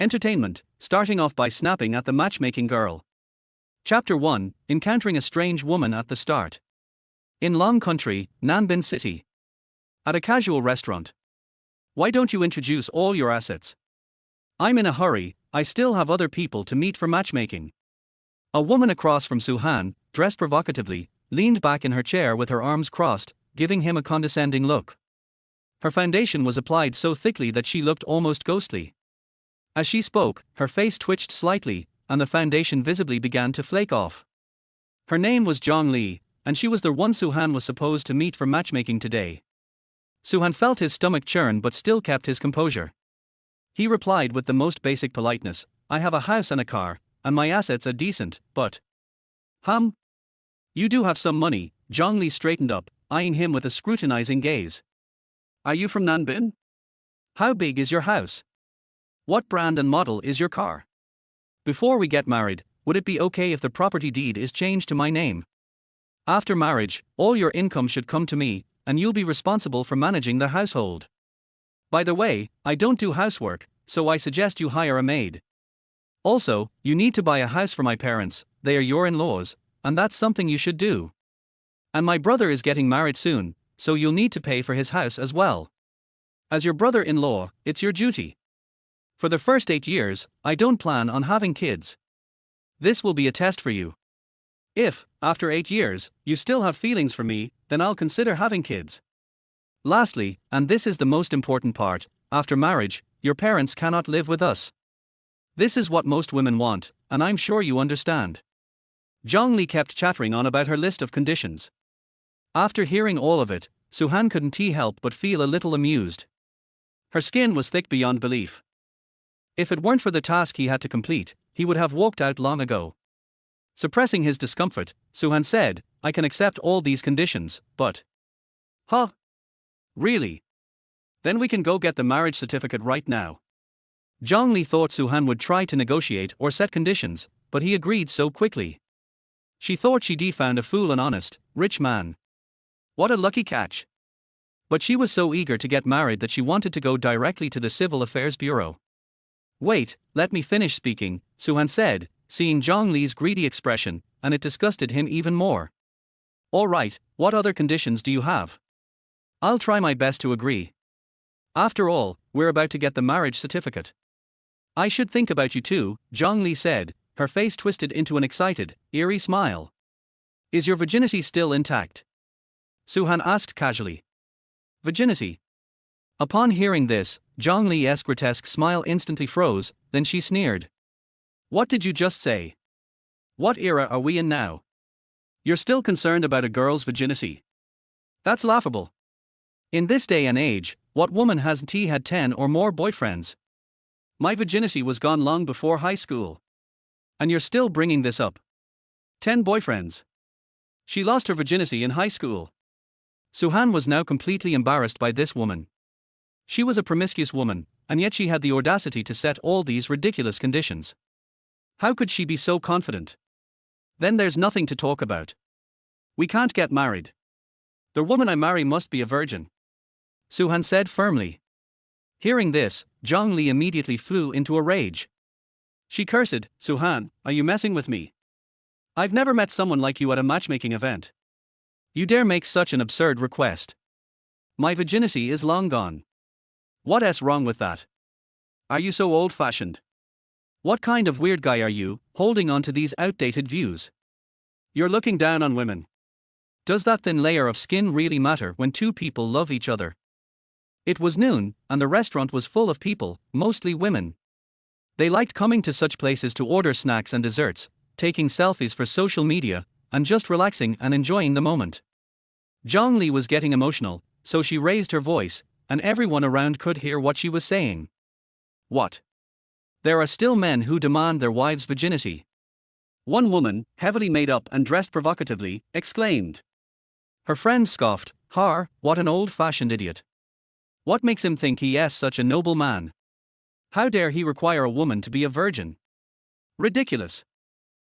Entertainment, starting off by snapping at the matchmaking girl. Chapter 1, Encountering a Strange Woman at the Start. In Long Country, Nanbin City. At a casual restaurant. Why don't you introduce all your assets? I'm in a hurry, I still have other people to meet for matchmaking. A woman across from Suhan, dressed provocatively, leaned back in her chair with her arms crossed, giving him a condescending look. Her foundation was applied so thickly that she looked almost ghostly. As she spoke, her face twitched slightly, and the foundation visibly began to flake off. Her name was Zhang Li, and she was the one Suhan was supposed to meet for matchmaking today. Suhan felt his stomach churn but still kept his composure. He replied with the most basic politeness, I have a house and a car, and my assets are decent, but… You do have some money. Zhang Li straightened up, eyeing him with a scrutinizing gaze. Are you from Nanbin? How big is your house? What brand and model is your car? Before we get married, would it be okay if the property deed is changed to my name? After marriage, all your income should come to me, and you'll be responsible for managing the household. By the way, I don't do housework, so I suggest you hire a maid. Also, you need to buy a house for my parents, they are your in-laws, and that's something you should do. And my brother is getting married soon, so you'll need to pay for his house as well. As your brother-in-law, it's your duty. For the first 8 years, I don't plan on having kids. This will be a test for you. If, after 8 years, you still have feelings for me, then I'll consider having kids. Lastly, and this is the most important part, after marriage, your parents cannot live with us. This is what most women want, and I'm sure you understand. Zhang Li kept chattering on about her list of conditions. After hearing all of it, Suhan couldn't help but feel a little amused. Her skin was thick beyond belief. If it weren't for the task he had to complete, he would have walked out long ago. Suppressing his discomfort, Suhan said, I can accept all these conditions, but… Really? Then we can go get the marriage certificate right now. Zhang Li thought Suhan would try to negotiate or set conditions, but he agreed so quickly. She thought she'd found a full and honest, rich man. What a lucky catch. But she was so eager to get married that she wanted to go directly to the Civil Affairs Bureau. Wait, let me finish speaking, Suhan said, seeing Zhang Li's greedy expression, and it disgusted him even more. All right, what other conditions do you have? I'll try my best to agree. After all, we're about to get the marriage certificate. I should think about you too, Zhang Li said, her face twisted into an excited, eerie smile. Is your virginity still intact? Suhan asked casually. Virginity? Upon hearing this, Zhang Li's grotesque smile instantly froze, then she sneered. What did you just say? What era are we in now? You're still concerned about a girl's virginity? That's laughable. In this day and age, what woman hasn't had 10 or more boyfriends? My virginity was gone long before high school. And you're still bringing this up. 10 boyfriends. She lost her virginity in high school. Suhan was now completely embarrassed by this woman. She was a promiscuous woman, and yet she had the audacity to set all these ridiculous conditions. How could she be so confident? Then there's nothing to talk about. We can't get married. The woman I marry must be a virgin. Suhan said firmly. Hearing this, Zhang Li immediately flew into a rage. She cursed, Suhan, are you messing with me? I've never met someone like you at a matchmaking event. You dare make such an absurd request. My virginity is long gone. What's wrong with that? Are you so old-fashioned? What kind of weird guy are you, holding on to these outdated views? You're looking down on women. Does that thin layer of skin really matter when two people love each other? It was noon, and the restaurant was full of people, mostly women. They liked coming to such places to order snacks and desserts, taking selfies for social media, and just relaxing and enjoying the moment. Zhang Li was getting emotional, so she raised her voice, and everyone around could hear what she was saying. What? There are still men who demand their wives' virginity. One woman, heavily made up and dressed provocatively, exclaimed. Her friend scoffed, what an old-fashioned idiot. What makes him think he is such a noble man? How dare he require a woman to be a virgin? Ridiculous.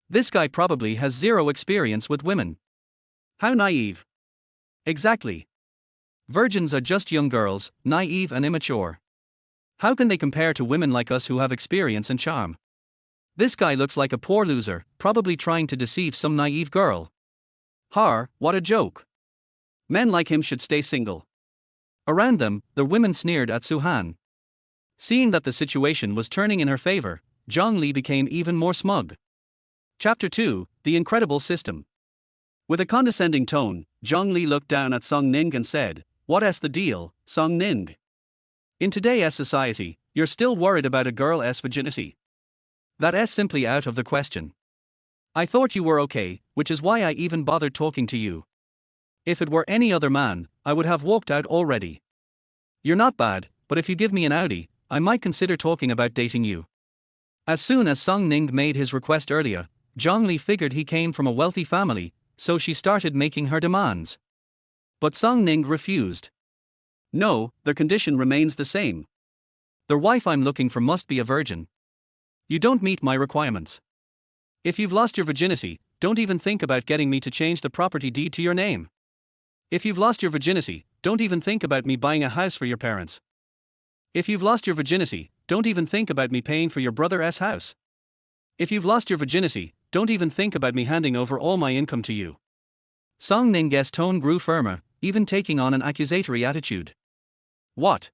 This guy probably has zero experience with women. How naive. Exactly. Virgins are just young girls, naive and immature. How can they compare to women like us who have experience and charm? This guy looks like a poor loser, probably trying to deceive some naive girl. Har, what a joke. Men like him should stay single. Around them, the women sneered at Su-han. Seeing that the situation was turning in her favor, Zhang Li became even more smug. Chapter 2, The Incredible System. With a condescending tone, Zhang Li looked down at Song Ning and said, "What's the deal, Song Ning? In today's society, you're still worried about a girl's virginity. That's simply out of the question. I thought you were okay, which is why I even bothered talking to you. If it were any other man, I would have walked out already. You're not bad, but if you give me an Audi, I might consider talking about dating you." As soon as Song Ning made his request earlier, Zhang Li figured he came from a wealthy family, so she started making her demands. But Song Ning refused. "No, the condition remains the same. The wife I'm looking for must be a virgin. You don't meet my requirements. If you've lost your virginity, don't even think about getting me to change the property deed to your name. If you've lost your virginity, don't even think about me buying a house for your parents. If you've lost your virginity, don't even think about me paying for your brother's house. If you've lost your virginity, don't even think about me handing over all my income to you." Song Ning's tone grew firmer, even taking on an accusatory attitude. What?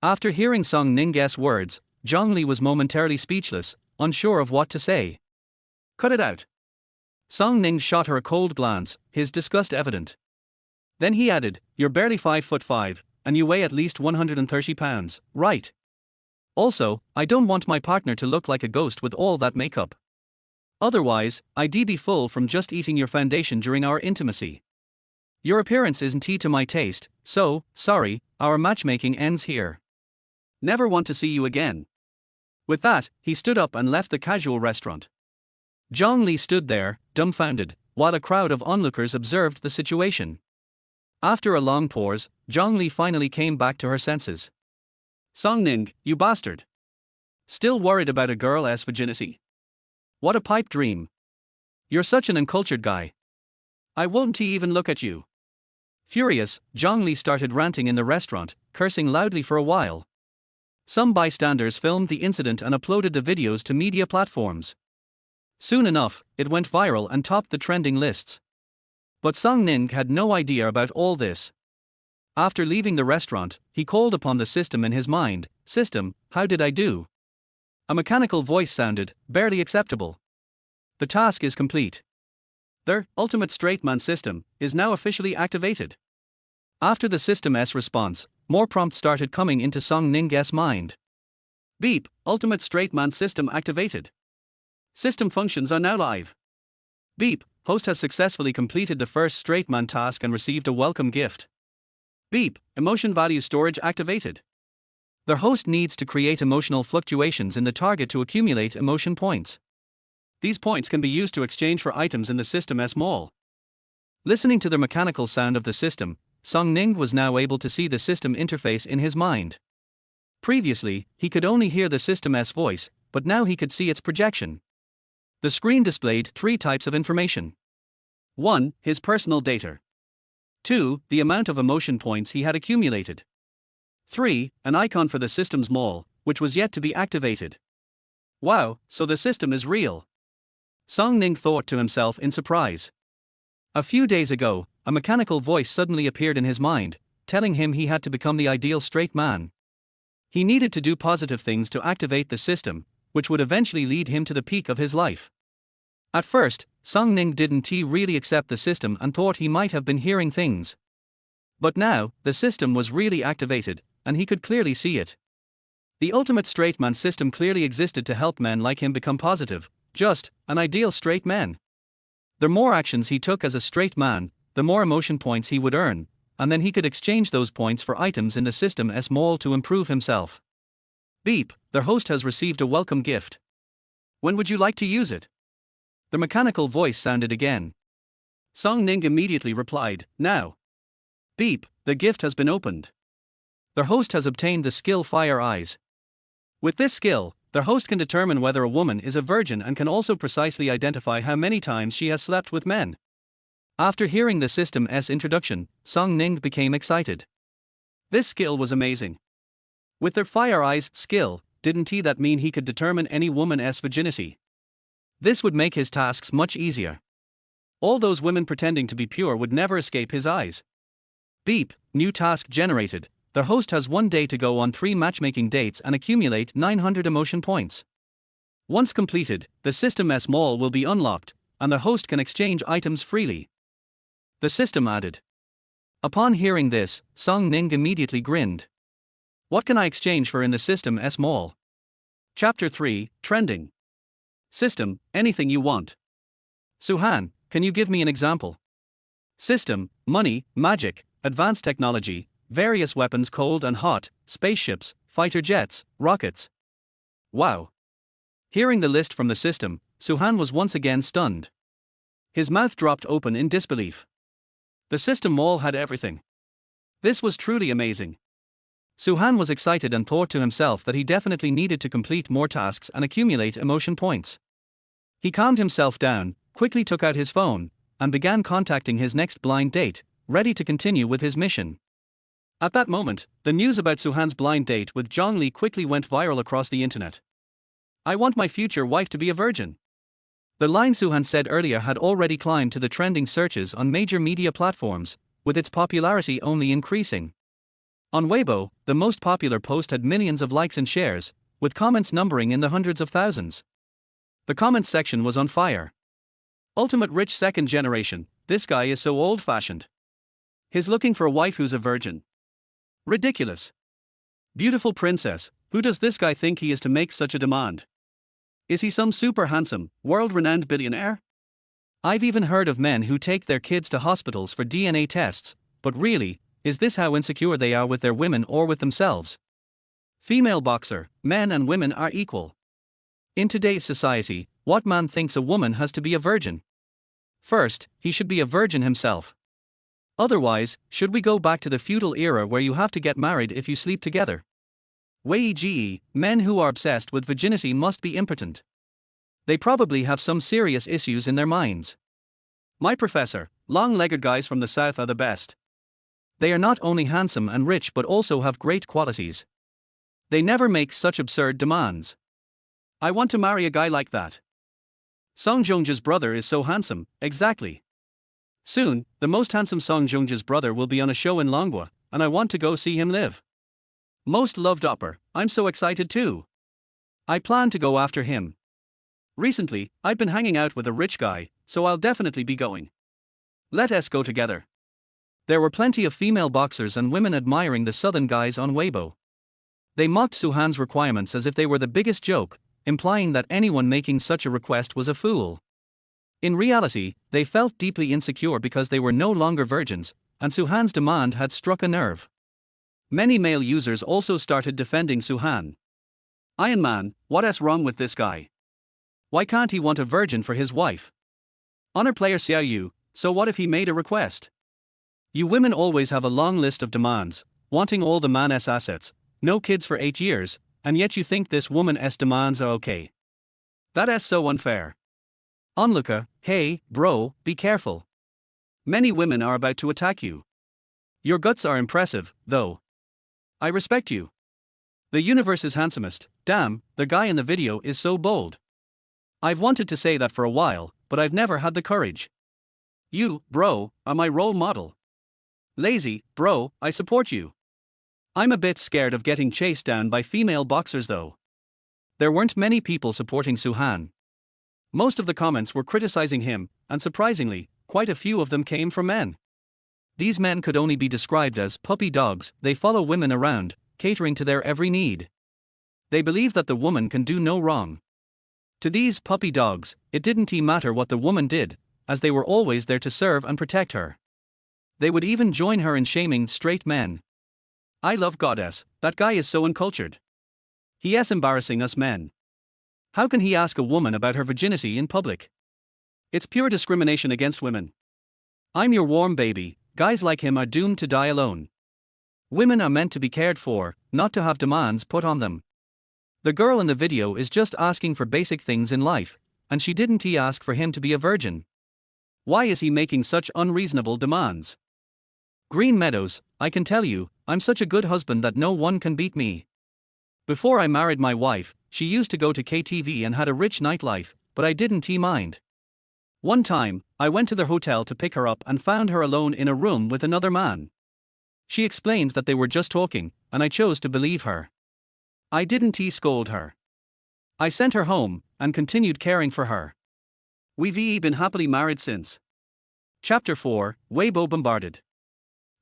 After hearing Song Ning's words, Zhang Li was momentarily speechless, unsure of what to say. "Cut it out." Song Ning shot her a cold glance, his disgust evident. Then he added, "You're barely 5'5", and you weigh at least 130 pounds, right? Also, I don't want my partner to look like a ghost with all that makeup. Otherwise, I'd be full from just eating your foundation during our intimacy. Your appearance isn't to my taste, so, sorry, our matchmaking ends here. Never want to see you again." With that, he stood up and left the casual restaurant. Zhang Li stood there, dumbfounded, while a crowd of onlookers observed the situation. After a long pause, Zhang Li finally came back to her senses. "Song Ning, you bastard. Still worried about a girl's virginity? What a pipe dream. You're such an uncultured guy. I won't even look at you." Furious, Zhang Li started ranting in the restaurant, cursing loudly for a while. Some bystanders filmed the incident and uploaded the videos to media platforms. Soon enough, it went viral and topped the trending lists. But Song Ning had no idea about all this. After leaving the restaurant, he called upon the system in his mind. "System, how did I do?" A mechanical voice sounded, barely acceptable. "The task is complete. The ultimate straight man system is now officially activated." After the system's response, more prompts started coming into Song Ning's mind. "Beep, ultimate straight man system activated. System functions are now live. Beep, host has successfully completed the first straight man task and received a welcome gift. Beep, emotion value storage activated. The host needs to create emotional fluctuations in the target to accumulate emotion points. These points can be used to exchange for items in the system's mall." Listening to the mechanical sound of the system, Song Ning was now able to see the system interface in his mind. Previously, he could only hear the system's voice, but now he could see its projection. The screen displayed 3 types of information. 1. His personal data. 2. The amount of emotion points he had accumulated. 3. An icon for the system's mall, which was yet to be activated. Wow, so the system is real. Song Ning thought to himself in surprise. A few days ago, a mechanical voice suddenly appeared in his mind, telling him he had to become the ideal straight man. He needed to do positive things to activate the system, which would eventually lead him to the peak of his life. At first, Song Ning didn't really accept the system and thought he might have been hearing things. But now, the system was really activated, and he could clearly see it. The ultimate straight man system clearly existed to help men like him become positive, just, an ideal straight man. The more actions he took as a straight man, the more emotion points he would earn, and then he could exchange those points for items in the system's mall to improve himself. Beep, the host has received a welcome gift. When would you like to use it? The mechanical voice sounded again. Song Ning immediately replied, "Now." Beep, the gift has been opened. The host has obtained the skill Fire Eyes. With this skill, the host can determine whether a woman is a virgin and can also precisely identify how many times she has slept with men. After hearing the system's introduction, Song Ning became excited. This skill was amazing. With their fire eyes, skill, didn't he that mean he could determine any woman's virginity? This would make his tasks much easier. All those women pretending to be pure would never escape his eyes. Beep, new task generated. The host has 1 day to go on 3 matchmaking dates and accumulate 900 emotion points. Once completed, the system's mall will be unlocked, and the host can exchange items freely. The system added. Upon hearing this, Song Ning immediately grinned. What can I exchange for in the system's mall? Chapter 3, Trending. System, anything you want. Suhan, can you give me an example? System, money, magic, advanced technology, various weapons cold and hot, spaceships, fighter jets, rockets. Wow. Hearing the list from the system, Suhan was once again stunned. His mouth dropped open in disbelief. The system mall had everything. This was truly amazing. Suhan was excited and thought to himself that he definitely needed to complete more tasks and accumulate emotion points. He calmed himself down, quickly took out his phone, and began contacting his next blind date, ready to continue with his mission. At that moment, the news about Suhan's blind date with Zhang Li quickly went viral across the internet. I want my future wife to be a virgin. The line Suhan said earlier had already climbed to the trending searches on major media platforms, with its popularity only increasing. On Weibo, the most popular post had millions of likes and shares, with comments numbering in the hundreds of thousands. The comments section was on fire. Ultimate rich second generation, this guy is so old-fashioned. He's looking for a wife who's a virgin. Ridiculous. Beautiful princess, who does this guy think he is to make such a demand? Is he some super handsome, world-renowned billionaire? I've even heard of men who take their kids to hospitals for DNA tests, but really, is this how insecure they are with their women or with themselves? Female boxer, men and women are equal. In today's society, what man thinks a woman has to be a virgin? First, he should be a virgin himself. Otherwise, should we go back to the feudal era where you have to get married if you sleep together? Wei-ge, men who are obsessed with virginity must be impotent. They probably have some serious issues in their minds. My professor, long-legged guys from the south are the best. They are not only handsome and rich but also have great qualities. They never make such absurd demands. I want to marry a guy like that. Song Joongja's brother is so handsome, exactly. Soon, the most handsome Song Joongja's brother will be on a show in Longwa, and I want to go see him live. Most loved upper, I'm so excited too. I plan to go after him. Recently, I've been hanging out with a rich guy, so I'll definitely be going. Let us go together. There were plenty of female boxers and women admiring the southern guys on Weibo. They mocked Suhan's requirements as if they were the biggest joke, implying that anyone making such a request was a fool. In reality, they felt deeply insecure because they were no longer virgins, and Suhan's demand had struck a nerve. Many male users also started defending Suhan. Iron Man, what's wrong with this guy? Why can't he want a virgin for his wife? Honor player Xiao Yu, so what if he made a request? You women always have a long list of demands, wanting all the man's assets, no kids for 8 years, and yet you think this woman's demands are okay. That's so unfair. Onlooker, hey, bro, be careful. Many women are about to attack you. Your guts are impressive, though. I respect you. The universe's handsomest, damn, the guy in the video is so bold. I've wanted to say that for a while, but I've never had the courage. You, bro, are my role model. Lazy, bro, I support you. I'm a bit scared of getting chased down by female boxers though. There weren't many people supporting Suhan. Most of the comments were criticizing him, and surprisingly, quite a few of them came from men. These men could only be described as puppy dogs. They follow women around, catering to their every need. They believe that the woman can do no wrong. To these puppy dogs, it didn't matter what the woman did, as they were always there to serve and protect her. They would even join her in shaming straight men. I love goddess, that guy is so uncultured. He is embarrassing us men. How can he ask a woman about her virginity in public? It's pure discrimination against women. I'm your warm baby, guys like him are doomed to die alone. Women are meant to be cared for, not to have demands put on them. The girl in the video is just asking for basic things in life, and she didn't ask for him to be a virgin. Why is he making such unreasonable demands? Green Meadows, I can tell you, I'm such a good husband that no one can beat me. Before I married my wife, she used to go to KTV and had a rich nightlife, but I didn't mind. One time, I went to the hotel to pick her up and found her alone in a room with another man. She explained that they were just talking, and I chose to believe her. I didn't scold her. I sent her home, and continued caring for her. We've been happily married since. Chapter 4, Weibo Bombarded.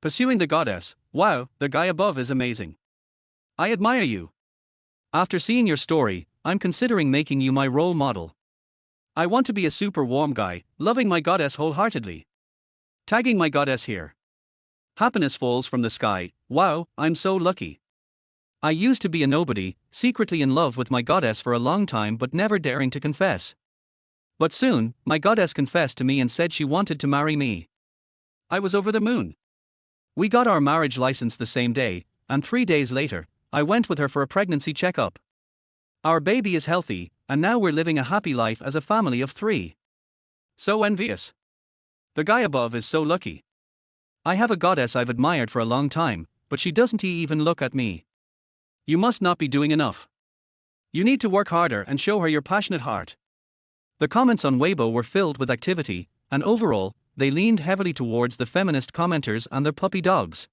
Pursuing the goddess. Wow, the guy above is amazing. I admire you. After seeing your story, I'm considering making you my role model. I want to be a super warm guy, loving my goddess wholeheartedly. Tagging my goddess here. Happiness falls from the sky. Wow, I'm so lucky. I used to be a nobody, secretly in love with my goddess for a long time but never daring to confess. But soon, my goddess confessed to me and said she wanted to marry me. I was over the moon. We got our marriage license the same day, and 3 days later, I went with her for a pregnancy checkup. Our baby is healthy, and now we're living a happy life as a family of 3. So envious. The guy above is so lucky. I have a goddess I've admired for a long time, but she doesn't even look at me. You must not be doing enough. You need to work harder and show her your passionate heart. The comments on Weibo were filled with activity, and overall, they leaned heavily towards the feminist commenters and their puppy dogs.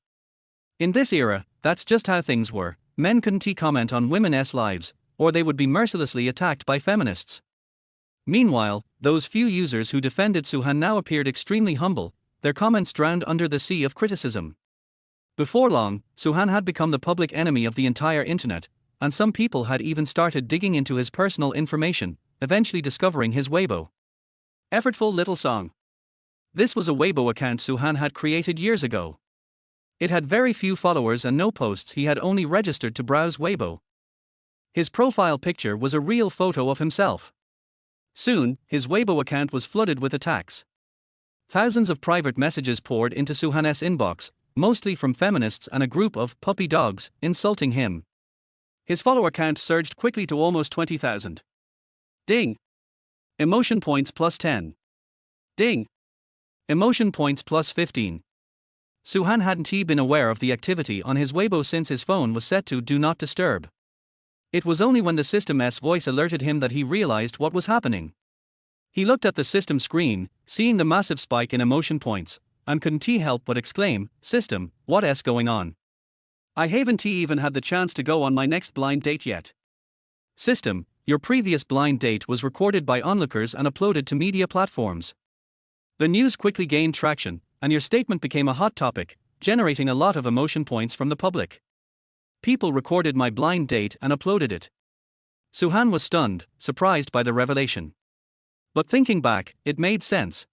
In this era, that's just how things were. Men couldn't comment on women's lives, or they would be mercilessly attacked by feminists. Meanwhile, those few users who defended Suhan now appeared extremely humble, their comments drowned under the sea of criticism. Before long, Suhan had become the public enemy of the entire internet, and some people had even started digging into his personal information, eventually discovering his Weibo. Effortful little song. This was a Weibo account Suhan had created years ago. It had very few followers and no posts. He had only registered to browse Weibo. His profile picture was a real photo of himself. Soon, his Weibo account was flooded with attacks. Thousands of private messages poured into Suhan's inbox, mostly from feminists and a group of puppy dogs, insulting him. His follower count surged quickly to almost 20,000. Ding! Emotion points plus 10. Ding! Emotion points plus 15. Suhan hadn't been aware of the activity on his Weibo since his phone was set to Do Not Disturb. It was only when the system's voice alerted him that he realized what was happening. He looked at the system screen, seeing the massive spike in emotion points, and couldn't help but exclaim, "System, what's going on? I haven't even had the chance to go on my next blind date yet." System, your previous blind date was recorded by onlookers and uploaded to media platforms. The news quickly gained traction, and your statement became a hot topic, generating a lot of emotion points from the public. People recorded my blind date and uploaded it. Suhan was stunned, surprised by the revelation. But thinking back, it made sense.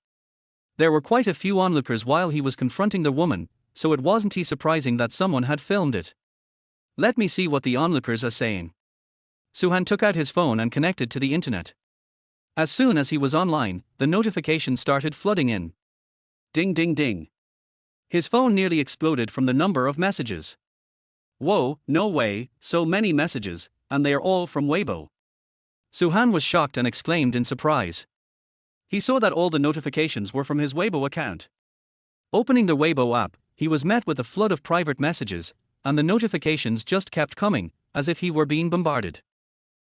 There were quite a few onlookers while he was confronting the woman, so it wasn't surprising that someone had filmed it. Let me see what the onlookers are saying. Suhan took out his phone and connected to the internet. As soon as he was online, the notifications started flooding in. Ding ding ding. His phone nearly exploded from the number of messages. Whoa, no way, so many messages, and they are all from Weibo. Suhan was shocked and exclaimed in surprise. He saw that all the notifications were from his Weibo account. Opening the Weibo app, he was met with a flood of private messages, and the notifications just kept coming, as if he were being bombarded.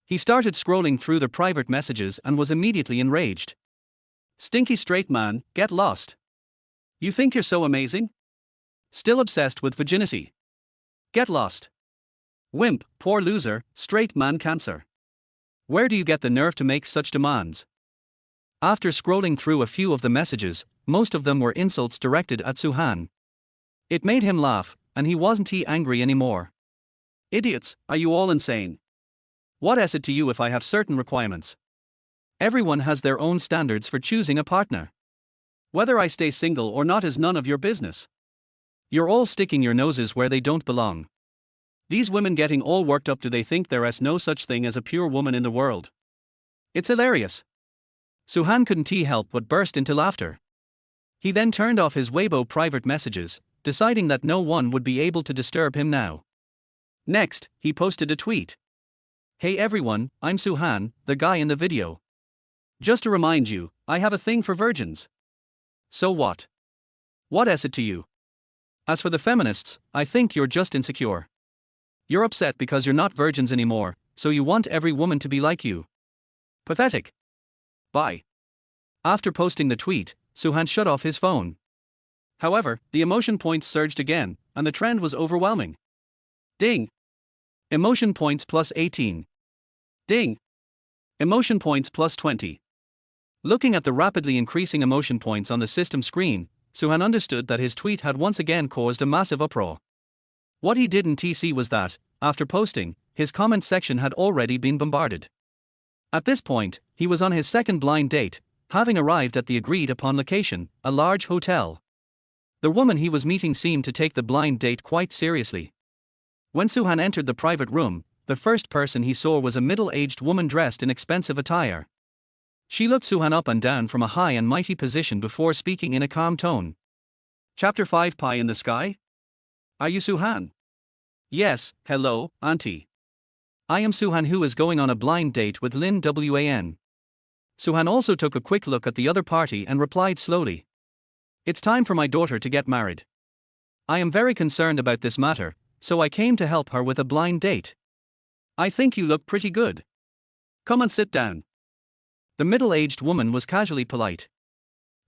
He started scrolling through the private messages and was immediately enraged. Stinky straight man, get lost. You think you're so amazing? Still obsessed with virginity. Get lost. Wimp, poor loser, straight man cancer. Where do you get the nerve to make such demands? After scrolling through a few of the messages, most of them were insults directed at Suhan. It made him laugh, and he wasn't angry anymore. Idiots, are you all insane? What is it to you if I have certain requirements? Everyone has their own standards for choosing a partner. Whether I stay single or not is none of your business. You're all sticking your noses where they don't belong. These women getting all worked up, do they think there is no such thing as a pure woman in the world? It's hilarious. Suhan couldn't help but burst into laughter. He then turned off his Weibo private messages, deciding that no one would be able to disturb him now. Next, he posted a tweet. Hey everyone, I'm Suhan, the guy in the video. Just to remind you, I have a thing for virgins. So what? What is it to you? As for the feminists, I think you're just insecure. You're upset because you're not virgins anymore, so you want every woman to be like you. Pathetic. Bye. After posting the tweet, Suhan shut off his phone. However, the emotion points surged again, and the trend was overwhelming. Ding. Emotion points plus 18. Ding. Emotion points plus 20. Looking at the rapidly increasing emotion points on the system screen, Suhan understood that his tweet had once again caused a massive uproar. What he didn't see was that, after posting, his comment section had already been bombarded. At this point, he was on his second blind date, having arrived at the agreed-upon location, a large hotel. The woman he was meeting seemed to take the blind date quite seriously. When Suhan entered the private room, the first person he saw was a middle-aged woman dressed in expensive attire. She looked Suhan up and down from a high and mighty position before speaking in a calm tone. Chapter 5 Pie in the Sky? Are you Suhan? Yes, hello, auntie. I am Suhan who is going on a blind date with Lin Wan. Suhan also took a quick look at the other party and replied slowly. It's time for my daughter to get married. I am very concerned about this matter, so I came to help her with a blind date. I think you look pretty good. Come and sit down. The middle-aged woman was casually polite.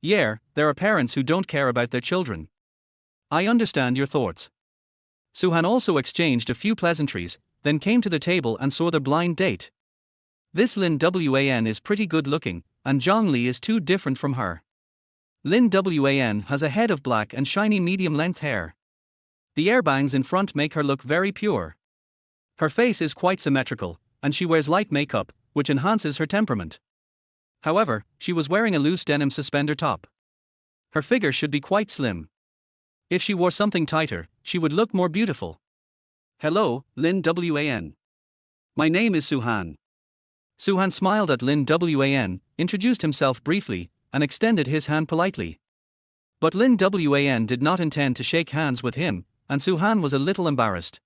Yeah, there are parents who don't care about their children. I understand your thoughts. Suhan also exchanged a few pleasantries, then came to the table and saw the blind date. This Lin Wan is pretty good looking, and Zhang Li is too different from her. Lin Wan has a head of black and shiny medium-length hair. The airbangs in front make her look very pure. Her face is quite symmetrical, and she wears light makeup, which enhances her temperament. However, she was wearing a loose denim suspender top. Her figure should be quite slim. If she wore something tighter, she would look more beautiful. Hello, Lin Wan. My name is Suhan. Suhan smiled at Lin Wan, introduced himself briefly, and extended his hand politely. But Lin Wan did not intend to shake hands with him, and Suhan was a little embarrassed.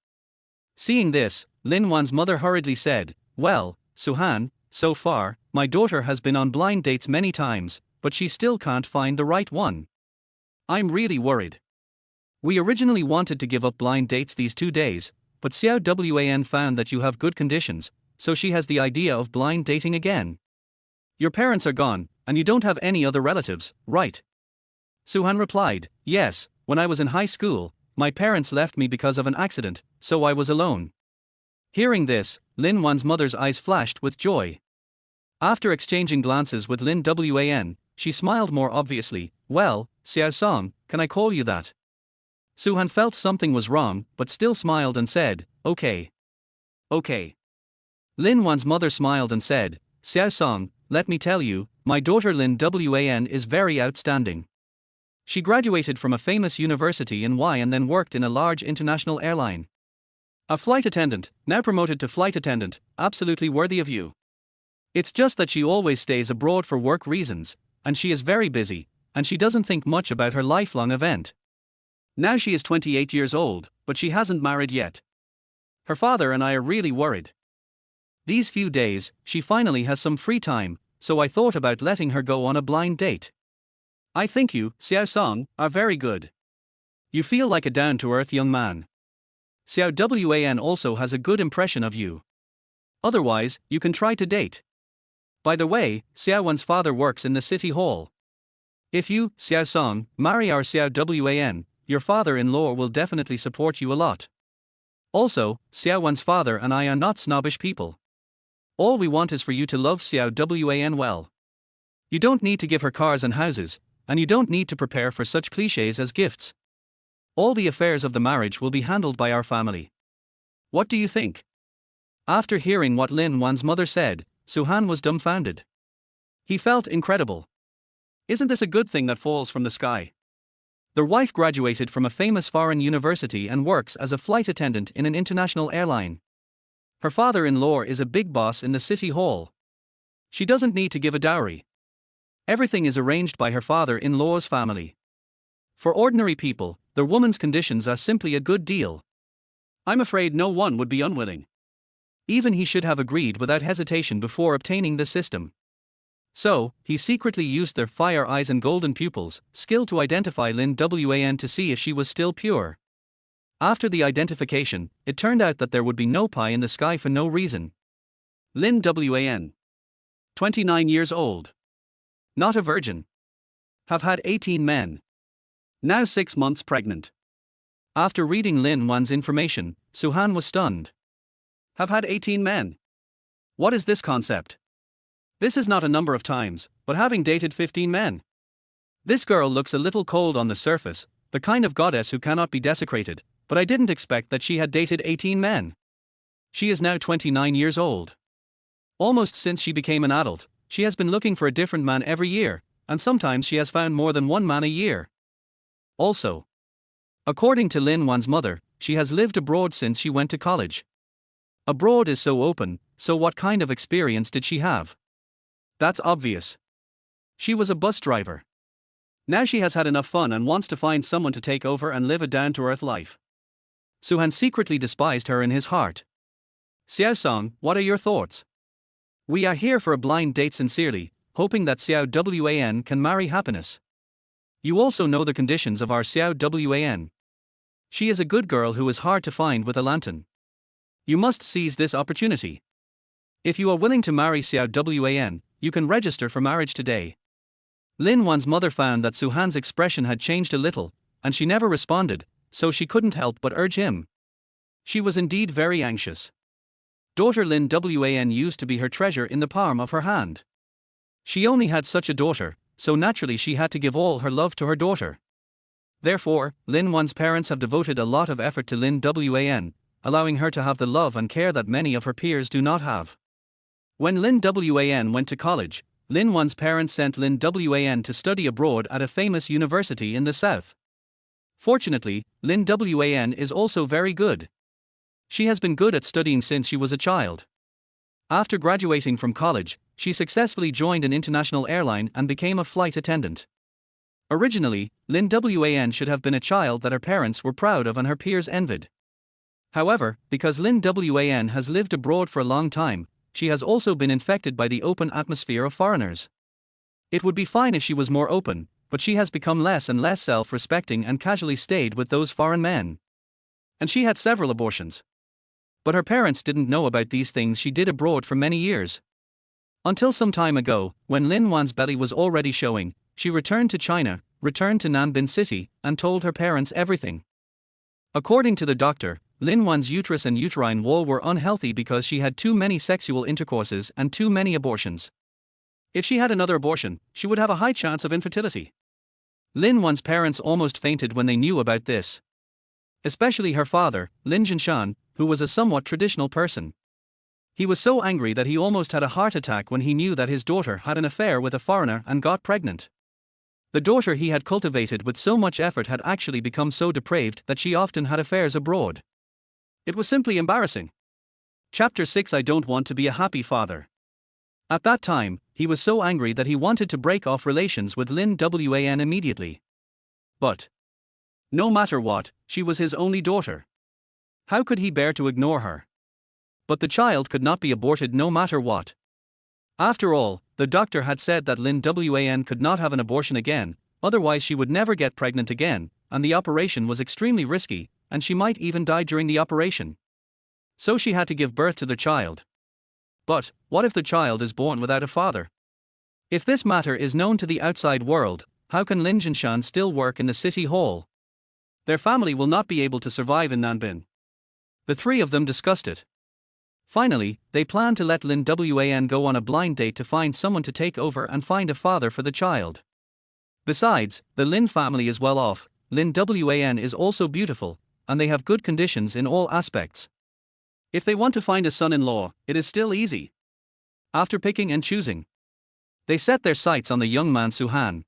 Seeing this, Lin Wan's mother hurriedly said, Well, Suhan, so far, my daughter has been on blind dates many times, but she still can't find the right one. I'm really worried. We originally wanted to give up blind dates these 2 days, but Xiao Wan found that you have good conditions, so she has the idea of blind dating again. Your parents are gone, and you don't have any other relatives, right? Suhan replied, Yes, when I was in high school, my parents left me because of an accident, so I was alone. Hearing this, Lin Wan's mother's eyes flashed with joy. After exchanging glances with Lin Wan, she smiled more obviously. Well, Xiao Song, can I call you that? Suhan felt something was wrong, but still smiled and said, Okay. Okay. Lin Wan's mother smiled and said, Xiao Song, let me tell you, my daughter Lin Wan is very outstanding. She graduated from a famous university in Y and then worked in a large international airline. A flight attendant, now promoted to flight attendant, absolutely worthy of you. It's just that she always stays abroad for work reasons, and she is very busy, and she doesn't think much about her lifelong event. Now she is 28 years old, but she hasn't married yet. Her father and I are really worried. These few days, she finally has some free time, so I thought about letting her go on a blind date. I think you, Xiao Song, are very good. You feel like a down-to-earth young man. Xiao Wan also has a good impression of you. Otherwise, you can try to date. By the way, Xiao Wan's father works in the city hall. If you, Xiao Song, marry our Xiao Wan, your father-in-law will definitely support you a lot. Also, Xiao Wan's father and I are not snobbish people. All we want is for you to love Xiao Wan well. You don't need to give her cars and houses, and you don't need to prepare for such clichés as gifts. All the affairs of the marriage will be handled by our family. What do you think? After hearing what Lin Wan's mother said, Suhan was dumbfounded. He felt incredible. Isn't this a good thing that falls from the sky? Their wife graduated from a famous foreign university and works as a flight attendant in an international airline. Her father-in-law is a big boss in the city hall. She doesn't need to give a dowry. Everything is arranged by her father-in-law's family. For ordinary people, their woman's conditions are simply a good deal. I'm afraid no one would be unwilling. Even he should have agreed without hesitation before obtaining the system. So, he secretly used their fire eyes and golden pupils, skill to identify Lin Wan to see if she was still pure. After the identification, it turned out that there would be no pie in the sky for no reason. Lin Wan. 29 years old. Not a virgin. Have had 18 men. Now 6 months pregnant. After reading Lin Wan's information, Suhan was stunned. Have had 18 men. What is this concept? This is not a number of times, but having dated 15 men. This girl looks a little cold on the surface, the kind of goddess who cannot be desecrated, but I didn't expect that she had dated 18 men. She is now 29 years old. Almost since she became an adult, she has been looking for a different man every year, and sometimes she has found more than one man a year. Also, according to Lin Wan's mother, she has lived abroad since she went to college. Abroad is so open, so what kind of experience did she have? That's obvious. She was a bus driver. Now she has had enough fun and wants to find someone to take over and live a down-to-earth life. Suhan secretly despised her in his heart. Xiao Song, what are your thoughts? We are here for a blind date sincerely, hoping that Xiao Wan can marry happiness. You also know the conditions of our Xiao Wan. She is a good girl who is hard to find with a lantern. You must seize this opportunity. If you are willing to marry Xiao Wan, you can register for marriage today. Lin Wan's mother found that Suhan's expression had changed a little, and she never responded, so she couldn't help but urge him. She was indeed very anxious. Daughter Lin Wan used to be her treasure in the palm of her hand. She only had such a daughter, so naturally she had to give all her love to her daughter. Therefore, Lin Wan's parents have devoted a lot of effort to Lin Wan, allowing her to have the love and care that many of her peers do not have. When Lin Wan went to college, Lin Wan's parents sent Lin Wan to study abroad at a famous university in the south. Fortunately, Lin Wan is also very good. She has been good at studying since she was a child. After graduating from college, she successfully joined an international airline and became a flight attendant. Originally, Lin Wan should have been a child that her parents were proud of and her peers envied. However, because Lin Wan has lived abroad for a long time, she has also been infected by the open atmosphere of foreigners. It would be fine if she was more open, but she has become less and less self-respecting and casually stayed with those foreign men. And she had several abortions. But her parents didn't know about these things she did abroad for many years. Until some time ago, when Lin Wan's belly was already showing, she returned to China, returned to Nanbin City, and told her parents everything. According to the doctor, Lin Wan's uterus and uterine wall were unhealthy because she had too many sexual intercourses and too many abortions. If she had another abortion, she would have a high chance of infertility. Lin Wan's parents almost fainted when they knew about this. Especially her father, Lin Jinshan, who was a somewhat traditional person. He was so angry that he almost had a heart attack when he knew that his daughter had an affair with a foreigner and got pregnant. The daughter he had cultivated with so much effort had actually become so depraved that she often had affairs abroad. It was simply embarrassing. Chapter 6 I Don't Want to Be a Happy Father. At that time, he was so angry that he wanted to break off relations with Lin Wan immediately. But no matter what, she was his only daughter. How could he bear to ignore her? But the child could not be aborted no matter what. After all, the doctor had said that Lin Wan could not have an abortion again, otherwise she would never get pregnant again, and the operation was extremely risky, and she might even die during the operation. So she had to give birth to the child. But what if the child is born without a father? If this matter is known to the outside world, how can Lin Jinshan still work in the city hall? Their family will not be able to survive in Nanbin. The three of them discussed it. Finally, they planned to let Lin Wan go on a blind date to find someone to take over and find a father for the child. Besides, the Lin family is well off, Lin Wan is also beautiful, and they have good conditions in all aspects. If they want to find a son-in-law, it is still easy. After picking and choosing, they set their sights on the young man Suhan.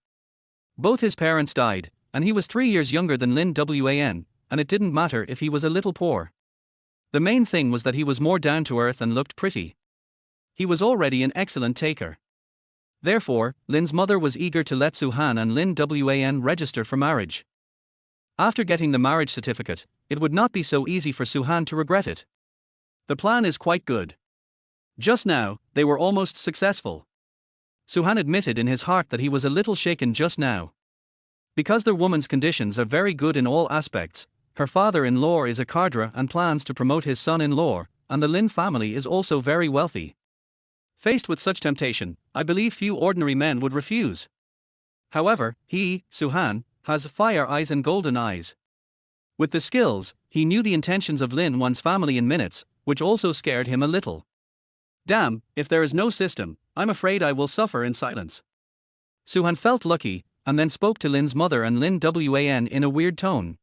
Both his parents died, and he was 3 years younger than Lin Wan, and it didn't matter if he was a little poor. The main thing was that he was more down-to-earth and looked pretty. He was already an excellent taker. Therefore, Lin's mother was eager to let Suhan and Lin Wan register for marriage. After getting the marriage certificate, it would not be so easy for Suhan to regret it. The plan is quite good. Just now, they were almost successful. Suhan admitted in his heart that he was a little shaken just now. Because their woman's conditions are very good in all aspects, her father-in-law is a cadre and plans to promote his son-in-law, and the Lin family is also very wealthy. Faced with such temptation, I believe few ordinary men would refuse. However, he, Suhan, has fire eyes and golden eyes. With the skills, he knew the intentions of Lin Wan's family in minutes, which also scared him a little. Damn, if there is no system, I'm afraid I will suffer in silence. Suhan felt lucky, and then spoke to Lin's mother and Lin Wan in a weird tone.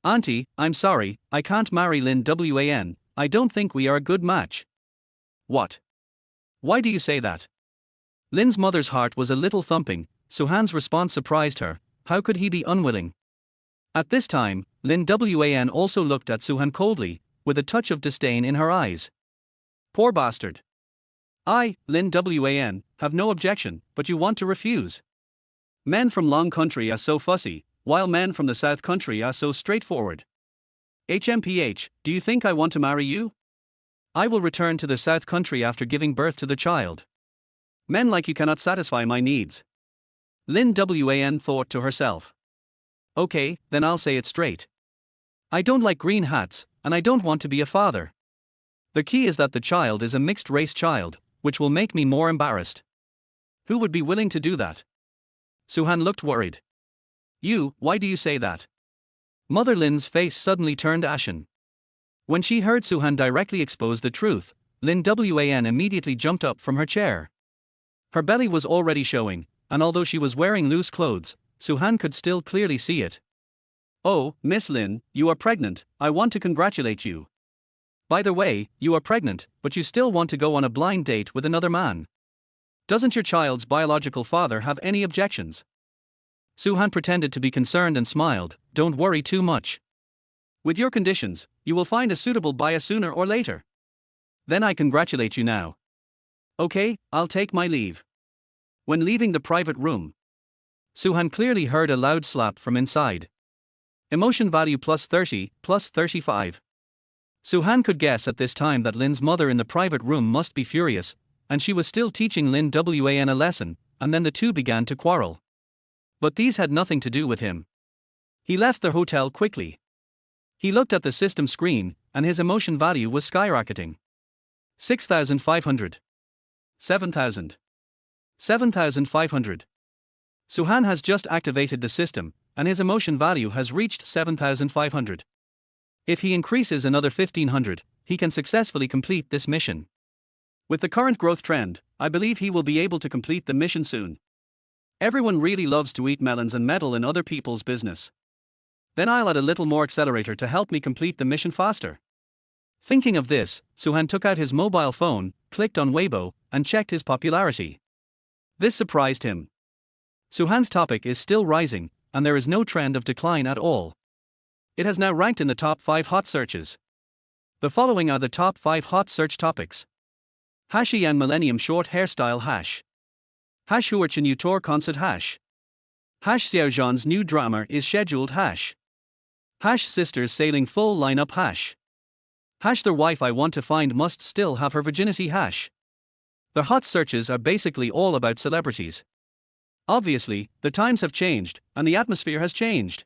Auntie, I'm sorry, I can't marry Lin Wan, I don't think we are a good match. What? Why do you say that? Lin's mother's heart was a little thumping. Suhan's response surprised her. How could he be unwilling? At this time, Lin Wan also looked at Suhan coldly, with a touch of disdain in her eyes. Poor bastard. I, Lin Wan, have no objection, but you want to refuse. Men from Long Country are so fussy, while men from the South Country are so straightforward. HMPH, do you think I want to marry you? I will return to the South Country after giving birth to the child. Men like you cannot satisfy my needs. Lin Wan thought to herself. Okay, then I'll say it straight. I don't like green hats, and I don't want to be a father. The key is that the child is a mixed-race child, which will make me more embarrassed. Who would be willing to do that? Suhan looked worried. You, why do you say that? Mother Lin's face suddenly turned ashen. When she heard Suhan directly expose the truth, Lin Wan immediately jumped up from her chair. Her belly was already showing, and although she was wearing loose clothes, Suhan could still clearly see it. Oh, Miss Lin, you are pregnant, I want to congratulate you. By the way, you are pregnant, but you still want to go on a blind date with another man. Doesn't your child's biological father have any objections? Suhan pretended to be concerned and smiled. Don't worry too much. With your conditions, you will find a suitable buyer sooner or later. Then I congratulate you now. Okay, I'll take my leave. When leaving the private room, Suhan clearly heard a loud slap from inside. Emotion value plus 30, plus 35. Suhan could guess at this time that Lin's mother in the private room must be furious, and she was still teaching Lin Wan a lesson, and then the two began to quarrel. But these had nothing to do with him. He left the hotel quickly. He looked at the system screen, and his emotion value was skyrocketing. 6,500. 7,000. 7,500. Suhan has just activated the system, and his emotion value has reached 7,500. If he increases another 1,500, he can successfully complete this mission. With the current growth trend, I believe he will be able to complete the mission soon. Everyone really loves to eat melons and meddle in other people's business. Then I'll add a little more accelerator to help me complete the mission faster. Thinking of this, Suhan took out his mobile phone, clicked on Weibo, and checked his popularity. This surprised him. Suhan's topic is still rising, and there is no trend of decline at all. It has now ranked in the top 5 hot searches. The following are the top 5 hot search topics. Hashiyan Millennium Short Hairstyle Hash. Hash Huarchin Utor Concert Hash. Hash Xiaozhan's new drama is scheduled Hash. Hash Sisters Sailing Full Lineup Hash. Hash their wife I want to find must still have her virginity Hash. The hot searches are basically all about celebrities. Obviously, the times have changed, and the atmosphere has changed.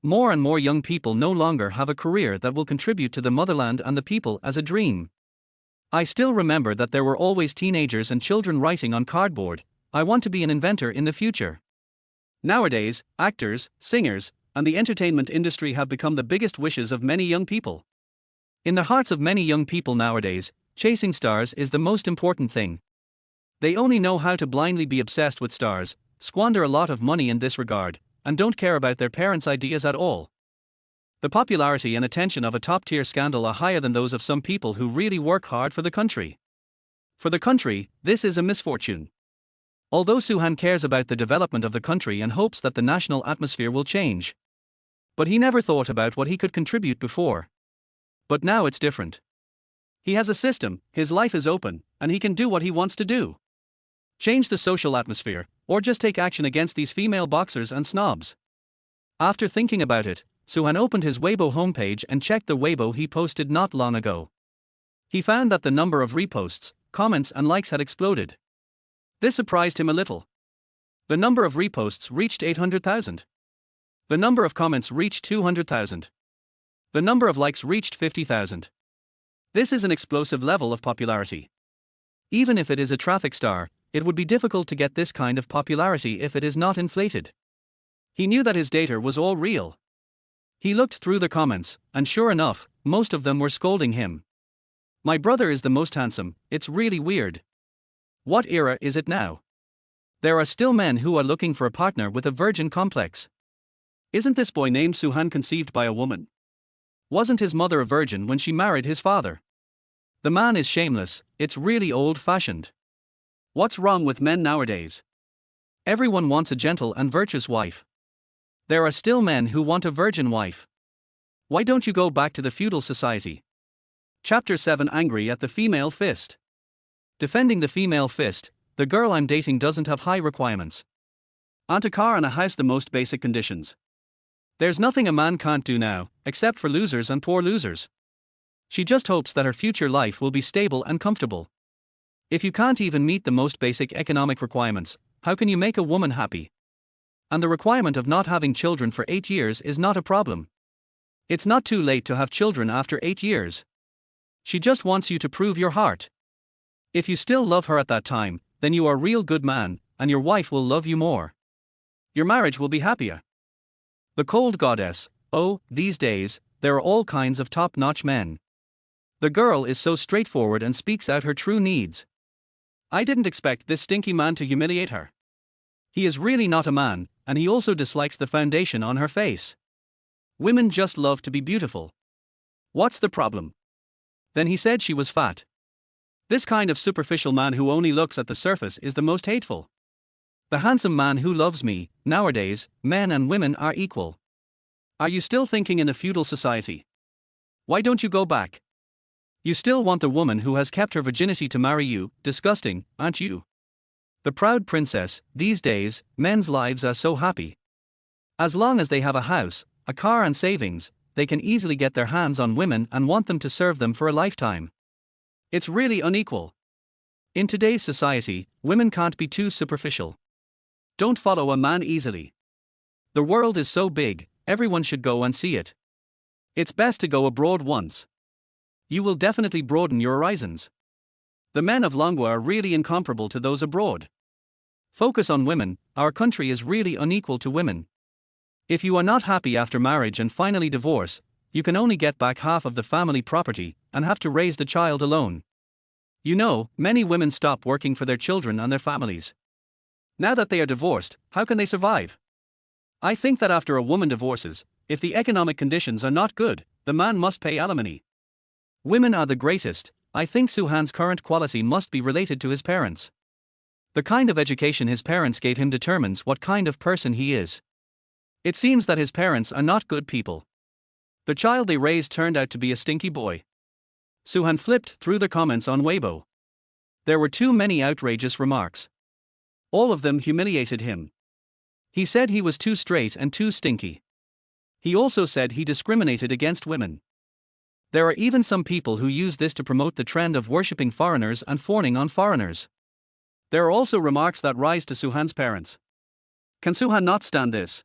More and more young people no longer have a career that will contribute to the motherland and the people as a dream. I still remember that there were always teenagers and children writing on cardboard, I want to be an inventor in the future. Nowadays, actors, singers, and the entertainment industry have become the biggest wishes of many young people. In the hearts of many young people nowadays, chasing stars is the most important thing. They only know how to blindly be obsessed with stars, squander a lot of money in this regard, and don't care about their parents' ideas at all. The popularity and attention of a top-tier scandal are higher than those of some people who really work hard for the country. For the country, this is a misfortune. Although Suhan cares about the development of the country and hopes that the national atmosphere will change. But he never thought about what he could contribute before. But now it's different. He has a system, his life is open, and he can do what he wants to do. Change the social atmosphere, or just take action against these female boxers and snobs. After thinking about it, Suhan opened his Weibo homepage and checked the Weibo he posted not long ago. He found that the number of reposts, comments and likes had exploded. This surprised him a little. The number of reposts reached 800,000. The number of comments reached 200,000. The number of likes reached 50,000. This is an explosive level of popularity. Even if it is a traffic star, it would be difficult to get this kind of popularity if it is not inflated. He knew that his dater was all real. He looked through the comments, and sure enough, most of them were scolding him. My brother is the most handsome, it's really weird. What era is it now? There are still men who are looking for a partner with a virgin complex. Isn't this boy named Suhan conceived by a woman? Wasn't his mother a virgin when she married his father? The man is shameless, it's really old-fashioned. What's wrong with men nowadays? Everyone wants a gentle and virtuous wife. There are still men who want a virgin wife. Why don't you go back to the feudal society? Chapter 7 Angry at the female fist. Defending the female fist, the girl I'm dating doesn't have high requirements. Aren't a car and a house the most basic conditions? There's nothing a man can't do now, except for losers and poor losers. She just hopes that her future life will be stable and comfortable. If you can't even meet the most basic economic requirements, how can you make a woman happy? And the requirement of not having children for 8 years is not a problem. It's not too late to have children after 8 years. She just wants you to prove your heart. If you still love her at that time, then you are a real good man, and your wife will love you more. Your marriage will be happier. The cold goddess. Oh, these days, there are all kinds of top-notch men. The girl is so straightforward and speaks out her true needs. I didn't expect this stinky man to humiliate her. He is really not a man, and he also dislikes the foundation on her face. Women just love to be beautiful. What's the problem? Then he said she was fat. This kind of superficial man who only looks at the surface is the most hateful. The handsome man who loves me. Nowadays, men and women are equal. Are you still thinking in a feudal society? Why don't you go back? You still want the woman who has kept her virginity to marry you. Disgusting, aren't you? The proud princess. These days, men's lives are so happy. As long as they have a house, a car and savings, they can easily get their hands on women and want them to serve them for a lifetime. It's really unequal. In today's society, women can't be too superficial. Don't follow a man easily. The world is so big, everyone should go and see it. It's best to go abroad once. You will definitely broaden your horizons. The men of Longwa are really incomparable to those abroad. Focus on women. Our country is really unequal to women. If you are not happy after marriage and finally divorce, you can only get back half of the family property and have to raise the child alone. You know, many women stop working for their children and their families. Now that they are divorced, how can they survive? I think that after a woman divorces, if the economic conditions are not good, the man must pay alimony. Women are the greatest. I think Suhan's current quality must be related to his parents. The kind of education his parents gave him determines what kind of person he is. It seems that his parents are not good people. The child they raised turned out to be a stinky boy. Suhan flipped through the comments on Weibo. There were too many outrageous remarks. All of them humiliated him. He said he was too straight and too stinky. He also said he discriminated against women. There are even some people who use this to promote the trend of worshipping foreigners and fawning on foreigners. There are also remarks that rise to Suhan's parents. Can Suhan not stand this?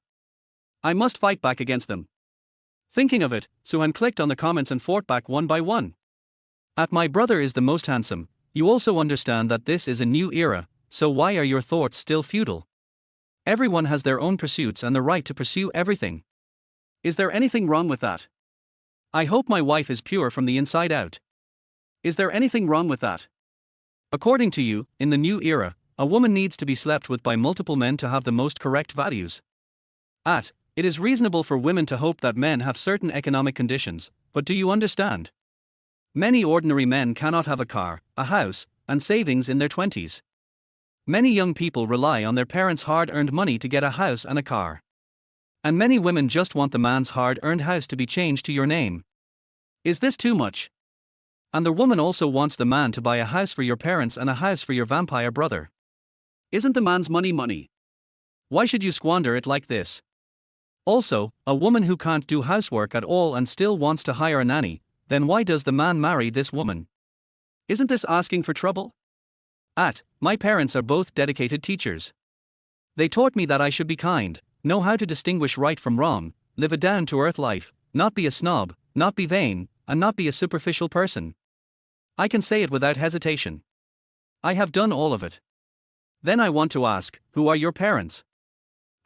I must fight back against them. Thinking of it, Suhan clicked on the comments and fought back one by one. My brother is the most handsome. You also understand that this is a new era, so why are your thoughts still feudal? Everyone has their own pursuits and the right to pursue everything. Is there anything wrong with that? I hope my wife is pure from the inside out. Is there anything wrong with that? According to you, in the new era, a woman needs to be slept with by multiple men to have the most correct values. It is reasonable for women to hope that men have certain economic conditions, but do you understand? Many ordinary men cannot have a car, a house, and savings in their 20s. Many young people rely on their parents' hard-earned money to get a house and a car. And many women just want the man's hard-earned house to be changed to your name. Is this too much? And the woman also wants the man to buy a house for your parents and a house for your vampire brother. Isn't the man's money money? Why should you squander it like this? Also, a woman who can't do housework at all and still wants to hire a nanny, then why does the man marry this woman? Isn't this asking for trouble? My parents are both dedicated teachers. They taught me that I should be kind, know how to distinguish right from wrong, live a down-to-earth life, not be a snob, not be vain, and not be a superficial person. I can say it without hesitation. I have done all of it. Then I want to ask, who are your parents?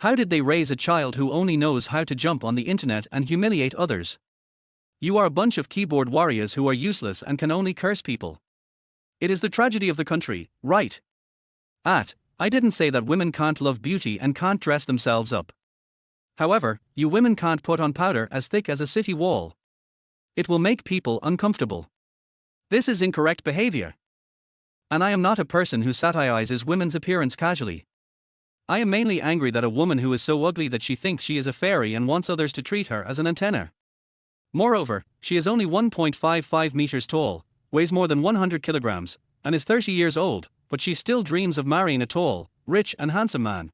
How did they raise a child who only knows how to jump on the internet and humiliate others? You are a bunch of keyboard warriors who are useless and can only curse people. It is the tragedy of the country, right? I didn't say that women can't love beauty and can't dress themselves up. However, you women can't put on powder as thick as a city wall. It will make people uncomfortable. This is incorrect behavior. And I am not a person who satirizes women's appearance casually. I am mainly angry that a woman who is so ugly that she thinks she is a fairy and wants others to treat her as an antenna. Moreover, she is only 1.55 meters tall, weighs more than 100 kilograms, and is 30 years old, but she still dreams of marrying a tall, rich and handsome man.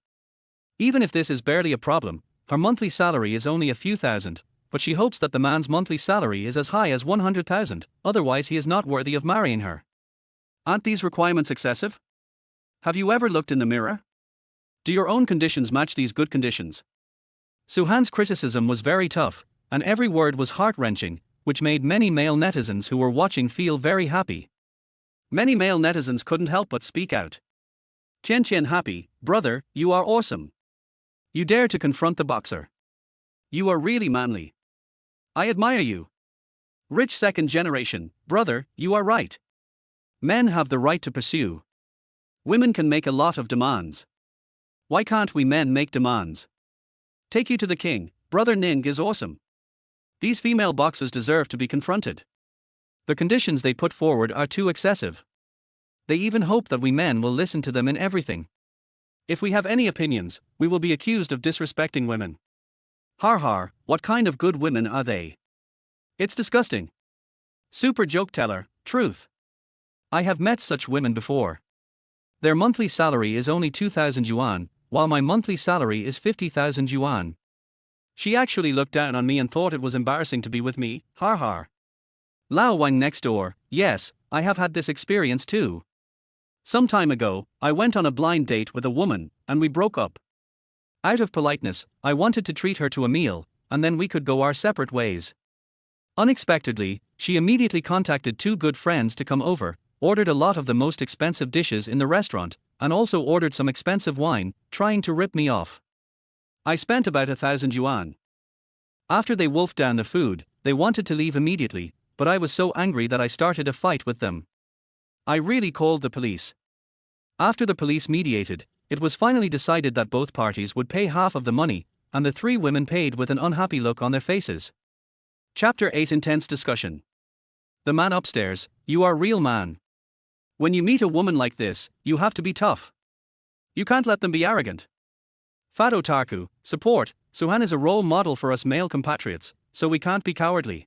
Even if this is barely a problem, her monthly salary is only a few thousand, but she hopes that the man's monthly salary is as high as 100,000, otherwise he is not worthy of marrying her. Aren't these requirements excessive? Have you ever looked in the mirror? Do your own conditions match these good conditions? Suhan's criticism was very tough, and every word was heart-wrenching, which made many male netizens who were watching feel very happy. Many male netizens couldn't help but speak out. Tian happy, brother, you are awesome. You dare to confront the boxer. You are really manly. I admire you. Rich second generation, brother, you are right. Men have the right to pursue. Women can make a lot of demands. Why can't we men make demands? Take you to the king, brother Ning is awesome. These female boxers deserve to be confronted. The conditions they put forward are too excessive. They even hope that we men will listen to them in everything. If we have any opinions, we will be accused of disrespecting women. Har har, what kind of good women are they? It's disgusting. Super joke teller, truth. I have met such women before. Their monthly salary is only 2,000 yuan, while my monthly salary is 50,000 yuan. She actually looked down on me and thought it was embarrassing to be with me, har har. Lao Wang next door, yes, I have had this experience too. Some time ago, I went on a blind date with a woman, and we broke up. Out of politeness, I wanted to treat her to a meal, and then we could go our separate ways. Unexpectedly, she immediately contacted two good friends to come over, ordered a lot of the most expensive dishes in the restaurant, and also ordered some expensive wine, trying to rip me off. I spent about 1,000 yuan. After they wolfed down the food, they wanted to leave immediately, but I was so angry that I started a fight with them. I really called the police. After the police mediated, it was finally decided that both parties would pay half of the money, and the three women paid with an unhappy look on their faces. Chapter 8 Intense Discussion. The man upstairs, you are real man. When you meet a woman like this, you have to be tough. You can't let them be arrogant. Fat Otaku, support, Suhan is a role model for us male compatriots, so we can't be cowardly.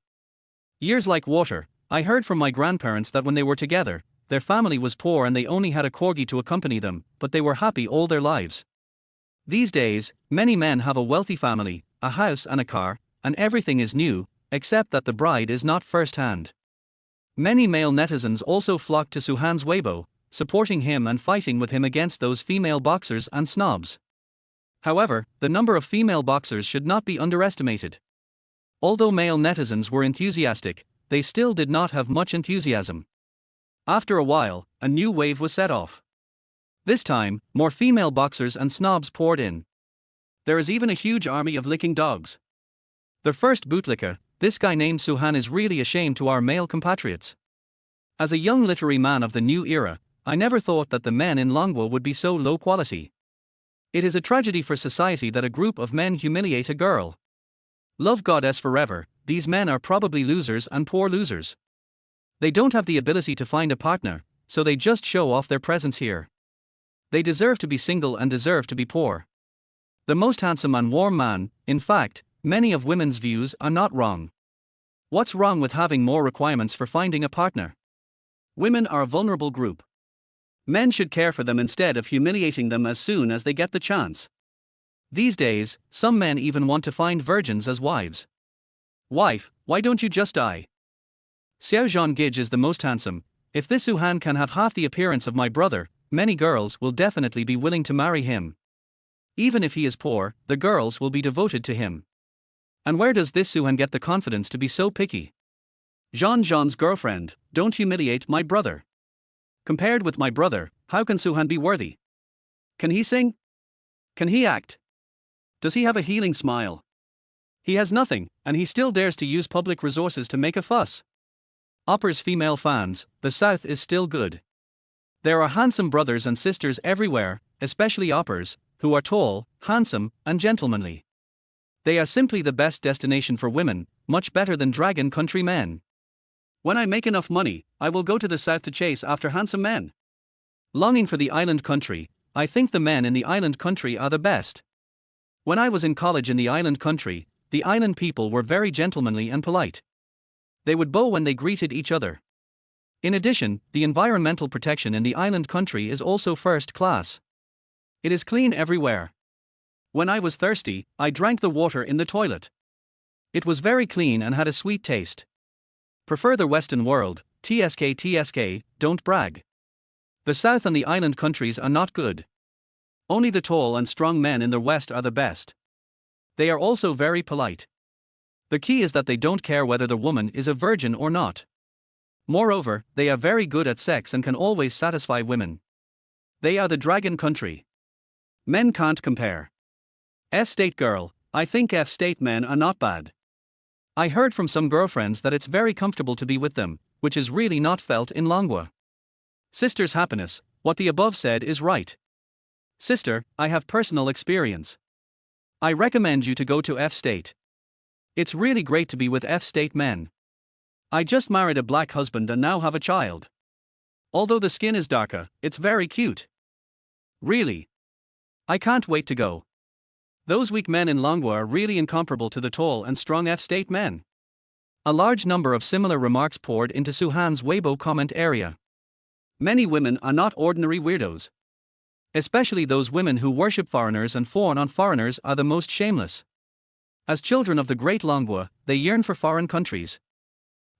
Years like water, I heard from my grandparents that when they were together, their family was poor and they only had a corgi to accompany them, but they were happy all their lives. These days, many men have a wealthy family, a house and a car, and everything is new, except that the bride is not first-hand. Many male netizens also flocked to Suhan's Weibo, supporting him and fighting with him against those female boxers and snobs. However, the number of female boxers should not be underestimated. Although male netizens were enthusiastic, they still did not have much enthusiasm. After a while, a new wave was set off. This time, more female boxers and snobs poured in. There is even a huge army of licking dogs. The first bootlicker, this guy named Suhan, is really a shame to our male compatriots. As a young literary man of the new era, I never thought that the men in Longwo would be so low quality. It is a tragedy for society that a group of men humiliate a girl. Love goddess forever, these men are probably losers and poor losers. They don't have the ability to find a partner, so they just show off their presence here. They deserve to be single and deserve to be poor. The most handsome and warm man, in fact, many of women's views are not wrong. What's wrong with having more requirements for finding a partner? Women are a vulnerable group. Men should care for them instead of humiliating them as soon as they get the chance. These days, some men even want to find virgins as wives. Wife, why don't you just die? Xiao Zhang is the most handsome. If this Suhan can have half the appearance of my brother, many girls will definitely be willing to marry him. Even if he is poor, the girls will be devoted to him. And where does this Suhan get the confidence to be so picky? Jean's girlfriend, don't humiliate my brother. Compared with my brother, how can Suhan be worthy? Can he sing? Can he act? Does he have a healing smile? He has nothing, and he still dares to use public resources to make a fuss. Opper's female fans, the South is still good. There are handsome brothers and sisters everywhere, especially Oppers, who are tall, handsome, and gentlemanly. They are simply the best destination for women, much better than dragon country men. When I make enough money, I will go to the South to chase after handsome men. Longing for the island country, I think the men in the island country are the best. When I was in college in the island country, the island people were very gentlemanly and polite. They would bow when they greeted each other. In addition, the environmental protection in the island country is also first class. It is clean everywhere. When I was thirsty, I drank the water in the toilet. It was very clean and had a sweet taste. Prefer the Western world, TSK, don't brag. The South and the island countries are not good. Only the tall and strong men in the West are the best. They are also very polite. The key is that they don't care whether the woman is a virgin or not. Moreover, they are very good at sex and can always satisfy women. They are the dragon country. Men can't compare. F-state girl, I think F-state men are not bad. I heard from some girlfriends that it's very comfortable to be with them, which is really not felt in Longwa. Sister's happiness, what the above said is right. Sister, I have personal experience. I recommend you to go to F-state. It's really great to be with F-state men. I just married a black husband and now have a child. Although the skin is darker, it's very cute. Really. I can't wait to go. Those weak men in Longwa are really incomparable to the tall and strong F-state men. A large number of similar remarks poured into Suhan's Weibo comment area. Many women are not ordinary weirdos. Especially those women who worship foreigners and fawn on foreigners are the most shameless. As children of the great Longwa, they yearn for foreign countries.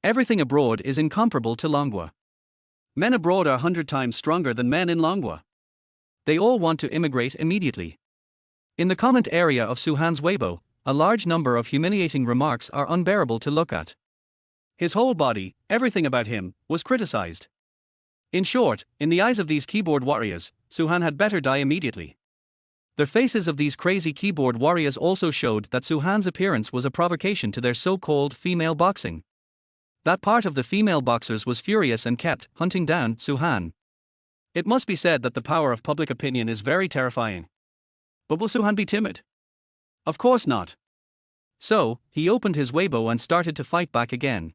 Everything abroad is incomparable to Longwa. Men abroad are 100 times stronger than men in Longwa. They all want to immigrate immediately. In the comment area of Suhan's Weibo, a large number of humiliating remarks are unbearable to look at. His whole body, everything about him, was criticized. In short, in the eyes of these keyboard warriors, Suhan had better die immediately. The faces of these crazy keyboard warriors also showed that Suhan's appearance was a provocation to their so-called female boxing. That part of the female boxers was furious and kept hunting down Suhan. It must be said that the power of public opinion is very terrifying. But will Suhan be timid? Of course not. So, he opened his Weibo and started to fight back again.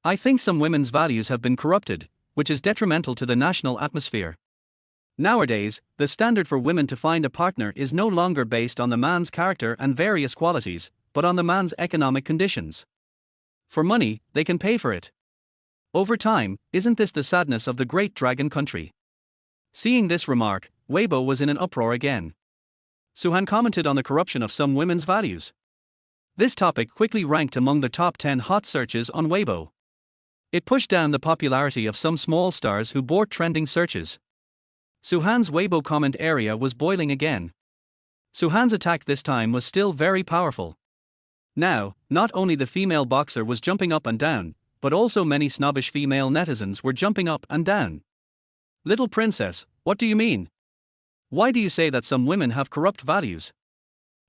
I think some women's values have been corrupted, which is detrimental to the national atmosphere. Nowadays, the standard for women to find a partner is no longer based on the man's character and various qualities, but on the man's economic conditions. For money, they can pay for it. Over time, isn't this the sadness of the great dragon country? Seeing this remark, Weibo was in an uproar again. Suhan commented on the corruption of some women's values. This topic quickly ranked among the top 10 hot searches on Weibo. It pushed down the popularity of some small stars who bore trending searches. Suhan's Weibo comment area was boiling again. Suhan's attack this time was still very powerful. Now, not only the female boxer was jumping up and down, but also many snobbish female netizens were jumping up and down. Little princess, what do you mean? Why do you say that some women have corrupt values?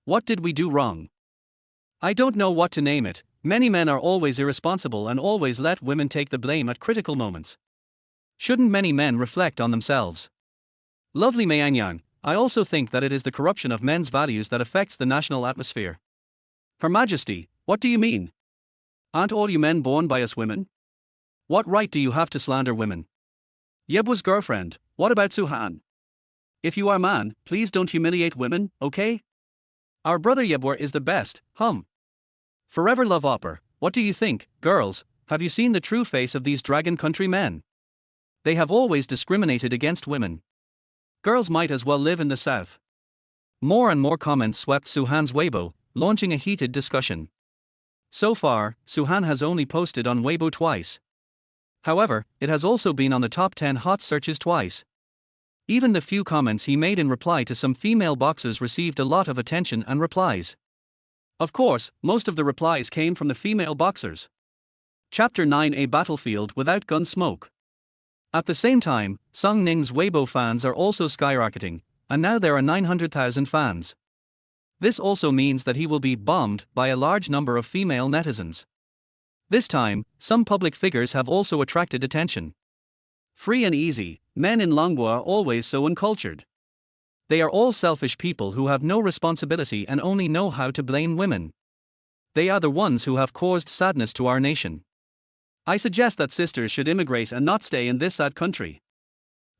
What did we do wrong? I don't know what to name it. Many men are always irresponsible and always let women take the blame at critical moments. Shouldn't many men reflect on themselves? Lovely Mayangyang, I also think that it is the corruption of men's values that affects the national atmosphere. Her Majesty, what do you mean? Aren't all you men born by us women? What right do you have to slander women? Yebwa's girlfriend, what about Suhan? If you are man, please don't humiliate women, okay? Our brother Yebwa is the best, Forever love Opper, what do you think, girls? Have you seen the true face of these dragon country men? They have always discriminated against women. Girls might as well live in the South. More and more comments swept Suhan's Weibo, launching a heated discussion. So far, Suhan has only posted on Weibo twice. However, it has also been on the top 10 hot searches twice. Even the few comments he made in reply to some female boxers received a lot of attention and replies. Of course, most of the replies came from the female boxers. Chapter 9: A Battlefield Without Gun Smoke. At the same time, Song Ning's Weibo fans are also skyrocketing, and now there are 900,000 fans. This also means that he will be bombed by a large number of female netizens. This time, some public figures have also attracted attention. Free and easy, men in Longwa are always so uncultured. They are all selfish people who have no responsibility and only know how to blame women. They are the ones who have caused sadness to our nation. I suggest that sisters should immigrate and not stay in this sad country.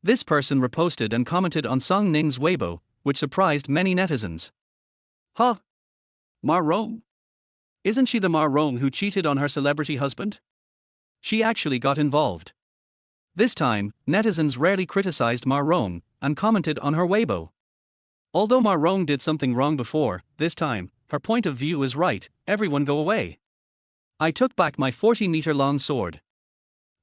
This person reposted and commented on Song Ning's Weibo, which surprised many netizens. Huh? Ma Rong? Isn't she the Ma Rong who cheated on her celebrity husband? She actually got involved. This time, netizens rarely criticized Ma Rong and commented on her Weibo. Although Ma Rong did something wrong before, this time, her point of view is right. Everyone go away. I took back my 40-meter-long sword.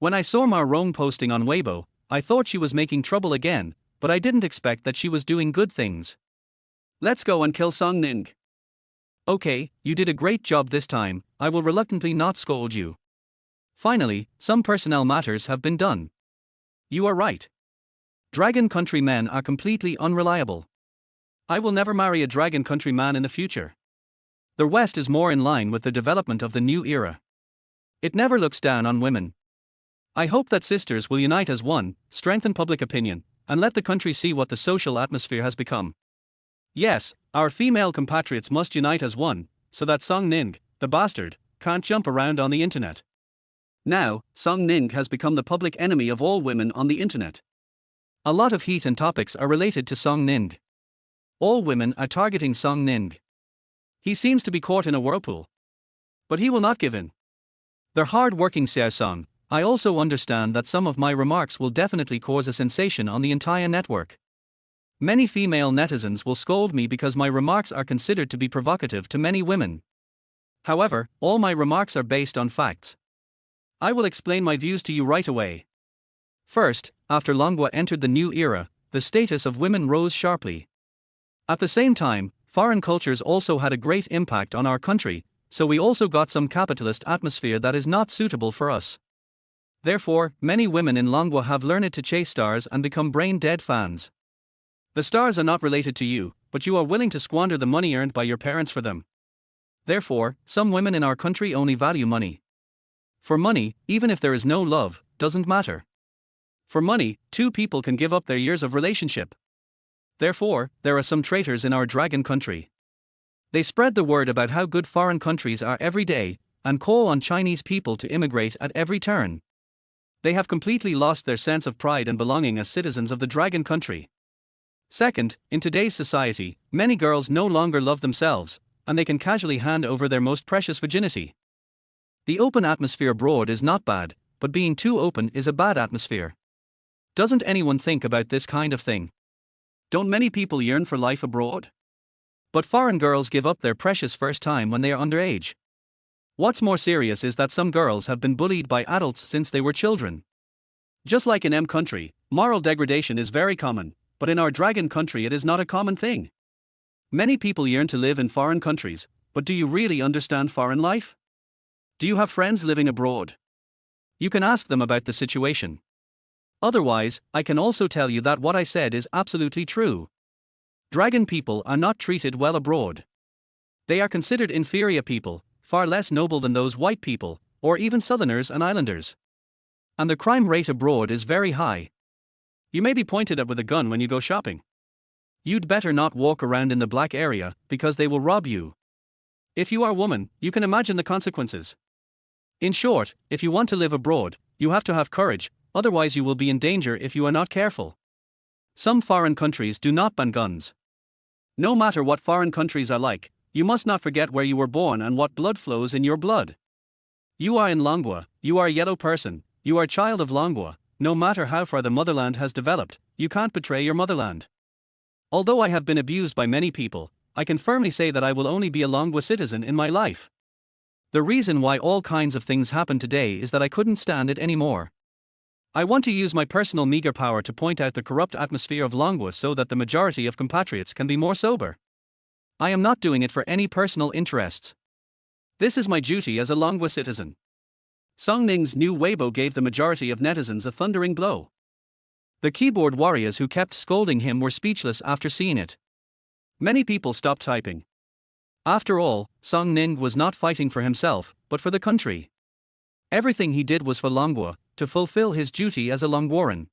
When I saw Ma Rong posting on Weibo, I thought she was making trouble again, but I didn't expect that she was doing good things. Let's go and kill Song Ning. Okay, you did a great job this time. I will reluctantly not scold you. Finally, some personnel matters have been done. You are right. Dragon country men are completely unreliable. I will never marry a dragon country man in the future. The West is more in line with the development of the new era. It never looks down on women. I hope that sisters will unite as one, strengthen public opinion, and let the country see what the social atmosphere has become. Yes, our female compatriots must unite as one, so that Song Ning, the bastard, can't jump around on the internet. Now, Song Ning has become the public enemy of all women on the internet. A lot of heat and topics are related to Song Ning. All women are targeting Song Ning. He seems to be caught in a whirlpool. But he will not give in. They're hard-working Xiao Song. I also understand that some of my remarks will definitely cause a sensation on the entire network. Many female netizens will scold me because my remarks are considered to be provocative to many women. However, all my remarks are based on facts. I will explain my views to you right away. First, after Longwa entered the new era, the status of women rose sharply. At the same time, foreign cultures also had a great impact on our country, so we also got some capitalist atmosphere that is not suitable for us. Therefore, many women in Longwa have learned to chase stars and become brain-dead fans. The stars are not related to you, but you are willing to squander the money earned by your parents for them. Therefore, some women in our country only value money. For money, even if there is no love, doesn't matter. For money, two people can give up their years of relationship. Therefore, there are some traitors in our dragon country. They spread the word about how good foreign countries are every day, and call on Chinese people to immigrate at every turn. They have completely lost their sense of pride and belonging as citizens of the dragon country. Second, in today's society, many girls no longer love themselves, and they can casually hand over their most precious virginity. The open atmosphere abroad is not bad, but being too open is a bad atmosphere. Doesn't anyone think about this kind of thing? Don't many people yearn for life abroad? But foreign girls give up their precious first time when they are underage. What's more serious is that some girls have been bullied by adults since they were children. Just like in M country, moral degradation is very common, but in our dragon country it is not a common thing. Many people yearn to live in foreign countries, but do you really understand foreign life? Do you have friends living abroad? You can ask them about the situation. Otherwise, I can also tell you that what I said is absolutely true. Dragon people are not treated well abroad. They are considered inferior people, far less noble than those white people, or even southerners and islanders. And the crime rate abroad is very high. You may be pointed at with a gun when you go shopping. You'd better not walk around in the black area, because they will rob you. If you are a woman, you can imagine the consequences. In short, if you want to live abroad, you have to have courage, otherwise you will be in danger if you are not careful. Some foreign countries do not ban guns. No matter what foreign countries are like, you must not forget where you were born and what blood flows in your blood. You are in Longwa, you are a yellow person, you are a child of Longwa. No matter how far the motherland has developed, you can't betray your motherland. Although I have been abused by many people, I can firmly say that I will only be a Longwa citizen in my life. The reason why all kinds of things happen today is that I couldn't stand it anymore. I want to use my personal meager power to point out the corrupt atmosphere of Longwa so that the majority of compatriots can be more sober. I am not doing it for any personal interests. This is my duty as a Longwa citizen. Song Ning's new Weibo gave the majority of netizens a thundering blow. The keyboard warriors who kept scolding him were speechless after seeing it. Many people stopped typing. After all, Song Ning was not fighting for himself, but for the country. Everything he did was for Longwa, to fulfill his duty as a Longwaran.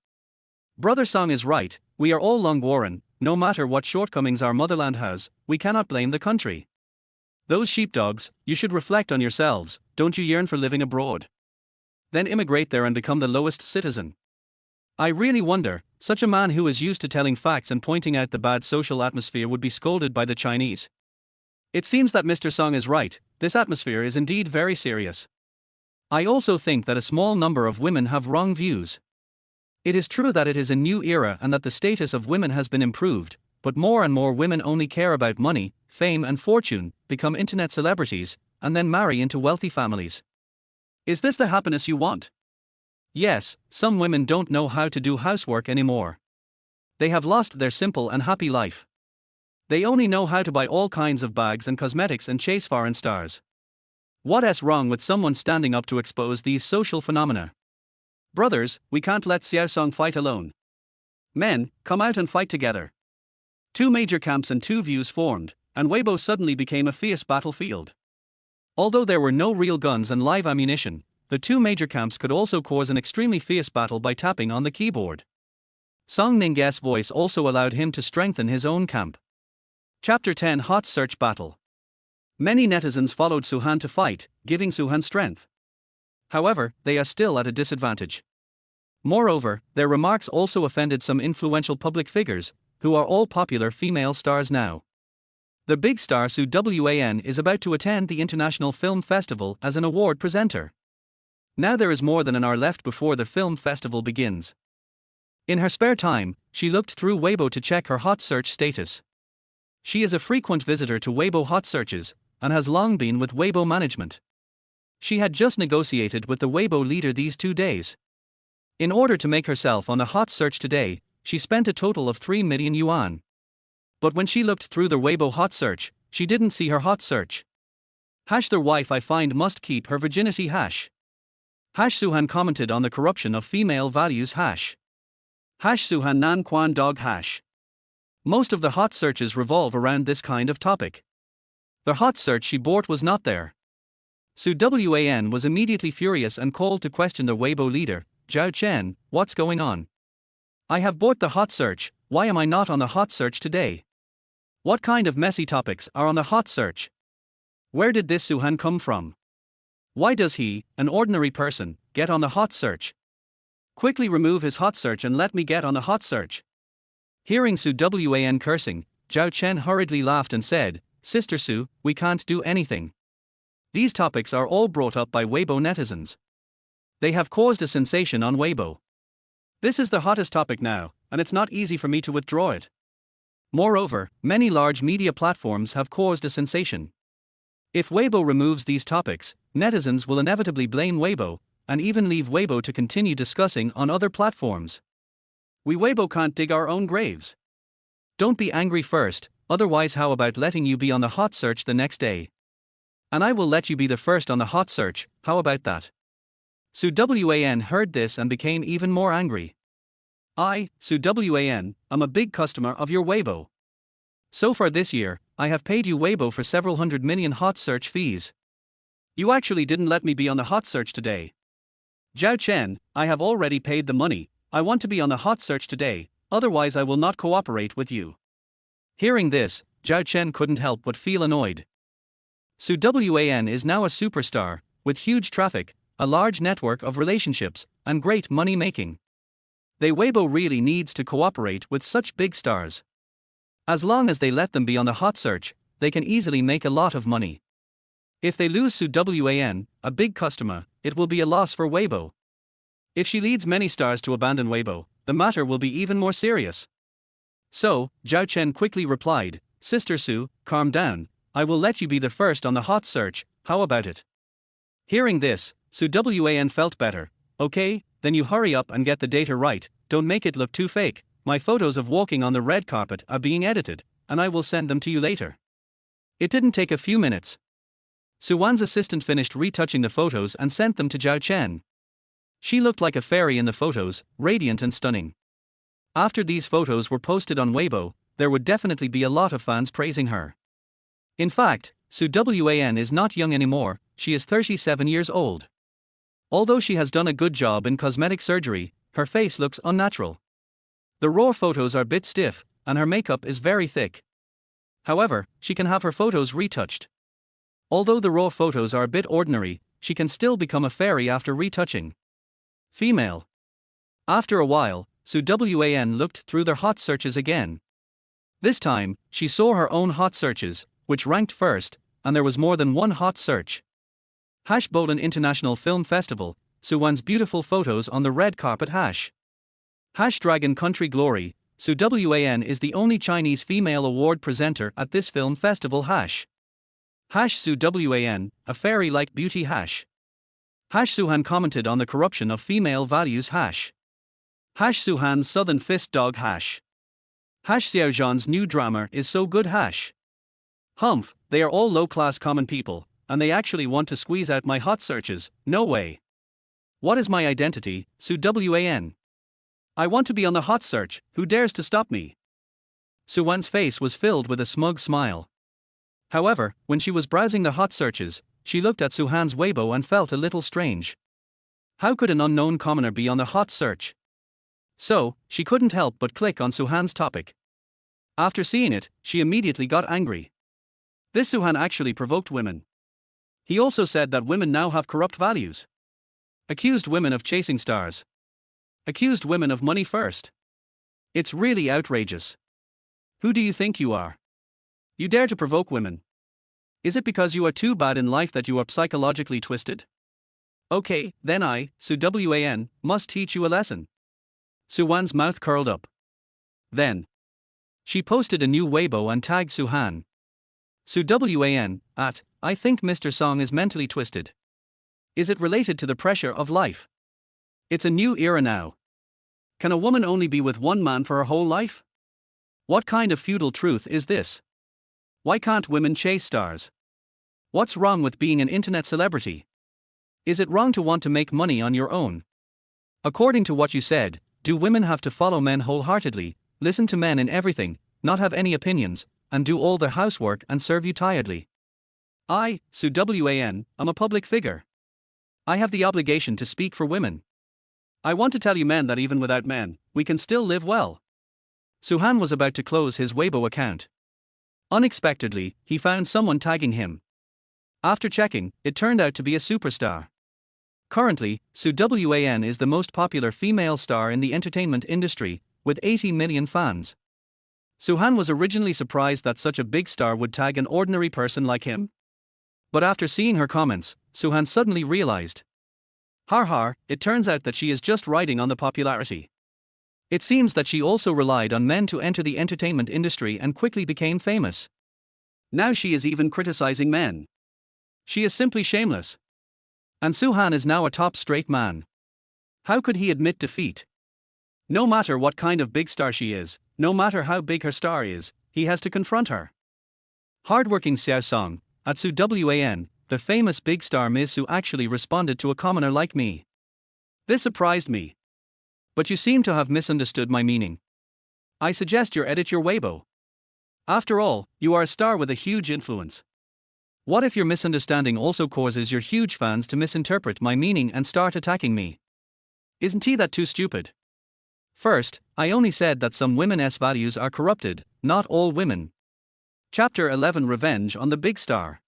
Brother Song is right, we are all Longwaran, no matter what shortcomings our motherland has, we cannot blame the country. Those sheepdogs, you should reflect on yourselves, don't you yearn for living abroad? Then immigrate there and become the lowest citizen. I really wonder, such a man who is used to telling facts and pointing out the bad social atmosphere would be scolded by the Chinese. It seems that Mr. Song is right, this atmosphere is indeed very serious. I also think that a small number of women have wrong views. It is true that it is a new era and that the status of women has been improved, but more and more women only care about money, fame and fortune, become internet celebrities, and then marry into wealthy families. Is this the happiness you want? Yes, some women don't know how to do housework anymore. They have lost their simple and happy life. They only know how to buy all kinds of bags and cosmetics and chase foreign stars. What's wrong with someone standing up to expose these social phenomena? Brothers, we can't let Xiao Song fight alone. Men, come out and fight together. Two major camps and two views formed, and Weibo suddenly became a fierce battlefield. Although there were no real guns and live ammunition, the two major camps could also cause an extremely fierce battle by tapping on the keyboard. Song Ning's voice also allowed him to strengthen his own camp. Chapter 10 Hot Search Battle. Many netizens followed Suhan to fight, giving Suhan strength. However, they are still at a disadvantage. Moreover, their remarks also offended some influential public figures, who are all popular female stars now. The big star Su Wan is about to attend the International Film Festival as an award presenter. Now there is more than an hour left before the film festival begins. In her spare time, she looked through Weibo to check her hot search status. She is a frequent visitor to Weibo hot searches, and has long been with Weibo management. She had just negotiated with the Weibo leader these 2 days. In order to make herself on a hot search today, she spent a total of 3 million yuan. But when she looked through the Weibo hot search, she didn't see her hot search. Their wife I find must keep her virginity Suhan commented on the corruption of female values Suhan nan quan dog Most of the hot searches revolve around this kind of topic. The hot search she bought was not there. Su Wan was immediately furious and called to question the Weibo leader, Zhao Chen, what's going on? I have bought the hot search, why am I not on the hot search today? What kind of messy topics are on the hot search? Where did this Suhan come from? Why does he, an ordinary person, get on the hot search? Quickly remove his hot search and let me get on the hot search. Hearing Su Wan cursing, Zhao Chen hurriedly laughed and said, Sister Su, we can't do anything. These topics are all brought up by Weibo netizens. They have caused a sensation on Weibo. This is the hottest topic now, and it's not easy for me to withdraw it. Moreover, many large media platforms have caused a sensation. If Weibo removes these topics, netizens will inevitably blame Weibo, and even leave Weibo to continue discussing on other platforms. We Weibo can't dig our own graves. Don't be angry first, otherwise how about letting you be on the hot search the next day? And I will let you be the first on the hot search, how about that? Su Wan heard this and became even more angry. Su Wan, am a big customer of your Weibo. So far this year, I have paid you Weibo for several 100 million hot search fees. You actually didn't let me be on the hot search today. Zhao Chen, I have already paid the money, I want to be on the hot search today, otherwise I will not cooperate with you. Hearing this, Zhao Chen couldn't help but feel annoyed. Su Wan is now a superstar, with huge traffic, a large network of relationships, and great money making. They Weibo really needs to cooperate with such big stars. As long as they let them be on the hot search, they can easily make a lot of money. If they lose Su Wan, a big customer, it will be a loss for Weibo. If she leads many stars to abandon Weibo, the matter will be even more serious. So, Zhao Chen quickly replied, Sister Su, calm down, I will let you be the first on the hot search, how about it? Hearing this, Su Wan felt better. Okay, then you hurry up and get the data right, don't make it look too fake. My photos of walking on the red carpet are being edited, and I will send them to you later. It didn't take a few minutes. Suwan's assistant finished retouching the photos and sent them to Zhao Chen. She looked like a fairy in the photos, radiant and stunning. After these photos were posted on Weibo, there would definitely be a lot of fans praising her. In fact, Su Wan is not young anymore, she is 37 years old. Although she has done a good job in cosmetic surgery, her face looks unnatural. The raw photos are a bit stiff, and her makeup is very thick. However, she can have her photos retouched. Although the raw photos are a bit ordinary, she can still become a fairy after retouching. Female. After a while, Su Wan looked through their hot searches again. This time, she saw her own hot searches, which ranked first, and there was more than one hot search. Bolan International Film Festival, Suwan's beautiful photos on the red carpet Dragon Country Glory, Su Wan is the only Chinese female award presenter at this film festival Su Wan, a fairy-like beauty Suhan commented on the corruption of female values Suhan's Southern Fist Dog Xiaozhan's new drama is so good Humph, they are all low-class common people, and they actually want to squeeze out my hot searches, no way. What is my identity, Su Wan? I want to be on the hot search, who dares to stop me? Suwan's face was filled with a smug smile. However, when she was browsing the hot searches, she looked at Suhan's Weibo and felt a little strange. How could an unknown commoner be on the hot search? So, she couldn't help but click on Suhan's topic. After seeing it, she immediately got angry. This Suhan actually provoked women. He also said that women now have corrupt values. Accused women of chasing stars. Accused women of money first. It's really outrageous. Who do you think you are? You dare to provoke women. Is it because you are too bad in life that you are psychologically twisted? Okay, then I, Su Wan, must teach you a lesson. Suwan's mouth curled up. Then she posted a new Weibo and tagged Suhan. Su Wan, at, I think Mr. Song is mentally twisted. Is it related to the pressure of life? It's a new era now. Can a woman only be with one man for her whole life? What kind of feudal truth is this? Why can't women chase stars? What's wrong with being an internet celebrity? Is it wrong to want to make money on your own? According to what you said, do women have to follow men wholeheartedly, listen to men in everything, not have any opinions, and do all their housework and serve you tiredly? I, Su Wan, am a public figure. I have the obligation to speak for women. I want to tell you men that even without men, we can still live well. Suhan was about to close his Weibo account. Unexpectedly, he found someone tagging him. After checking, it turned out to be a superstar. Currently, Su Wan is the most popular female star in the entertainment industry, with 80 million fans. Suhan was originally surprised that such a big star would tag an ordinary person like him. But after seeing her comments, Suhan suddenly realized. It turns out that she is just riding on the popularity. It seems that she also relied on men to enter the entertainment industry and quickly became famous. Now she is even criticizing men. She is simply shameless. And Suhan is now a top straight man. How could he admit defeat? No matter what kind of big star she is, no matter how big her star is, he has to confront her. Hardworking Xiao Song, at Su Wan, the famous big star Ms. Su actually responded to a commoner like me. This surprised me. But you seem to have misunderstood my meaning. I suggest you edit your Weibo. After all, you are a star with a huge influence. What if your misunderstanding also causes your huge fans to misinterpret my meaning and start attacking me? Isn't that too stupid? First, I only said that some women's values are corrupted, not all women. Chapter 11 Revenge on the Big Star.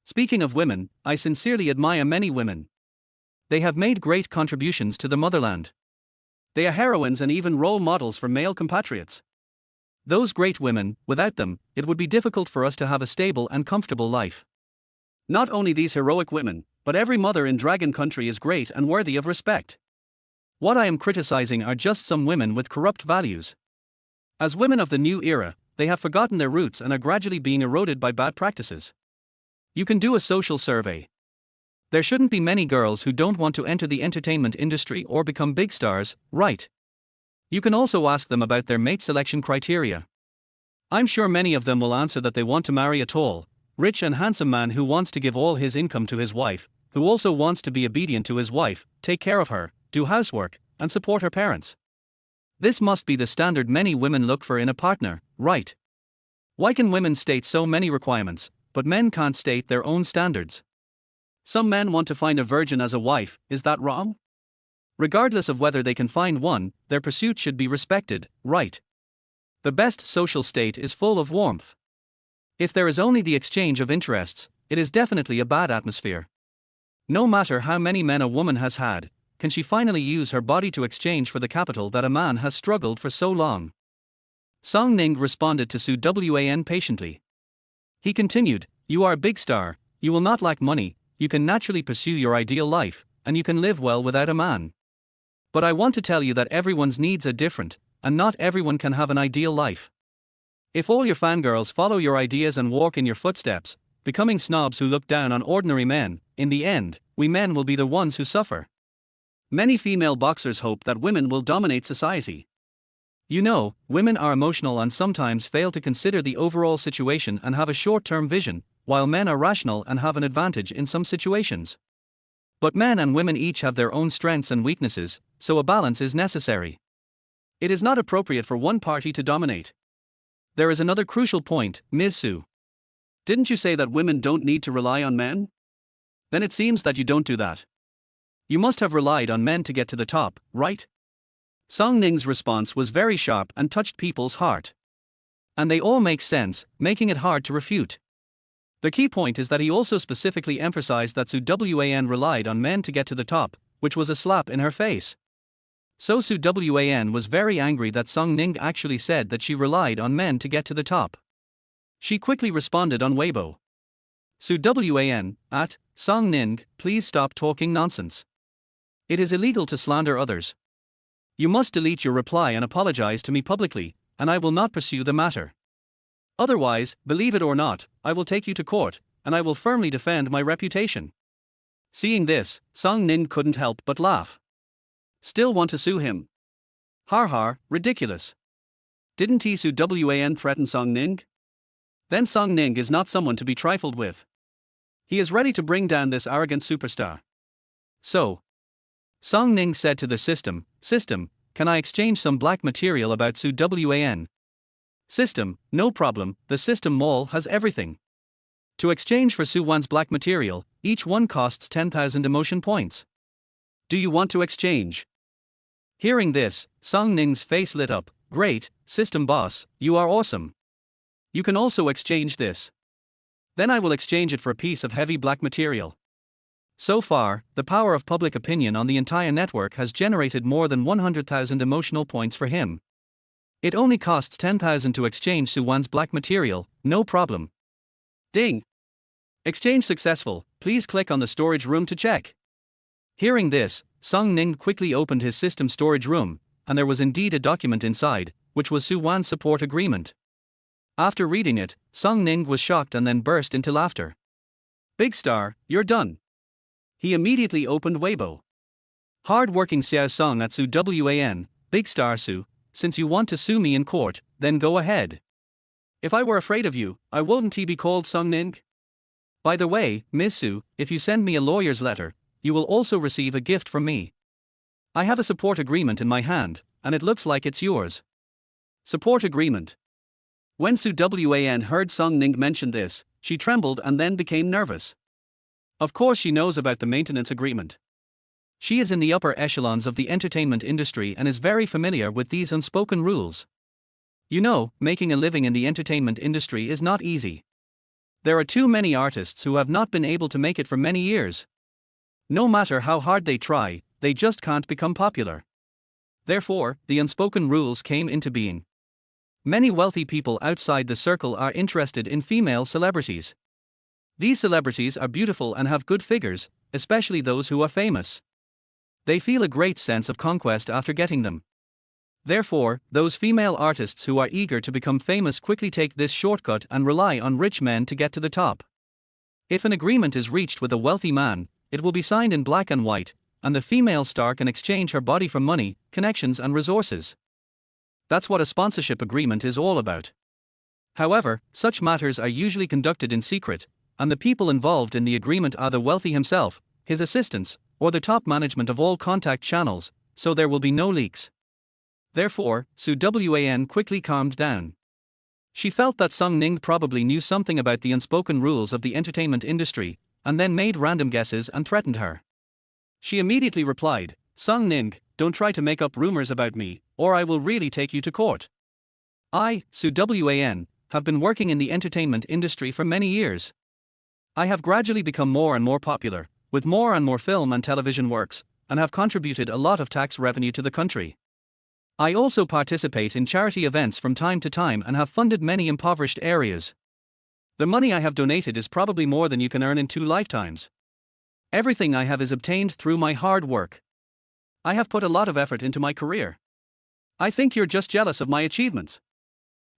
Speaking of women, I sincerely admire many women. They have made great contributions to the motherland. They are heroines and even role models for male compatriots. Those great women, without them, it would be difficult for us to have a stable and comfortable life. Not only these heroic women, but every mother in Dragon Country is great and worthy of respect. What I am criticizing are just some women with corrupt values. As women of the new era, they have forgotten their roots and are gradually being eroded by bad practices. You can do a social survey. There shouldn't be many girls who don't want to enter the entertainment industry or become big stars, right? You can also ask them about their mate selection criteria. I'm sure many of them will answer that they want to marry a tall, rich and handsome man who wants to give all his income to his wife, who also wants to be obedient to his wife, take care of her, do housework, and support her parents. This must be the standard many women look for in a partner, right? Why can women state so many requirements, but men can't state their own standards? Some men want to find a virgin as a wife, is that wrong? Regardless of whether they can find one, their pursuit should be respected, right? The best social state is full of warmth. If there is only the exchange of interests, it is definitely a bad atmosphere. No matter how many men a woman has had, can she finally use her body to exchange for the capital that a man has struggled for so long? Song Ning responded to Su Wan patiently. He continued, "You are a big star, you will not lack money, you can naturally pursue your ideal life, and you can live well without a man. But I want to tell you that everyone's needs are different, and not everyone can have an ideal life. If all your fangirls follow your ideas and walk in your footsteps, becoming snobs who look down on ordinary men, in the end, we men will be the ones who suffer. Many female boxers hope that women will dominate society. You know, women are emotional and sometimes fail to consider the overall situation and have a short-term vision, while men are rational and have an advantage in some situations. But men and women each have their own strengths and weaknesses, so a balance is necessary. It is not appropriate for one party to dominate. There is another crucial point, Ms. Su. Didn't you say that women don't need to rely on men? Then it seems that you don't do that. You must have relied on men to get to the top, right?" Song Ning's response was very sharp and touched people's heart. And they all make sense, making it hard to refute. The key point is that he also specifically emphasized that Su Wan relied on men to get to the top, which was a slap in her face. So Su Wan was very angry that Song Ning actually said that she relied on men to get to the top. She quickly responded on Weibo. Su Wan, Song Ning, please stop talking nonsense. It is illegal to slander others. You must delete your reply and apologize to me publicly, and I will not pursue the matter. Otherwise, believe it or not, I will take you to court, and I will firmly defend my reputation. Seeing this, Song Ning couldn't help but laugh. Still want to sue him? Har har, ridiculous. Didn't Su Wan threaten Song Ning? Then Song Ning is not someone to be trifled with. He is ready to bring down this arrogant superstar. So, Song Ning said to the system, can I exchange some black material about Su Wan? System, no problem, the system mall has everything. To exchange for Su Wan's black material, each one costs 10,000 emotion points. Do you want to exchange? Hearing this, Song Ning's face lit up. Great, system boss, you are awesome. You can also exchange this. Then I will exchange it for a piece of heavy black material. So far, the power of public opinion on the entire network has generated more than 100,000 emotional points for him. It only costs 10,000 to exchange Su Wan's black material, no problem. Ding! Exchange successful, please click on the storage room to check. Hearing this, Song Ning quickly opened his system storage room, and there was indeed a document inside, which was Su Wan's support agreement. After reading it, Song Ning was shocked and then burst into laughter. Big star, you're done. He immediately opened Weibo. Hard-working Xiao Song at Su Wan, Big star Su, since you want to sue me in court, then go ahead. If I were afraid of you, I wouldn't be called Song Ning. By the way, Ms. Su, if you send me a lawyer's letter, you will also receive a gift from me. I have a support agreement in my hand, and it looks like it's yours. Support agreement. When Su Wan heard Song Ning mention this, she trembled and then became nervous. Of course she knows about the maintenance agreement. She is in the upper echelons of the entertainment industry and is very familiar with these unspoken rules. You know, making a living in the entertainment industry is not easy. There are too many artists who have not been able to make it for many years. No matter how hard they try, they just can't become popular. Therefore, the unspoken rules came into being. Many wealthy people outside the circle are interested in female celebrities. These celebrities are beautiful and have good figures, especially those who are famous. They feel a great sense of conquest after getting them. Therefore, those female artists who are eager to become famous quickly take this shortcut and rely on rich men to get to the top. If an agreement is reached with a wealthy man, it will be signed in black and white, and the female star can exchange her body for money, connections and resources. That's what a sponsorship agreement is all about. However, such matters are usually conducted in secret, and the people involved in the agreement are the wealthy himself, his assistants, or the top management of all contact channels, so there will be no leaks. Therefore, Su Wan quickly calmed down. She felt that Sung Ning probably knew something about the unspoken rules of the entertainment industry, and then made random guesses and threatened her. She immediately replied, "Sung Ning, don't try to make up rumors about me, or I will really take you to court. I, Su Wan, have been working in the entertainment industry for many years. I have gradually become more and more popular, with more and more film and television works, and have contributed a lot of tax revenue to the country. I also participate in charity events from time to time and have funded many impoverished areas. The money I have donated is probably more than you can earn in 2 lifetimes. Everything I have is obtained through my hard work. I have put a lot of effort into my career. I think you're just jealous of my achievements.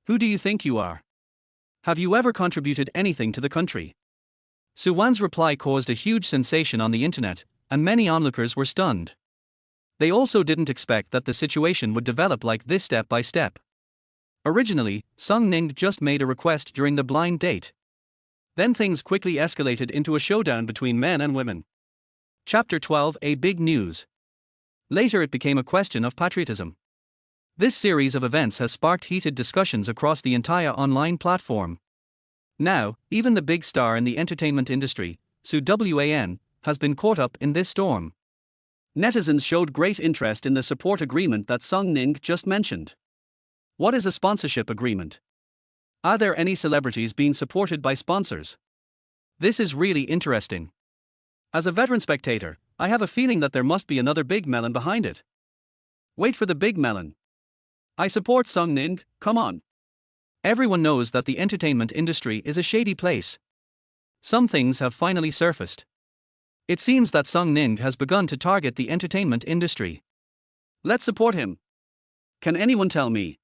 Who do you think you are? Have you ever contributed anything to the country?" Su Wan's reply caused a huge sensation on the internet, and many onlookers were stunned. They also didn't expect that the situation would develop like this step by step. Originally, Sung Ning just made a request during the blind date. Then things quickly escalated into a showdown between men and women. Chapter 12: A Big News. Later it became a question of patriotism. This series of events has sparked heated discussions across the entire online platform. Now, even the big star in the entertainment industry, Su Wan, has been caught up in this storm. Netizens showed great interest in the support agreement that Sung Ning just mentioned. What is a sponsorship agreement? Are there any celebrities being supported by sponsors? This is really interesting. As a veteran spectator, I have a feeling that there must be another big melon behind it. Wait for the big melon. I support Sung Ning, come on. Everyone knows that the entertainment industry is a shady place. Some things have finally surfaced. It seems that Sung Ning has begun to target the entertainment industry. Let's support him. Can anyone tell me?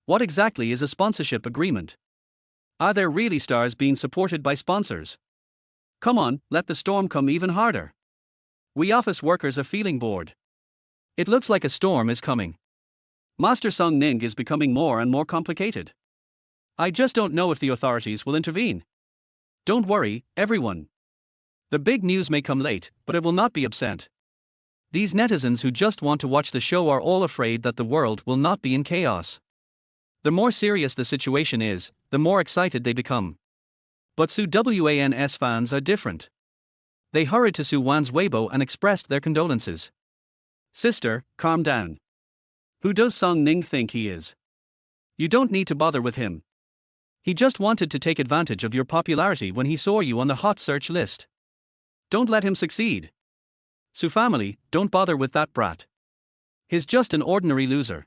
What exactly is a sponsorship agreement? Are there really stars being supported by sponsors? Come on, let the storm come even harder. We office workers are feeling bored. It looks like a storm is coming. Master Sung Ning is becoming more and more complicated. I just don't know if the authorities will intervene. Don't worry, everyone. The big news may come late, but it will not be absent. These netizens who just want to watch the show are all afraid that the world will not be in chaos. The more serious the situation is, the more excited they become. But Su Wan's fans are different. They hurried to Su Wan's Weibo and expressed their condolences. "Sister, calm down. Who does Sung Ning think he is? You don't need to bother with him. He just wanted to take advantage of your popularity when he saw you on the hot search list. Don't let him succeed. Su family, don't bother with that brat. He's just an ordinary loser.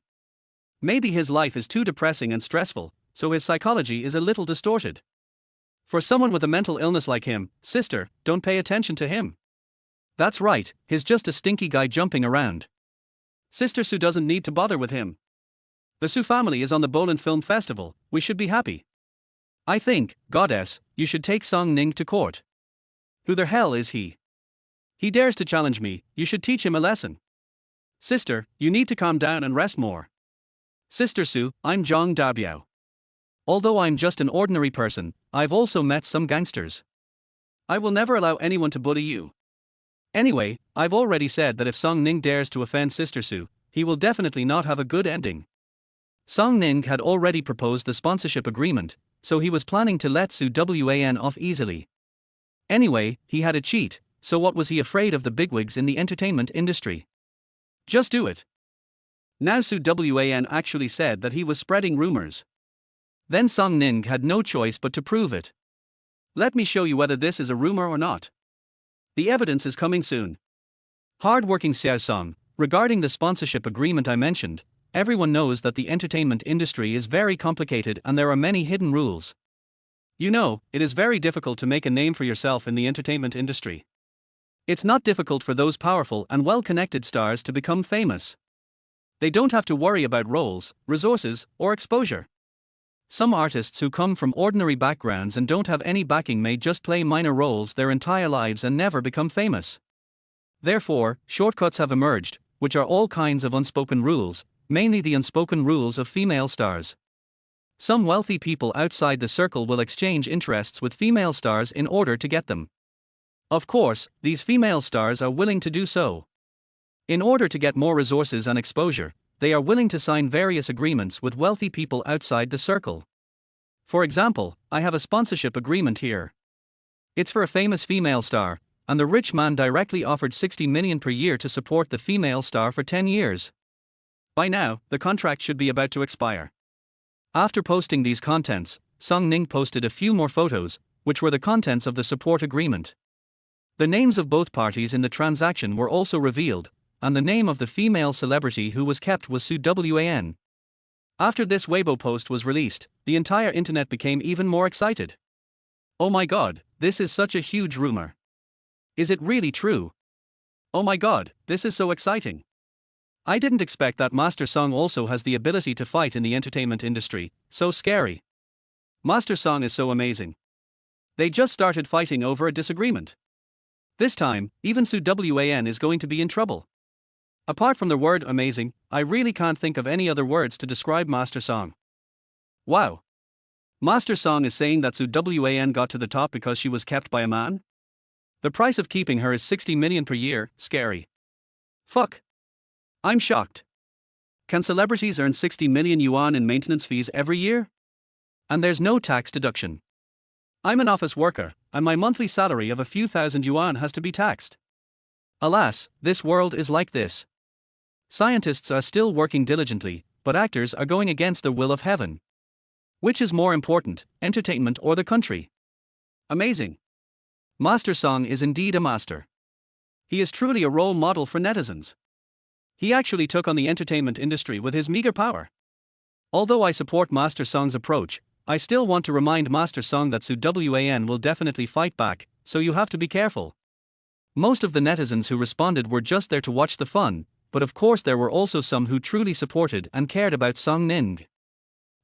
Maybe his life is too depressing and stressful, so his psychology is a little distorted. For someone with a mental illness like him, sister, don't pay attention to him. That's right, he's just a stinky guy jumping around. Sister Su doesn't need to bother with him. The Su family is on the Bolin Film Festival, we should be happy. I think, goddess, you should take Sung Ning to court. Who the hell is he? He dares to challenge me, you should teach him a lesson. Sister, you need to calm down and rest more. Sister Su, I'm Zhang Dabiao. Although I'm just an ordinary person, I've also met some gangsters. I will never allow anyone to bully you. Anyway, I've already said that if Sung Ning dares to offend Sister Su, he will definitely not have a good ending. Sung Ning had already proposed the sponsorship agreement, so he was planning to let Su Wan off easily. Anyway, he had a cheat, so what was he afraid of the bigwigs in the entertainment industry? Just do it. Now Su Wan actually said that he was spreading rumors. Then Sung Ning had no choice but to prove it. Let me show you whether this is a rumor or not. The evidence is coming soon. Hard-working Xiao Song, regarding the sponsorship agreement I mentioned, everyone knows that the entertainment industry is very complicated and there are many hidden rules. You know, it is very difficult to make a name for yourself in the entertainment industry. It's not difficult for those powerful and well-connected stars to become famous. They don't have to worry about roles, resources, or exposure. Some artists who come from ordinary backgrounds and don't have any backing may just play minor roles their entire lives and never become famous. Therefore, shortcuts have emerged, which are all kinds of unspoken rules, mainly the unspoken rules of female stars. Some wealthy people outside the circle will exchange interests with female stars in order to get them. Of course, these female stars are willing to do so. In order to get more resources and exposure, they are willing to sign various agreements with wealthy people outside the circle. For example, I have a sponsorship agreement here. It's for a famous female star, and the rich man directly offered 60 million per year to support the female star for 10 years. By now, the contract should be about to expire. After posting these contents, Zhang Li posted a few more photos, which were the contents of the support agreement. The names of both parties in the transaction were also revealed, and the name of the female celebrity who was kept was Su Wan. After this Weibo post was released, the entire internet became even more excited. Oh my god, this is such a huge rumor. Is it really true? Oh my god, this is so exciting. I didn't expect that Master Song also has the ability to fight in the entertainment industry, so scary. Master Song is so amazing. They just started fighting over a disagreement. This time, even Su Wan is going to be in trouble. Apart from the word amazing, I really can't think of any other words to describe Master Song. Wow. Master Song is saying that Su Wan got to the top because she was kept by a man? The price of keeping her is 60 million per year, scary. Fuck. I'm shocked. Can celebrities earn 60 million yuan in maintenance fees every year? And there's no tax deduction. I'm an office worker, and my monthly salary of a few thousand yuan has to be taxed. Alas, this world is like this. Scientists are still working diligently, but actors are going against the will of heaven. Which is more important, entertainment or the country? Amazing. Master Song is indeed a master. He is truly a role model for netizens. He actually took on the entertainment industry with his meager power. Although I support Master Song's approach, I still want to remind Master Song that Su Wan will definitely fight back, so you have to be careful. Most of the netizens who responded were just there to watch the fun, but of course there were also some who truly supported and cared about Zhang Li.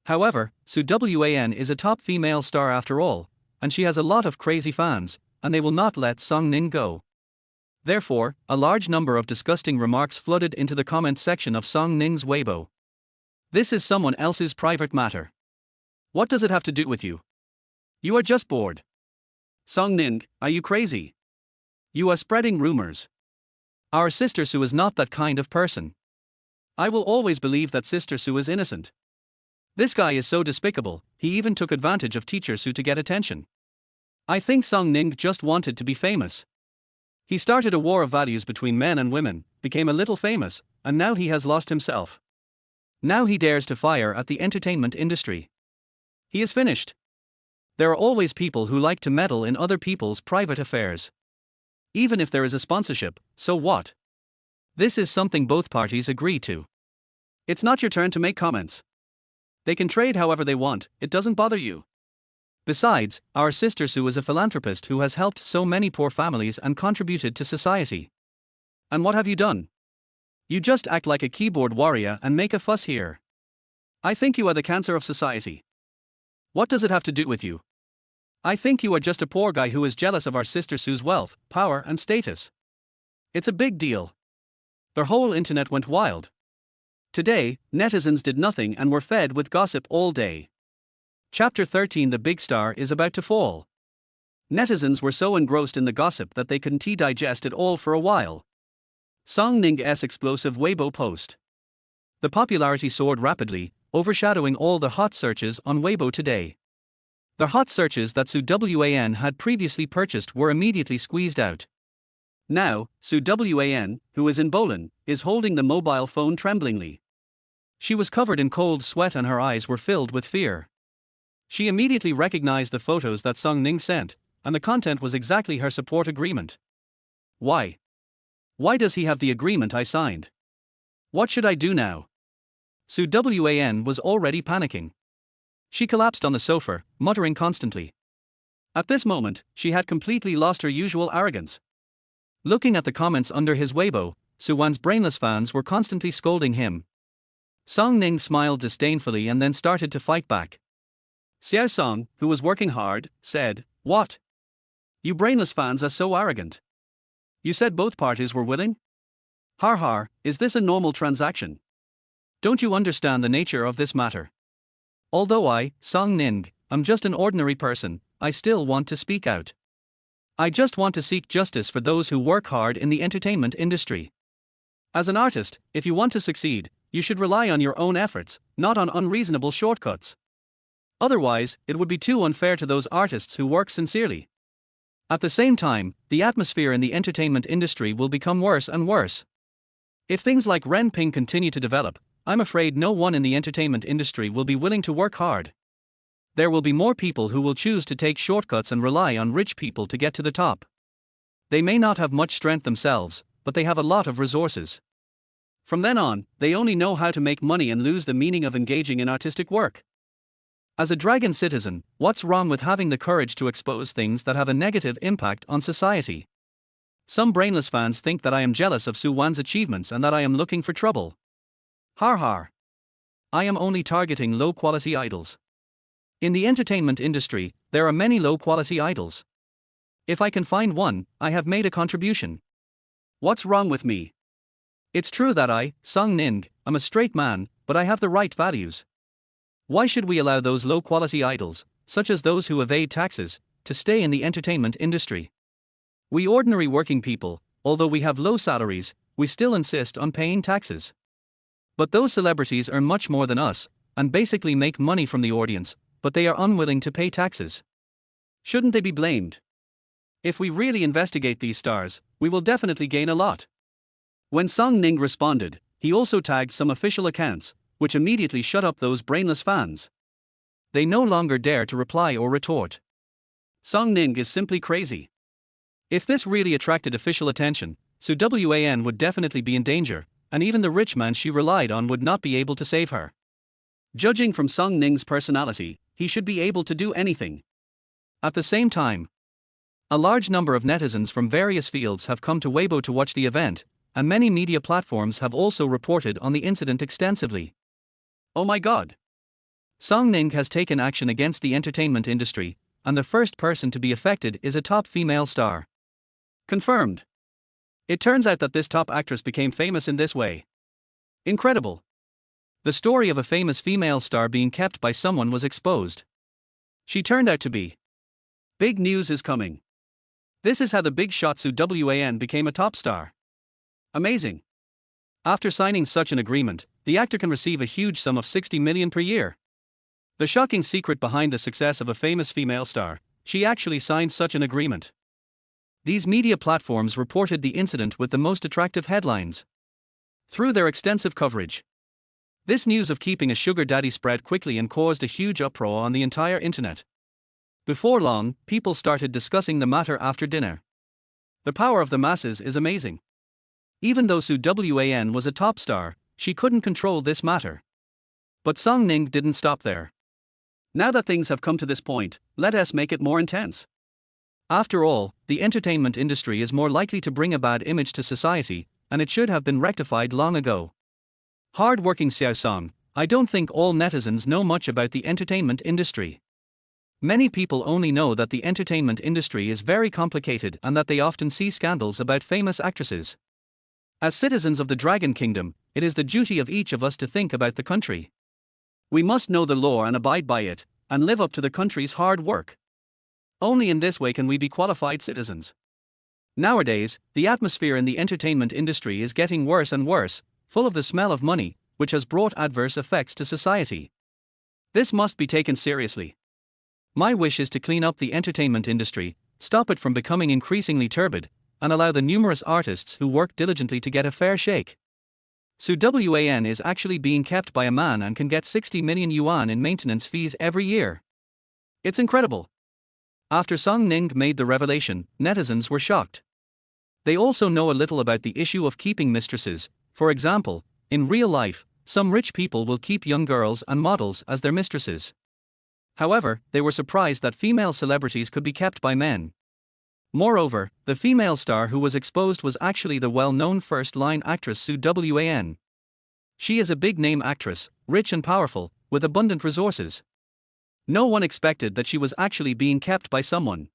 However, Su Wan is a top female star after all, and she has a lot of crazy fans, and they will not let Zhang Li go. Therefore, a large number of disgusting remarks flooded into the comment section of Zhang Li's Weibo. This is someone else's private matter. What does it have to do with you? You are just bored. Zhang Li, are you crazy? You are spreading rumors. Our Sister Su is not that kind of person. I will always believe that Sister Su is innocent. This guy is so despicable, he even took advantage of Teacher Su to get attention. I think Zhang Li just wanted to be famous. He started a war of values between men and women, became a little famous, and now he has lost himself. Now he dares to fire at the entertainment industry. He is finished. There are always people who like to meddle in other people's private affairs. Even if there is a sponsorship, so what? This is something both parties agree to. It's not your turn to make comments. They can trade however they want, it doesn't bother you. Besides, our Sister Su is a philanthropist who has helped so many poor families and contributed to society. And what have you done? You just act like a keyboard warrior and make a fuss here. I think you are the cancer of society. What does it have to do with you? I think you are just a poor guy who is jealous of our Sister Su's wealth, power and status. It's a big deal. The whole internet went wild. Today, netizens did nothing and were fed with gossip all day. Chapter 13. The big star is about to fall. Netizens were so engrossed in the gossip that they couldn't digest it all for a while. Zhang Li's explosive Weibo post. The popularity soared rapidly, overshadowing all the hot searches on Weibo today. The hot searches that Su Wan had previously purchased were immediately squeezed out. Now, Su Wan, who is in Bolin, is holding the mobile phone tremblingly. She was covered in cold sweat and her eyes were filled with fear. She immediately recognized the photos that Zhang Li sent, and the content was exactly her support agreement. Why? Why does he have the agreement I signed? What should I do now? Su Wan was already panicking. She collapsed on the sofa, muttering constantly. At this moment, she had completely lost her usual arrogance. Looking at the comments under his Weibo, Su Wan's brainless fans were constantly scolding him. Zhang Li smiled disdainfully and then started to fight back. Xiao Song, who was working hard, said, "What? You brainless fans are so arrogant. You said both parties were willing? Har har, is this a normal transaction? Don't you understand the nature of this matter? Although I, Zhang Li, am just an ordinary person, I still want to speak out. I just want to seek justice for those who work hard in the entertainment industry. As an artist, if you want to succeed, you should rely on your own efforts, not on unreasonable shortcuts. Otherwise, it would be too unfair to those artists who work sincerely. At the same time, the atmosphere in the entertainment industry will become worse and worse. If things like renping continue to develop, I'm afraid no one in the entertainment industry will be willing to work hard. There will be more people who will choose to take shortcuts and rely on rich people to get to the top. They may not have much strength themselves, but they have a lot of resources. From then on, they only know how to make money and lose the meaning of engaging in artistic work. As a dragon citizen, what's wrong with having the courage to expose things that have a negative impact on society? Some brainless fans think that I am jealous of Su Wan's achievements and that I am looking for trouble. Har har. I am only targeting low-quality idols. In the entertainment industry, there are many low-quality idols. If I can find one, I have made a contribution. What's wrong with me? It's true that I, Zhang Li, am a straight man, but I have the right values. Why should we allow those low-quality idols, such as those who evade taxes, to stay in the entertainment industry? We ordinary working people, although we have low salaries, we still insist on paying taxes. But those celebrities earn much more than us, and basically make money from the audience, but they are unwilling to pay taxes. Shouldn't they be blamed? If we really investigate these stars, we will definitely gain a lot. When Zhang Li responded, he also tagged some official accounts, which immediately shut up those brainless fans. They no longer dare to reply or retort. Zhang Li is simply crazy. If this really attracted official attention, Su Wan would definitely be in danger, and even the rich man she relied on would not be able to save her. Judging from Zhang Li's personality, he should be able to do anything. At the same time, a large number of netizens from various fields have come to Weibo to watch the event, and many media platforms have also reported on the incident extensively. Oh my god! Zhang Li has taken action against the entertainment industry, and the first person to be affected is a top female star. Confirmed. It turns out that this top actress became famous in this way. Incredible. The story of a famous female star being kept by someone was exposed. She turned out to be. Big news is coming. This is how the big shot Su Wan became a top star. Amazing. After signing such an agreement, the actor can receive a huge sum of 60 million per year. The shocking secret behind the success of a famous female star, she actually signed such an agreement. These media platforms reported the incident with the most attractive headlines. Through their extensive coverage, this news of keeping a sugar daddy spread quickly and caused a huge uproar on the entire internet. Before long, people started discussing the matter after dinner. The power of the masses is amazing. Even though Su Wan was a top star, she couldn't control this matter. But Zhang Li didn't stop there. Now that things have come to this point, let us make it more intense. After all, the entertainment industry is more likely to bring a bad image to society, and it should have been rectified long ago. Hard-working Xiao Song, I don't think all netizens know much about the entertainment industry. Many people only know that the entertainment industry is very complicated and that they often see scandals about famous actresses. As citizens of the Dragon Kingdom, it is the duty of each of us to think about the country. We must know the law and abide by it, and live up to the country's hard work. Only in this way can we be qualified citizens. Nowadays, the atmosphere in the entertainment industry is getting worse and worse, full of the smell of money, which has brought adverse effects to society. This must be taken seriously. My wish is to clean up the entertainment industry, stop it from becoming increasingly turbid, and allow the numerous artists who work diligently to get a fair shake. Su Wan is actually being kept by a man and can get 60 million yuan in maintenance fees every year. It's incredible. After Zhang Li made the revelation, netizens were shocked. They also know a little about the issue of keeping mistresses. For example, in real life, some rich people will keep young girls and models as their mistresses. However, they were surprised that female celebrities could be kept by men. Moreover, the female star who was exposed was actually the well-known first-line actress Su Wan. She is a big-name actress, rich and powerful, with abundant resources. No one expected that she was actually being kept by someone.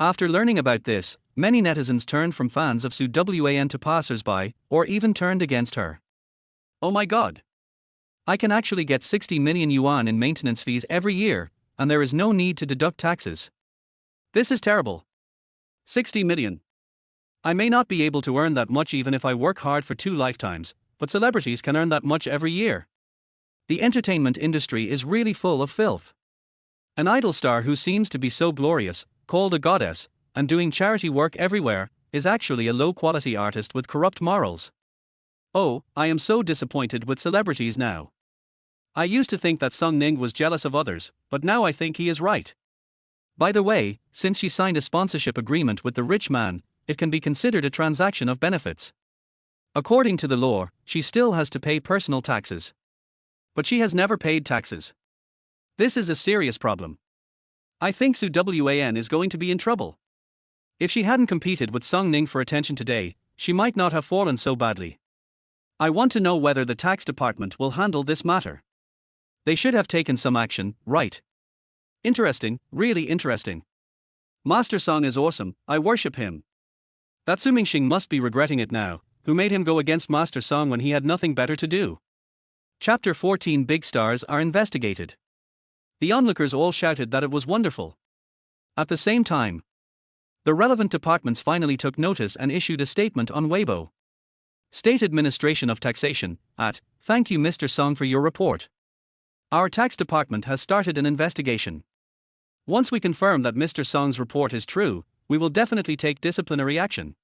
After learning about this, many netizens turned from fans of Su Wan to passers-by, or even turned against her. Oh my god! I can actually get 60 million yuan in maintenance fees every year, and there is no need to deduct taxes. This is terrible. 60 million. I may not be able to earn that much even if I work hard for 2 lifetimes, but celebrities can earn that much every year. The entertainment industry is really full of filth. An idol star who seems to be so glorious, called a goddess, and doing charity work everywhere, is actually a low-quality artist with corrupt morals. Oh, I am so disappointed with celebrities now. I used to think that Sung Ning was jealous of others, but now I think he is right. By the way, since she signed a sponsorship agreement with the rich man, it can be considered a transaction of benefits. According to the law, she still has to pay personal taxes. But she has never paid taxes. This is a serious problem. I think Su Wan is going to be in trouble. If she hadn't competed with Sung Ning for attention today, she might not have fallen so badly. I want to know whether the tax department will handle this matter. They should have taken some action, right? Interesting, really interesting. Master Song is awesome, I worship him. That Su Mingxing must be regretting it now, who made him go against Master Song when he had nothing better to do. Chapter 14 Big Stars are investigated. The onlookers all shouted that it was wonderful. At the same time, the relevant departments finally took notice and issued a statement on Weibo. State Administration of Taxation, thank you Mr. Song for your report. Our tax department has started an investigation. Once we confirm that Mr. Song's report is true, we will definitely take disciplinary action.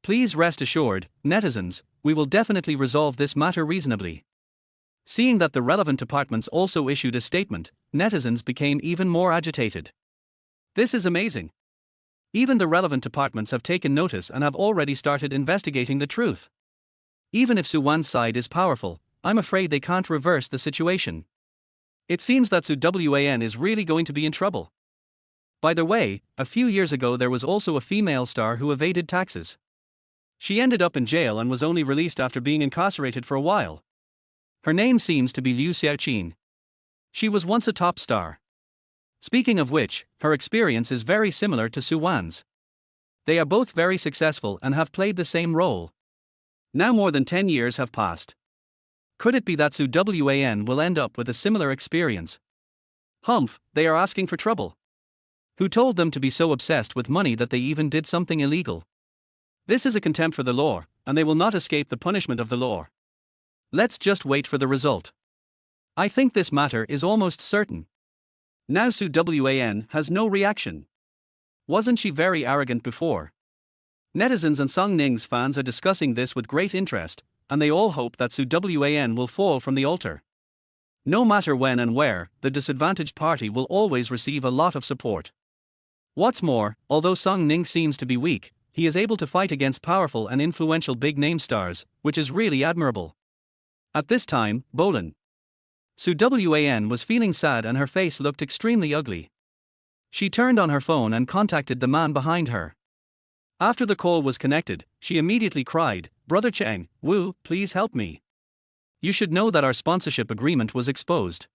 Please rest assured, netizens, we will definitely resolve this matter reasonably. Seeing that the relevant departments also issued a statement, netizens became even more agitated. This is amazing. Even the relevant departments have taken notice and have already started investigating the truth. Even if Su Wan's side is powerful, I'm afraid they can't reverse the situation. It seems that Su Wan is really going to be in trouble. By the way, a few years ago there was also a female star who evaded taxes. She ended up in jail and was only released after being incarcerated for a while. Her name seems to be Liu Xiaoqin. She was once a top star. Speaking of which, her experience is very similar to Su Wan's. They are both very successful and have played the same role. Now more than 10 years have passed. Could it be that Su Wan will end up with a similar experience? Humph, they are asking for trouble. Who told them to be so obsessed with money that they even did something illegal? This is a contempt for the law, and they will not escape the punishment of the law. Let's just wait for the result. I think this matter is almost certain. Now Su Wan has no reaction. Wasn't she very arrogant before? Netizens and Sung Ning's fans are discussing this with great interest, and they all hope that Su Wan will fall from the altar. No matter when and where, the disadvantaged party will always receive a lot of support. What's more, although Sung Ning seems to be weak, he is able to fight against powerful and influential big-name stars, which is really admirable. At this time, Bolin. Su Wan was feeling sad and her face looked extremely ugly. She turned on her phone and contacted the man behind her. After the call was connected, she immediately cried, "Brother Cheng, Wu, please help me. You should know that our sponsorship agreement was exposed.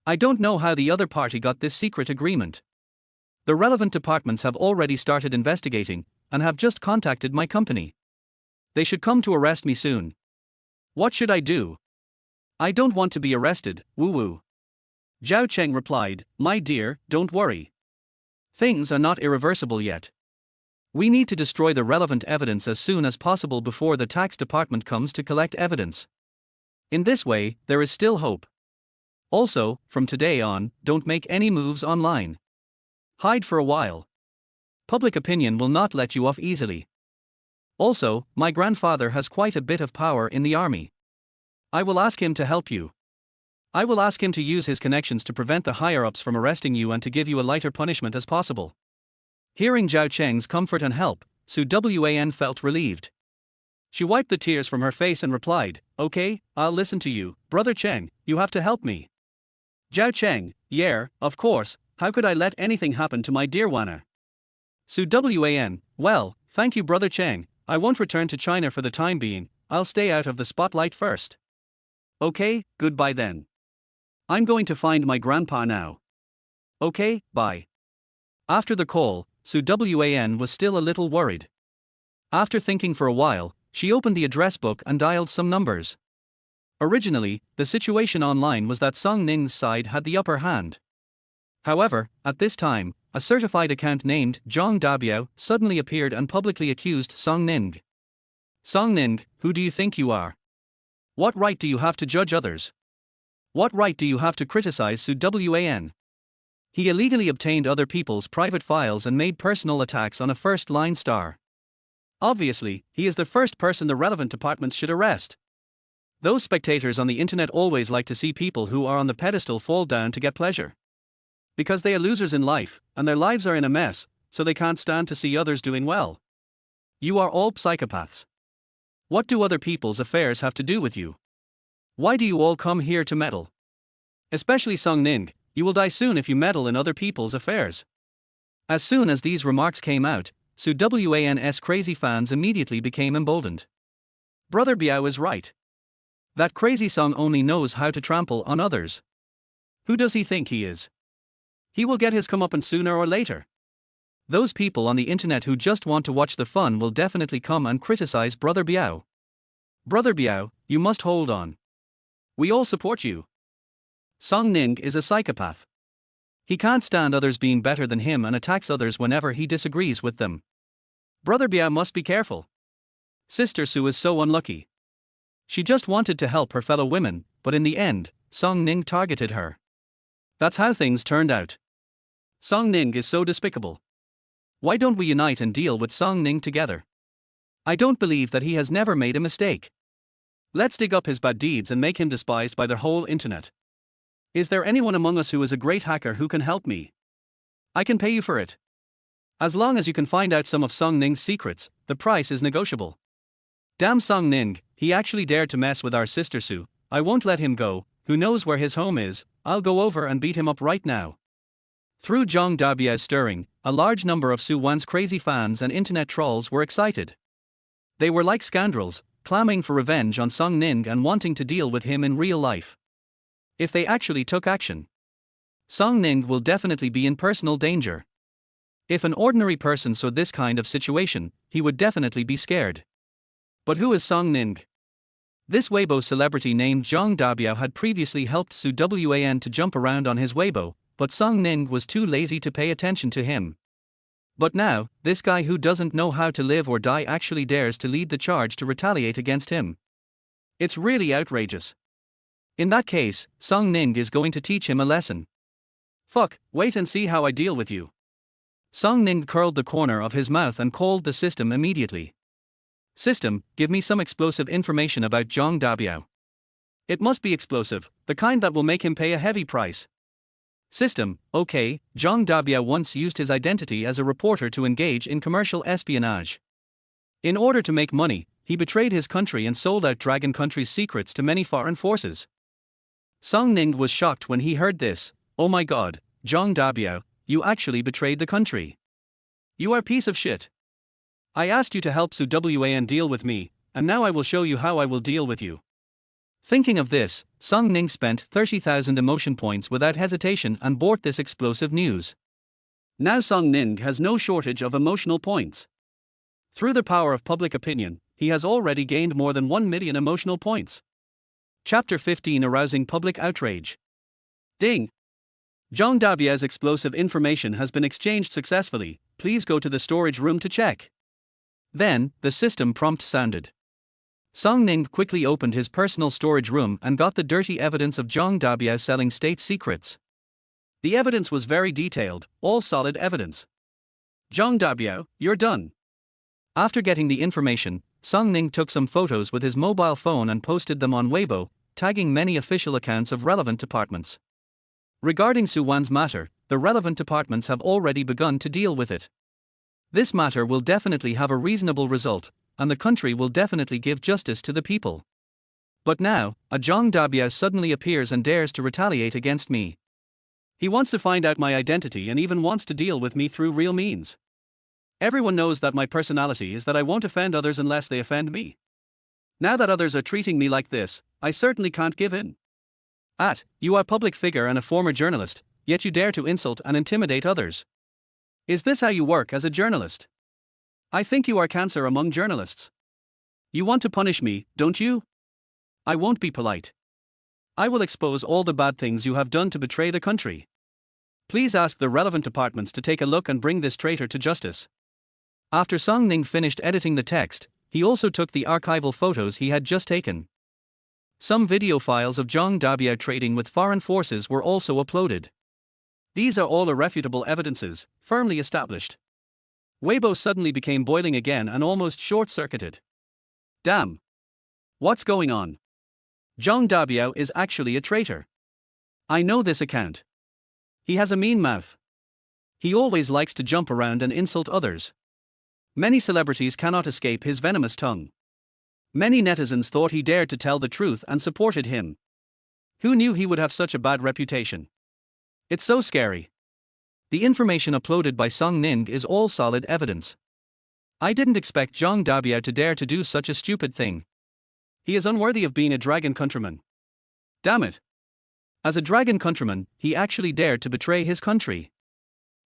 I don't know how the other party got this secret agreement. The relevant departments have already started investigating, and have just contacted my company. They should come to arrest me soon. What should I do? I don't want to be arrested, Wu." Zhao Cheng replied, "My dear, don't worry. Things are not irreversible yet. We need to destroy the relevant evidence as soon as possible before the tax department comes to collect evidence. In this way, there is still hope. Also, from today on, don't make any moves online. Hide for a while. Public opinion will not let you off easily. Also, my grandfather has quite a bit of power in the army. I will ask him to help you. I will ask him to use his connections to prevent the higher-ups from arresting you and to give you a lighter punishment as possible." Hearing Zhao Cheng's comfort and help, Su Wan felt relieved. She wiped the tears from her face and replied, "Okay, I'll listen to you, Brother Cheng, you have to help me." Zhao Cheng, "Yeah, of course, how could I let anything happen to my dear Wana?" Su Wan, "Well, thank you Brother Cheng, I won't return to China for the time being, I'll stay out of the spotlight first." "Okay, goodbye then. I'm going to find my grandpa now." "Okay, bye." After the call, Su Wan was still a little worried. After thinking for a while, she opened the address book and dialed some numbers. Originally, the situation online was that Song Ning's side had the upper hand. However, at this time, a certified account named Zhang Dabiao suddenly appeared and publicly accused Song Ning. Song Ning, who do you think you are? What right do you have to judge others? What right do you have to criticize Su Wan? He illegally obtained other people's private files and made personal attacks on a first-line star. Obviously, he is the first person the relevant departments should arrest. Those spectators on the internet always like to see people who are on the pedestal fall down to get pleasure. Because they are losers in life, and their lives are in a mess, so they can't stand to see others doing well. You are all psychopaths. What do other people's affairs have to do with you? Why do you all come here to meddle? Especially Song Ning, you will die soon if you meddle in other people's affairs. As soon as these remarks came out, Su Wan's crazy fans immediately became emboldened. Brother Biao is right. That crazy Song only knows how to trample on others. Who does he think he is? He will get his comeuppance sooner or later. Those people on the internet who just want to watch the fun will definitely come and criticize Brother Biao. Brother Biao, you must hold on. We all support you. Song Ning is a psychopath. He can't stand others being better than him and attacks others whenever he disagrees with them. Brother Biao must be careful. Sister Su is so unlucky. She just wanted to help her fellow women, but in the end, Song Ning targeted her. That's how things turned out. Song Ning is so despicable. Why don't we unite and deal with Song Ning together? I don't believe that he has never made a mistake. Let's dig up his bad deeds and make him despised by the whole internet. Is there anyone among us who is a great hacker who can help me? I can pay you for it. As long as you can find out some of Song Ning's secrets, the price is negotiable. Damn Song Ning, he actually dared to mess with our sister Su. I won't let him go. Who knows where his home is? I'll go over and beat him up right now. Through Zhang Dabiao's stirring, a large number of Su Wan's crazy fans and internet trolls were excited. They were like scoundrels, clamoring for revenge on Song Ning and wanting to deal with him in real life. If they actually took action, Song Ning will definitely be in personal danger. If an ordinary person saw this kind of situation, he would definitely be scared. But who is Song Ning? This Weibo celebrity named Zhang Dabiao had previously helped Su Wan to jump around on his Weibo, but Song Ning was too lazy to pay attention to him. But now, this guy who doesn't know how to live or die actually dares to lead the charge to retaliate against him. It's really outrageous. In that case, Song Ning is going to teach him a lesson. Fuck, wait and see how I deal with you. Song Ning curled the corner of his mouth and called the system immediately. System, give me some explosive information about Zhang Dabiao. It must be explosive, the kind that will make him pay a heavy price. System, okay, Zhang Dabiao once used his identity as a reporter to engage in commercial espionage. In order to make money, he betrayed his country and sold out Dragon Country's secrets to many foreign forces. Song Ning was shocked when he heard this. Oh my god, Zhang Dabiao, you actually betrayed the country. You are a piece of shit. I asked you to help Su Wan deal with me, and now I will show you how I will deal with you. Thinking of this, Song Ning spent 30,000 emotion points without hesitation and bought this explosive news. Now Song Ning has no shortage of emotional points. Through the power of public opinion, he has already gained more than 1 million emotional points. Chapter 15: Arousing Public Outrage. Ding! Zhang Dabiao's explosive information has been exchanged successfully, please go to the storage room to check. Then, the system prompt sounded. Song Ning quickly opened his personal storage room and got the dirty evidence of Zhang Dabiao selling state secrets. The evidence was very detailed, all solid evidence. Zhang Dabiao, you're done. After getting the information, Song Ning took some photos with his mobile phone and posted them on Weibo, tagging many official accounts of relevant departments. Regarding Su Wan's matter, the relevant departments have already begun to deal with it. This matter will definitely have a reasonable result, and the country will definitely give justice to the people. But now, a Zhang Dabiao suddenly appears and dares to retaliate against me. He wants to find out my identity and even wants to deal with me through real means. Everyone knows that my personality is that I won't offend others unless they offend me. Now that others are treating me like this, I certainly can't give in. You are a public figure and a former journalist, yet you dare to insult and intimidate others. Is this how you work as a journalist? I think you are cancer among journalists. You want to punish me, don't you? I won't be polite. I will expose all the bad things you have done to betray the country. Please ask the relevant departments to take a look and bring this traitor to justice. After Zhang Li finished editing the text, he also took the archival photos he had just taken. Some video files of Zhang Dabiao trading with foreign forces were also uploaded. These are all irrefutable evidences, firmly established. Weibo suddenly became boiling again and almost short-circuited. Damn! What's going on? Zhang Dabiao is actually a traitor. I know this account. He has a mean mouth. He always likes to jump around and insult others. Many celebrities cannot escape his venomous tongue. Many netizens thought he dared to tell the truth and supported him. Who knew he would have such a bad reputation? It's so scary. The information uploaded by Song Ning is all solid evidence. I didn't expect Zhang Dabiao to dare to do such a stupid thing. He is unworthy of being a dragon countryman. Damn it. As a dragon countryman, he actually dared to betray his country.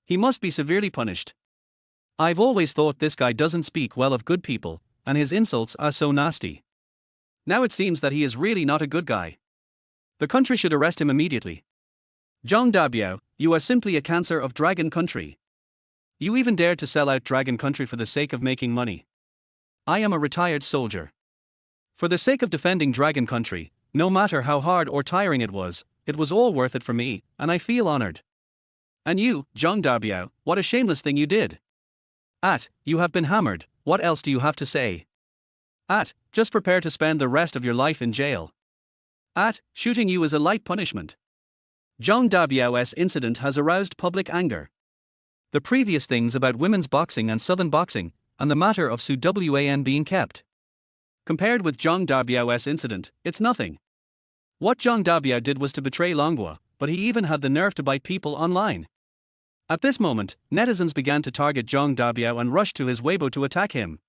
He must be severely punished. I've always thought this guy doesn't speak well of good people, and his insults are so nasty. Now it seems that he is really not a good guy. The country should arrest him immediately. Zhang Dabiao, you are simply a cancer of dragon country. You even dared to sell out dragon country for the sake of making money. I am a retired soldier. For the sake of defending dragon country, no matter how hard or tiring it was all worth it for me, and I feel honored. And you, Zhang Dabiao, what a shameless thing you did. You have been hammered, what else do you have to say? Just prepare to spend the rest of your life in jail. Shooting you is a light punishment. Zhang Dabiao's incident has aroused public anger. The previous things about women's boxing and southern boxing, and the matter of Su Wan being kept. Compared with Zhang Dabiao's incident, it's nothing. What Zhang Dabiao did was to betray Longhua, but he even had the nerve to bite people online. At this moment, netizens began to target Zhang Dabiao and rushed to his Weibo to attack him.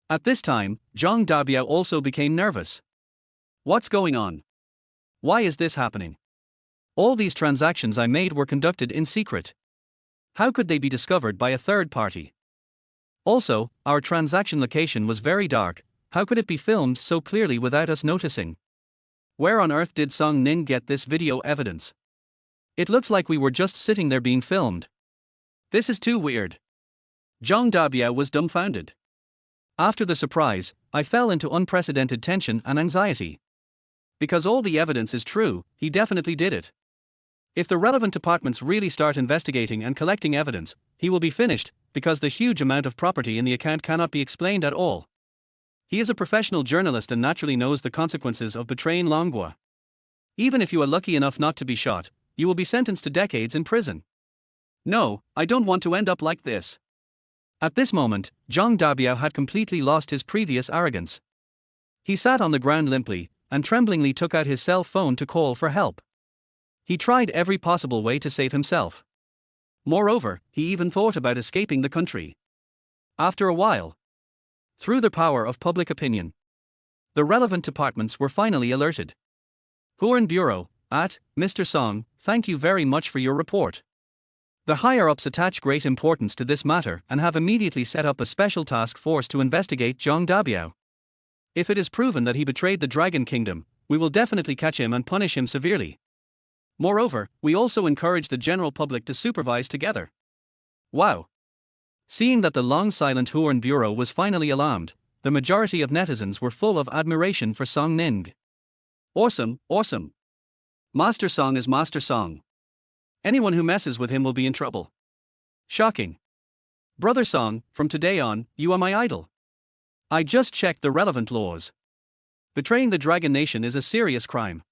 At this time, Zhang Dabiao also became nervous. What's going on? Why is this happening? All these transactions I made were conducted in secret. How could they be discovered by a third party? Also, our transaction location was very dark. How could it be filmed so clearly without us noticing? Where on earth did Song Ning get this video evidence? It looks like we were just sitting there being filmed. This is too weird. Zhang Dabiao was dumbfounded. After the surprise, I fell into unprecedented tension and anxiety. Because all the evidence is true, he definitely did it. If the relevant departments really start investigating and collecting evidence, he will be finished, because the huge amount of property in the account cannot be explained at all. He is a professional journalist and naturally knows the consequences of betraying Longhua. Even if you are lucky enough not to be shot, you will be sentenced to decades in prison. No, I don't want to end up like this. At this moment, Zhang Dabiao had completely lost his previous arrogance. He sat on the ground limply, and tremblingly took out his cell phone to call for help. He tried every possible way to save himself. Moreover, he even thought about escaping the country. After a while, through the power of public opinion, the relevant departments were finally alerted. Huron Bureau, Mr. Song, thank you very much for your report. The higher-ups attach great importance to this matter and have immediately set up a special task force to investigate Zhang Dabiao. If it is proven that he betrayed the Dragon Kingdom, we will definitely catch him and punish him severely. Moreover, we also encourage the general public to supervise together. Wow! Seeing that the long-silent Huron Bureau was finally alarmed, the majority of netizens were full of admiration for Song Ning. Awesome, awesome! Master Song is Master Song. Anyone who messes with him will be in trouble. Shocking. Brother Song, from today on, you are my idol. I just checked the relevant laws. Betraying the Dragon Nation is a serious crime.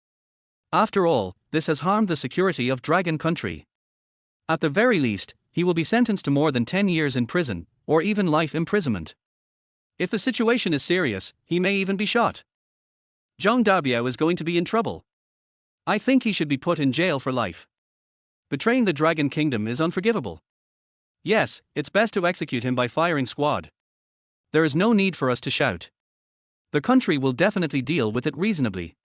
After all, this has harmed the security of Dragon Country. At the very least, he will be sentenced to more than 10 years in prison, or even life imprisonment. If the situation is serious, he may even be shot. Zhang Dabiao is going to be in trouble. I think he should be put in jail for life. Betraying the Dragon Kingdom is unforgivable. Yes, it's best to execute him by firing squad. There is no need for us to shout. The country will definitely deal with it reasonably.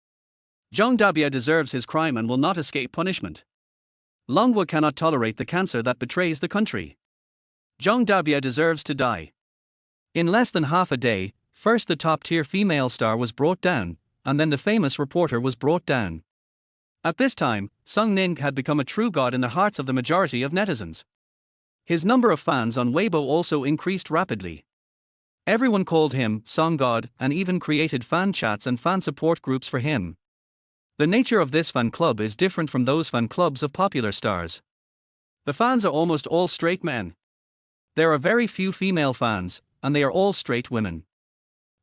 Zhang Dabiao deserves his crime and will not escape punishment. Longhua cannot tolerate the cancer that betrays the country. Zhang Dabiao deserves to die. In less than half a day, first the top-tier female star was brought down, and then the famous reporter was brought down. At this time, Zhang Li had become a true god in the hearts of the majority of netizens. His number of fans on Weibo also increased rapidly. Everyone called him Song God and even created fan chats and fan support groups for him. The nature of this fan club is different from those fan clubs of popular stars. The fans are almost all straight men. There are very few female fans, and they are all straight women.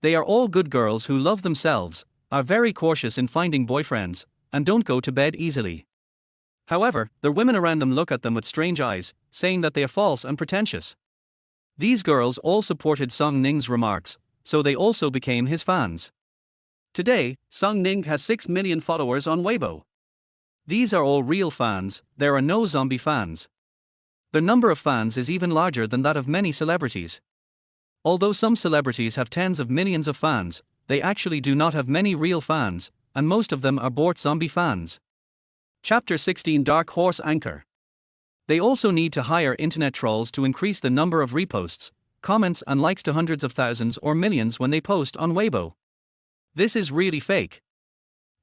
They are all good girls who love themselves, are very cautious in finding boyfriends, and don't go to bed easily. However, the women around them look at them with strange eyes, saying that they are false and pretentious. These girls all supported Zhang Li's remarks, so they also became his fans. Today, Zhang Li has 6 million followers on Weibo. These are all real fans, there are no zombie fans. The number of fans is even larger than that of many celebrities. Although some celebrities have tens of millions of fans, they actually do not have many real fans, and most of them are bought zombie fans. Chapter 16 Dark Horse Anchor. They also need to hire internet trolls to increase the number of reposts, comments and likes to hundreds of thousands or millions when they post on Weibo. This is really fake.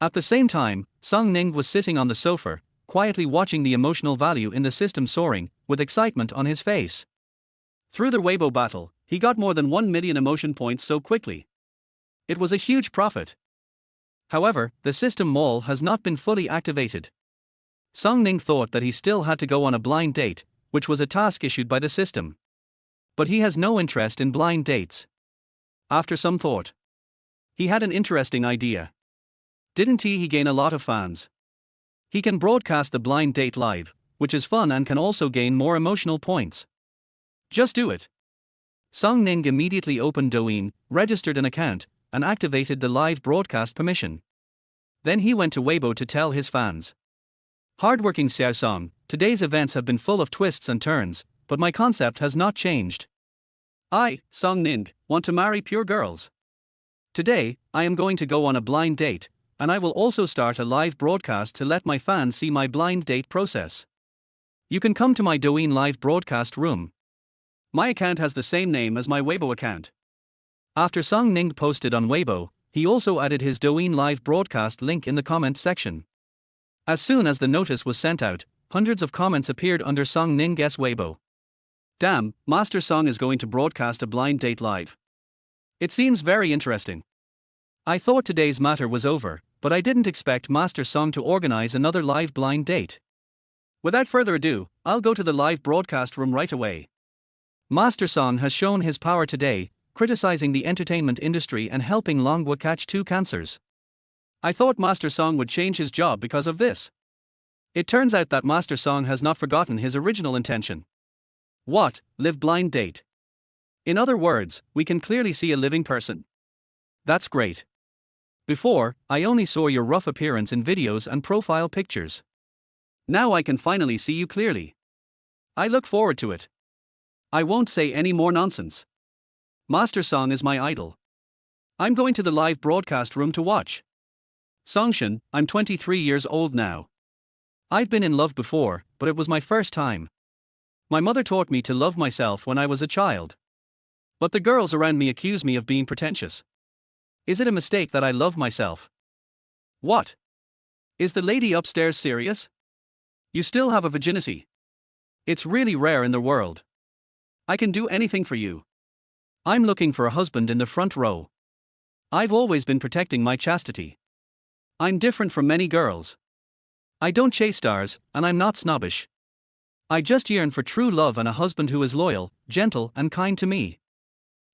At the same time, Zhang Li was sitting on the sofa, quietly watching the emotional value in the system soaring, with excitement on his face. Through the Weibo battle, he got more than 1 million emotion points so quickly. It was a huge profit. However, the system mall has not been fully activated. Zhang Li thought that he still had to go on a blind date, which was a task issued by the system. But he has no interest in blind dates. After some thought, he had an interesting idea. Didn't he gain a lot of fans? He can broadcast the blind date live, which is fun and can also gain more emotional points. Just do it. Zhang Li immediately opened Douyin, registered an account, and activated the live broadcast permission. Then he went to Weibo to tell his fans. Hardworking Xiao Song, today's events have been full of twists and turns, but my concept has not changed. I, Zhang Li, want to marry pure girls. Today, I am going to go on a blind date, and I will also start a live broadcast to let my fans see my blind date process. You can come to my Douyin live broadcast room. My account has the same name as my Weibo account. After Zhang Li posted on Weibo, he also added his Douyin live broadcast link in the comment section. As soon as the notice was sent out, hundreds of comments appeared under Zhang Li's Weibo. Damn, Master Song is going to broadcast a blind date live. It seems very interesting. I thought today's matter was over, but I didn't expect Master Song to organize another live blind date. Without further ado, I'll go to the live broadcast room right away. Master Song has shown his power today, criticizing the entertainment industry and helping Longwa catch 2 cancers. I thought Master Song would change his job because of this. It turns out that Master Song has not forgotten his original intention. What, live blind date? In other words, we can clearly see a living person. That's great. Before, I only saw your rough appearance in videos and profile pictures. Now I can finally see you clearly. I look forward to it. I won't say any more nonsense. Master Song is my idol. I'm going to the live broadcast room to watch. Songshin, I'm 23 years old now. I've been in love before, but it was my first time. My mother taught me to love myself when I was a child. But the girls around me accuse me of being pretentious. Is it a mistake that I love myself? What? Is the lady upstairs serious? You still have a virginity. It's really rare in the world. I can do anything for you. I'm looking for a husband in the front row. I've always been protecting my chastity. I'm different from many girls. I don't chase stars, and I'm not snobbish. I just yearn for true love and a husband who is loyal, gentle, and kind to me.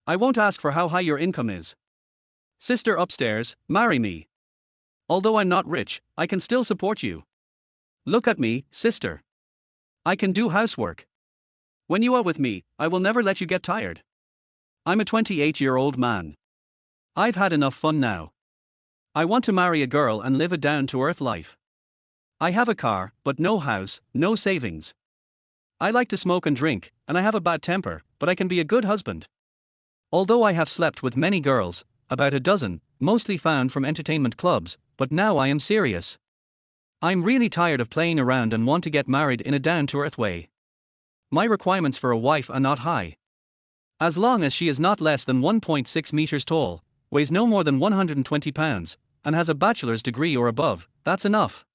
I won't ask for how high your income is. Sister upstairs, marry me. Although I'm not rich, I can still support you. Look at me, sister. I can do housework. When you are with me, I will never let you get tired. I'm a 28-year-old man. I've had enough fun now. I want to marry a girl and live a down-to-earth life. I have a car, but no house, no savings. I like to smoke and drink, and I have a bad temper, but I can be a good husband. Although I have slept with many girls, about a dozen, mostly found from entertainment clubs, but now I am serious. I'm really tired of playing around and want to get married in a down-to-earth way. My requirements for a wife are not high. As long as she is not less than 1.6 meters tall, weighs no more than 120 pounds, and has a bachelor's degree or above, that's enough.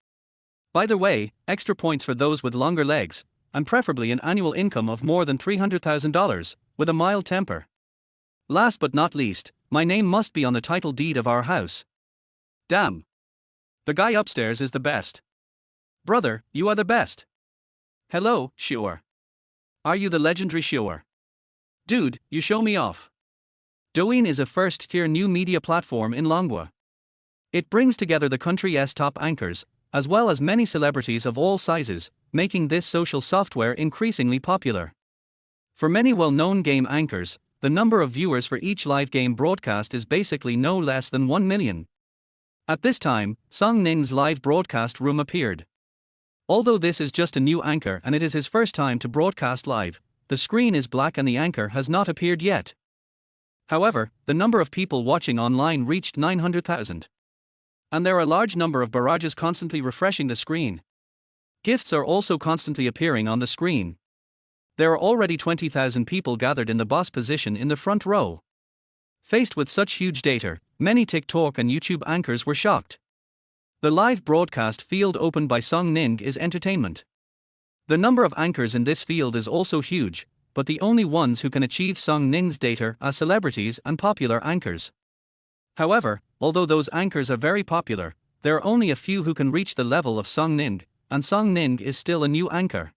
By the way, extra points for those with longer legs, and preferably an annual income of more than $300,000, with a mild temper. Last but not least, my name must be on the title deed of our house. Damn. The guy upstairs is the best. Brother, you are the best. Hello, sure. Are you the legendary sure? Dude, you show me off. Douyin is a first-tier new media platform in Longwa. It brings together the country's top anchors, as well as many celebrities of all sizes, making this social software increasingly popular. For many well-known game anchors, the number of viewers for each live game broadcast is basically no less than 1 million. At this time, Song Ning's live broadcast room appeared. Although this is just a new anchor and it is his first time to broadcast live, the screen is black and the anchor has not appeared yet. However, the number of people watching online reached 900,000. And there are a large number of barrages constantly refreshing the screen. GIFs are also constantly appearing on the screen. There are already 20,000 people gathered in the boss position in the front row. Faced with such huge data, many TikTok and YouTube anchors were shocked. The live broadcast field opened by Song Ning is entertainment. The number of anchors in this field is also huge, but the only ones who can achieve Song Ning's data are celebrities and popular anchors. However, although those anchors are very popular, there are only a few who can reach the level of Song Ning, and Song Ning is still a new anchor.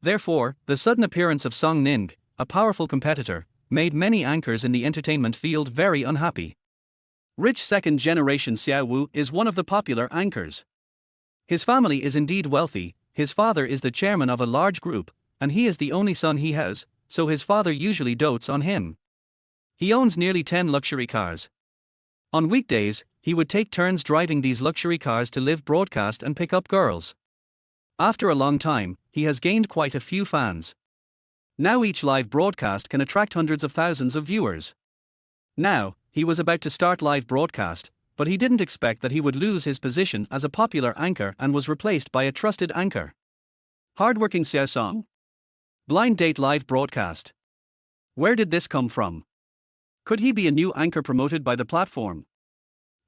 Therefore, the sudden appearance of Song Ning, a powerful competitor, made many anchors in the entertainment field very unhappy. Rich second-generation Xiao Wu is one of the popular anchors. His family is indeed wealthy, his father is the chairman of a large group, and he is the only son he has, so his father usually dotes on him. He owns nearly 10 luxury cars. On weekdays, he would take turns driving these luxury cars to live broadcast and pick up girls. After a long time, he has gained quite a few fans. Now each live broadcast can attract hundreds of thousands of viewers. Now, he was about to start live broadcast, but he didn't expect that he would lose his position as a popular anchor and was replaced by a trusted anchor. Hardworking Xiao Song. Blind date live broadcast. Where did this come from? Could he be a new anchor promoted by the platform?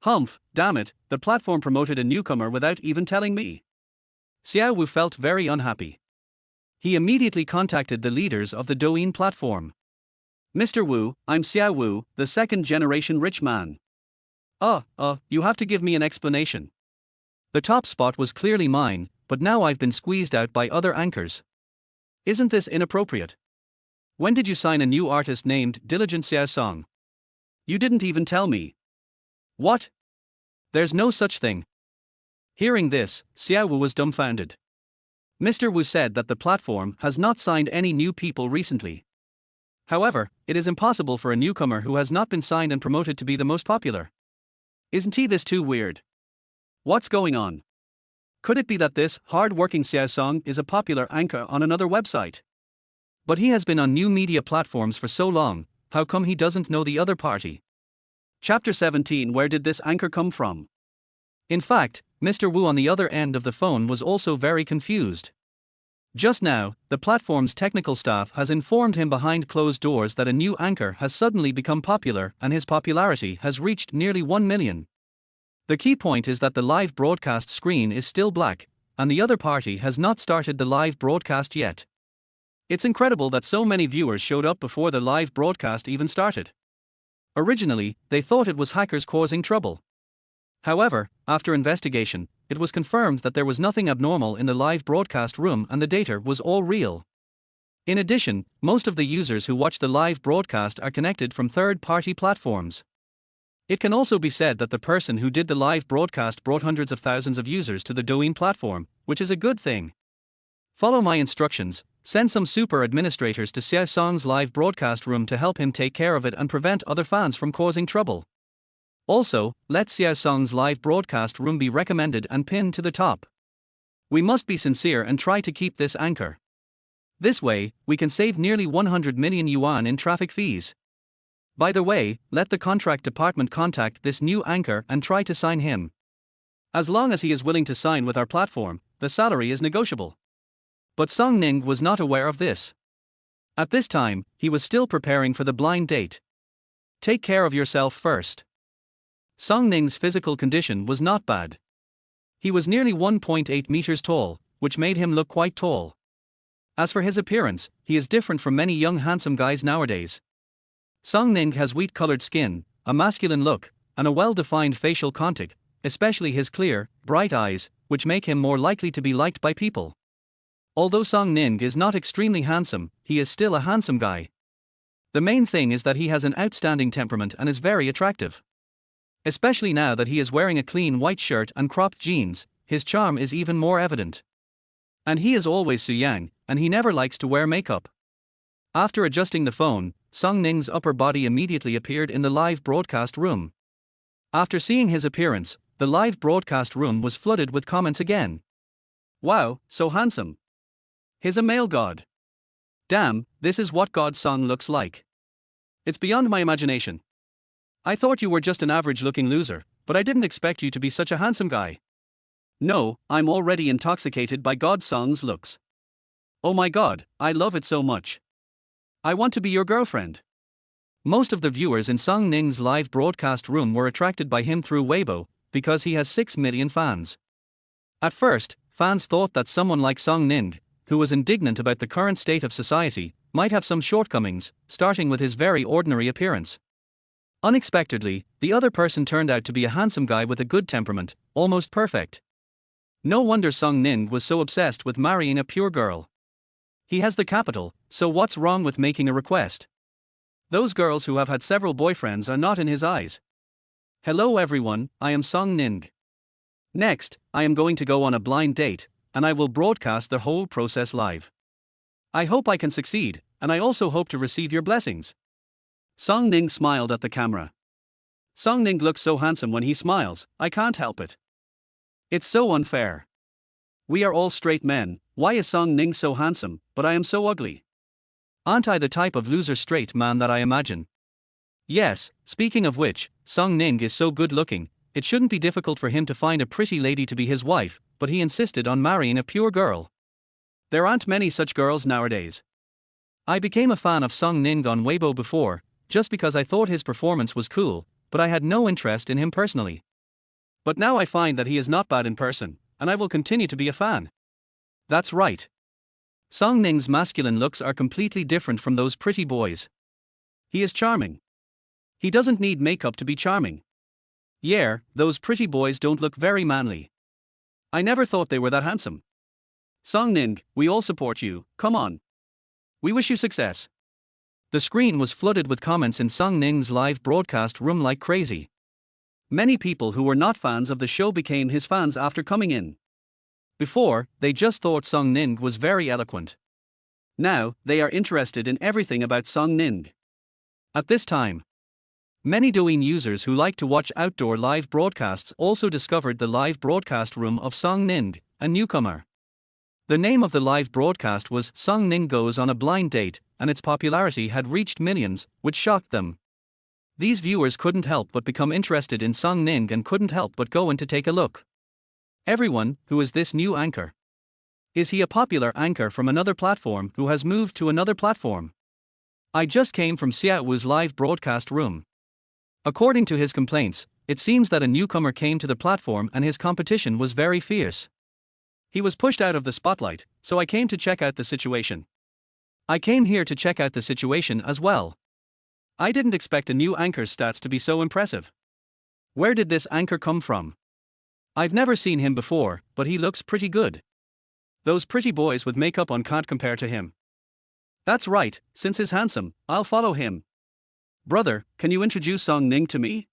Humph, damn it, the platform promoted a newcomer without even telling me. Xiao Wu felt very unhappy. He immediately contacted the leaders of the Douyin platform. Mr. Wu, I'm Xiao Wu, the second-generation rich man. You have to give me an explanation. The top spot was clearly mine, but now I've been squeezed out by other anchors. Isn't this inappropriate? When did you sign a new artist named Diligent Xiao Song? You didn't even tell me. What? There's no such thing. Hearing this, Xiao Wu was dumbfounded. Mr. Wu said that the platform has not signed any new people recently. However, it is impossible for a newcomer who has not been signed and promoted to be the most popular. Isn't this too weird? What's going on? Could it be that this hard-working Xiao Song is a popular anchor on another website? But he has been on new media platforms for so long, how come he doesn't know the other party? Chapter 17. Where did this anchor come from? In fact, Mr. Wu on the other end of the phone was also very confused. Just now, the platform's technical staff has informed him behind closed doors that a new anchor has suddenly become popular and his popularity has reached nearly 1 million. The key point is that the live broadcast screen is still black, and the other party has not started the live broadcast yet. It's incredible that so many viewers showed up before the live broadcast even started. Originally, they thought it was hackers causing trouble. However, after investigation, it was confirmed that there was nothing abnormal in the live broadcast room and the data was all real. In addition, most of the users who watch the live broadcast are connected from third-party platforms. It can also be said that the person who did the live broadcast brought hundreds of thousands of users to the Douyin platform, which is a good thing. Follow my instructions, send some super administrators to Xiao Song's live broadcast room to help him take care of it and prevent other fans from causing trouble. Also, let Xiao Song's live broadcast room be recommended and pinned to the top. We must be sincere and try to keep this anchor. This way, we can save nearly 100 million yuan in traffic fees. By the way, let the contract department contact this new anchor and try to sign him. As long as he is willing to sign with our platform, the salary is negotiable. But Song Ning was not aware of this. At this time, he was still preparing for the blind date. Take care of yourself first. Song Ning's physical condition was not bad. He was nearly 1.8 meters tall, which made him look quite tall. As for his appearance, he is different from many young handsome guys nowadays. Song Ning has wheat-colored skin, a masculine look, and a well-defined facial contour, especially his clear, bright eyes, which make him more likely to be liked by people. Although Song Ning is not extremely handsome, he is still a handsome guy. The main thing is that he has an outstanding temperament and is very attractive. Especially now that he is wearing a clean white shirt and cropped jeans, his charm is even more evident. And he is always so young, and he never likes to wear makeup. After adjusting the phone, Song Ning's upper body immediately appeared in the live broadcast room. After seeing his appearance, the live broadcast room was flooded with comments again. Wow, so handsome. He's a male god. Damn, this is what God Song looks like. It's beyond my imagination. I thought you were just an average-looking loser, but I didn't expect you to be such a handsome guy. No, I'm already intoxicated by God Song's looks. Oh my god, I love it so much. I want to be your girlfriend. Most of the viewers in Song Ning's live broadcast room were attracted by him through Weibo, because he has 6 million fans. At first, fans thought that someone like Song Ning, who was indignant about the current state of society, might have some shortcomings, starting with his very ordinary appearance. Unexpectedly, the other person turned out to be a handsome guy with a good temperament, almost perfect. No wonder Song Ning was so obsessed with marrying a pure girl. He has the capital, so what's wrong with making a request? Those girls who have had several boyfriends are not in his eyes. Hello everyone, I am Song Ning. Next, I am going to go on a blind date, and I will broadcast the whole process live. I hope I can succeed, and I also hope to receive your blessings. Song Ning smiled at the camera. Song Ning looks so handsome when he smiles, I can't help it. It's so unfair. We are all straight men, why is Song Ning so handsome, but I am so ugly? Aren't I the type of loser straight man that I imagine? Yes, speaking of which, Song Ning is so good looking, it shouldn't be difficult for him to find a pretty lady to be his wife, but he insisted on marrying a pure girl. There aren't many such girls nowadays. I became a fan of Song Ning on Weibo before, just because I thought his performance was cool, but I had no interest in him personally. But now I find that he is not bad in person, and I will continue to be a fan. That's right. Song Ning's masculine looks are completely different from those pretty boys. He is charming. He doesn't need makeup to be charming. Yeah, those pretty boys don't look very manly. I never thought they were that handsome. Song Ning, we all support you, come on. We wish you success. The screen was flooded with comments in Song Ning's live broadcast room like crazy. Many people who were not fans of the show became his fans after coming in. Before, they just thought Song Ning was very eloquent. Now, they are interested in everything about Song Ning. At this time, many Douyin users who like to watch outdoor live broadcasts also discovered the live broadcast room of Song Ning, a newcomer. The name of the live broadcast was Song Ning Goes on a Blind Date, and its popularity had reached millions, which shocked them. These viewers couldn't help but become interested in Song Ning and couldn't help but go in to take a look. Everyone, who is this new anchor? Is he a popular anchor from another platform who has moved to another platform? I just came from Xiaowu's live broadcast room. According to his complaints, it seems that a newcomer came to the platform and his competition was very fierce. He was pushed out of the spotlight, so I came to check out the situation. I came here to check out the situation as well. I didn't expect a new anchor's stats to be so impressive. Where did this anchor come from? I've never seen him before, but he looks pretty good. Those pretty boys with makeup on can't compare to him. That's right, since he's handsome, I'll follow him. Brother, can you introduce Song Ning to me?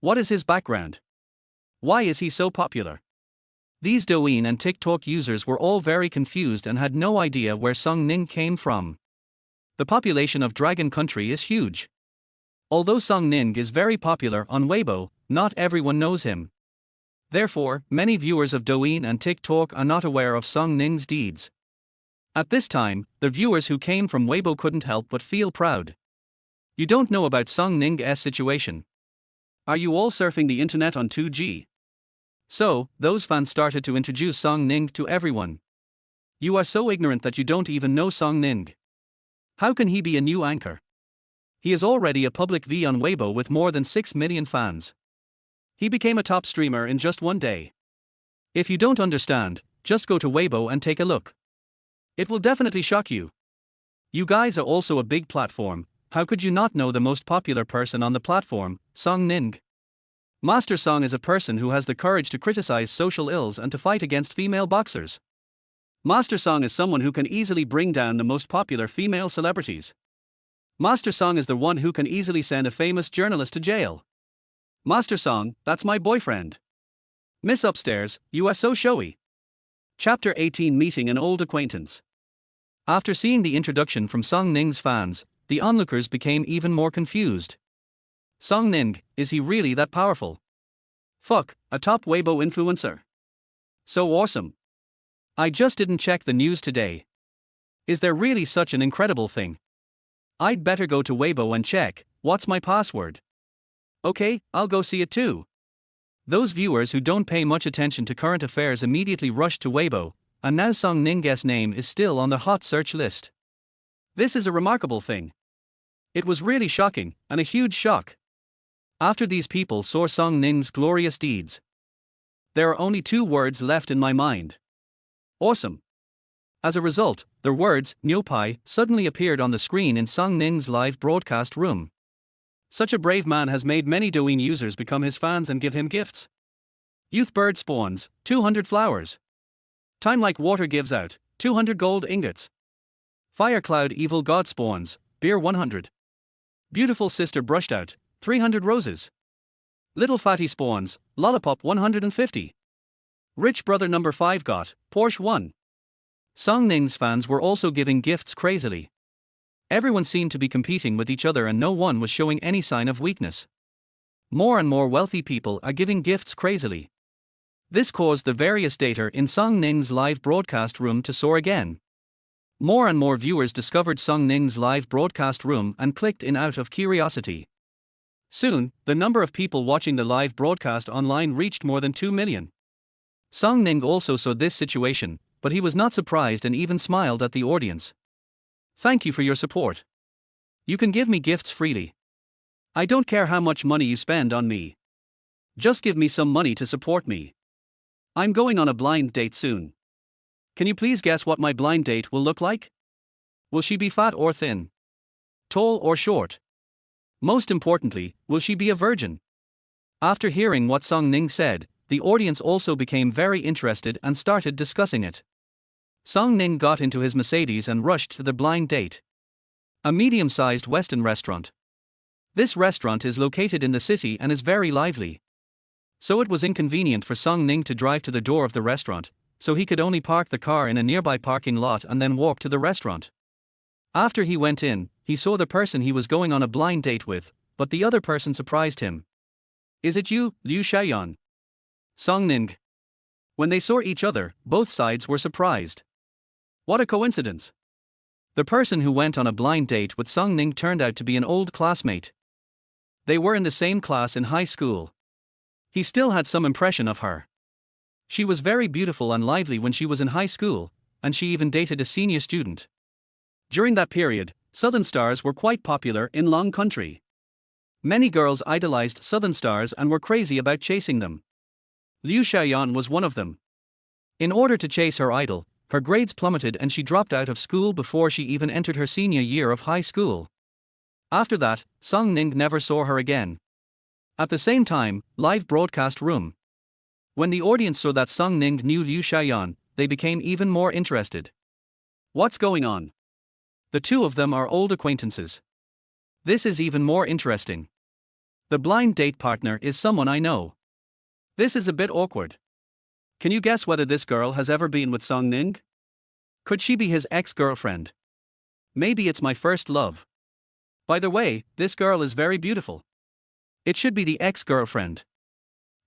What is his background? Why is he so popular? These Douyin and TikTok users were all very confused and had no idea where Song Ning came from. The population of Dragon Country is huge. Although Song Ning is very popular on Weibo, not everyone knows him. Therefore, many viewers of Douyin and TikTok are not aware of Song Ning's deeds. At this time, the viewers who came from Weibo couldn't help but feel proud. You don't know about Song Ning's situation. Are you all surfing the internet on 2G? So, those fans started to introduce Song Ning to everyone. You are so ignorant that you don't even know Song Ning. How can he be a new anchor? He is already a public V on Weibo with more than 6 million fans. He became a top streamer in just one day. If you don't understand, just go to Weibo and take a look. It will definitely shock you. You guys are also a big platform. How could you not know the most popular person on the platform, Song Ning? Master Song is a person who has the courage to criticize social ills and to fight against female boxers. Master Song is someone who can easily bring down the most popular female celebrities. Master Song is the one who can easily send a famous journalist to jail. Master Song, that's my boyfriend. Miss Upstairs, you are so showy. Chapter 18, Meeting an Old Acquaintance. After seeing the introduction from Song Ning's fans, the onlookers became even more confused. Song Ning, is he really that powerful? Fuck, a top Weibo influencer. So awesome. I just didn't check the news today. Is there really such an incredible thing? I'd better go to Weibo and check. What's my password? Okay, I'll go see it too. Those viewers who don't pay much attention to current affairs immediately rushed to Weibo, and now Song Ning's name is still on the hot search list. This is a remarkable thing. It was really shocking, and a huge shock. After these people saw Song Ning's glorious deeds, there are only two words left in my mind. Awesome. As a result, the words "Nyopai" suddenly appeared on the screen in Song Ning's live broadcast room. Such a brave man has made many Douyin users become his fans and give him gifts. Youth bird spawns, 200 flowers. Time like water gives out, 200 gold ingots. Fire cloud evil god spawns, beer 100. Beautiful sister brushed out, 300 roses. Little fatty spawns, lollipop 150. Rich brother number 5 got, Porsche 1. Song Ning's fans were also giving gifts crazily. Everyone seemed to be competing with each other and no one was showing any sign of weakness. More and more wealthy people are giving gifts crazily. This caused the various data in Song Ning's live broadcast room to soar again. More and more viewers discovered Song Ning's live broadcast room and clicked in out of curiosity. Soon, the number of people watching the live broadcast online reached more than 2 million. Song Ning also saw this situation, but he was not surprised and even smiled at the audience. Thank you for your support. You can give me gifts freely. I don't care how much money you spend on me. Just give me some money to support me. I'm going on a blind date soon. Can you please guess what my blind date will look like? Will she be fat or thin? Tall or short? Most importantly, will she be a virgin? After hearing what Song Ning said, the audience also became very interested and started discussing it. Song Ning got into his Mercedes and rushed to the blind date. A medium-sized Western restaurant. This restaurant is located in the city and is very lively. So it was inconvenient for Song Ning to drive to the door of the restaurant, so he could only park the car in a nearby parking lot and then walk to the restaurant. After he went in, he saw the person he was going on a blind date with, but the other person surprised him. Is it you, Liu Xiaoyan? Song Ning. When they saw each other, both sides were surprised. What a coincidence. The person who went on a blind date with Song Ning turned out to be an old classmate. They were in the same class in high school. He still had some impression of her. She was very beautiful and lively when she was in high school, and she even dated a senior student. During that period, Southern stars were quite popular in Long Country. Many girls idolized Southern stars and were crazy about chasing them. Liu Xiaoyan was one of them. In order to chase her idol, her grades plummeted and she dropped out of school before she even entered her senior year of high school. After that, Song Ning never saw her again. At the same time, live broadcast room. When the audience saw that Song Ning knew Liu Xiaoyan, they became even more interested. What's going on? The two of them are old acquaintances. This is even more interesting. The blind date partner is someone I know. This is a bit awkward. Can you guess whether this girl has ever been with Song Ning? Could she be his ex-girlfriend? Maybe it's my first love. By the way, this girl is very beautiful. It should be the ex-girlfriend.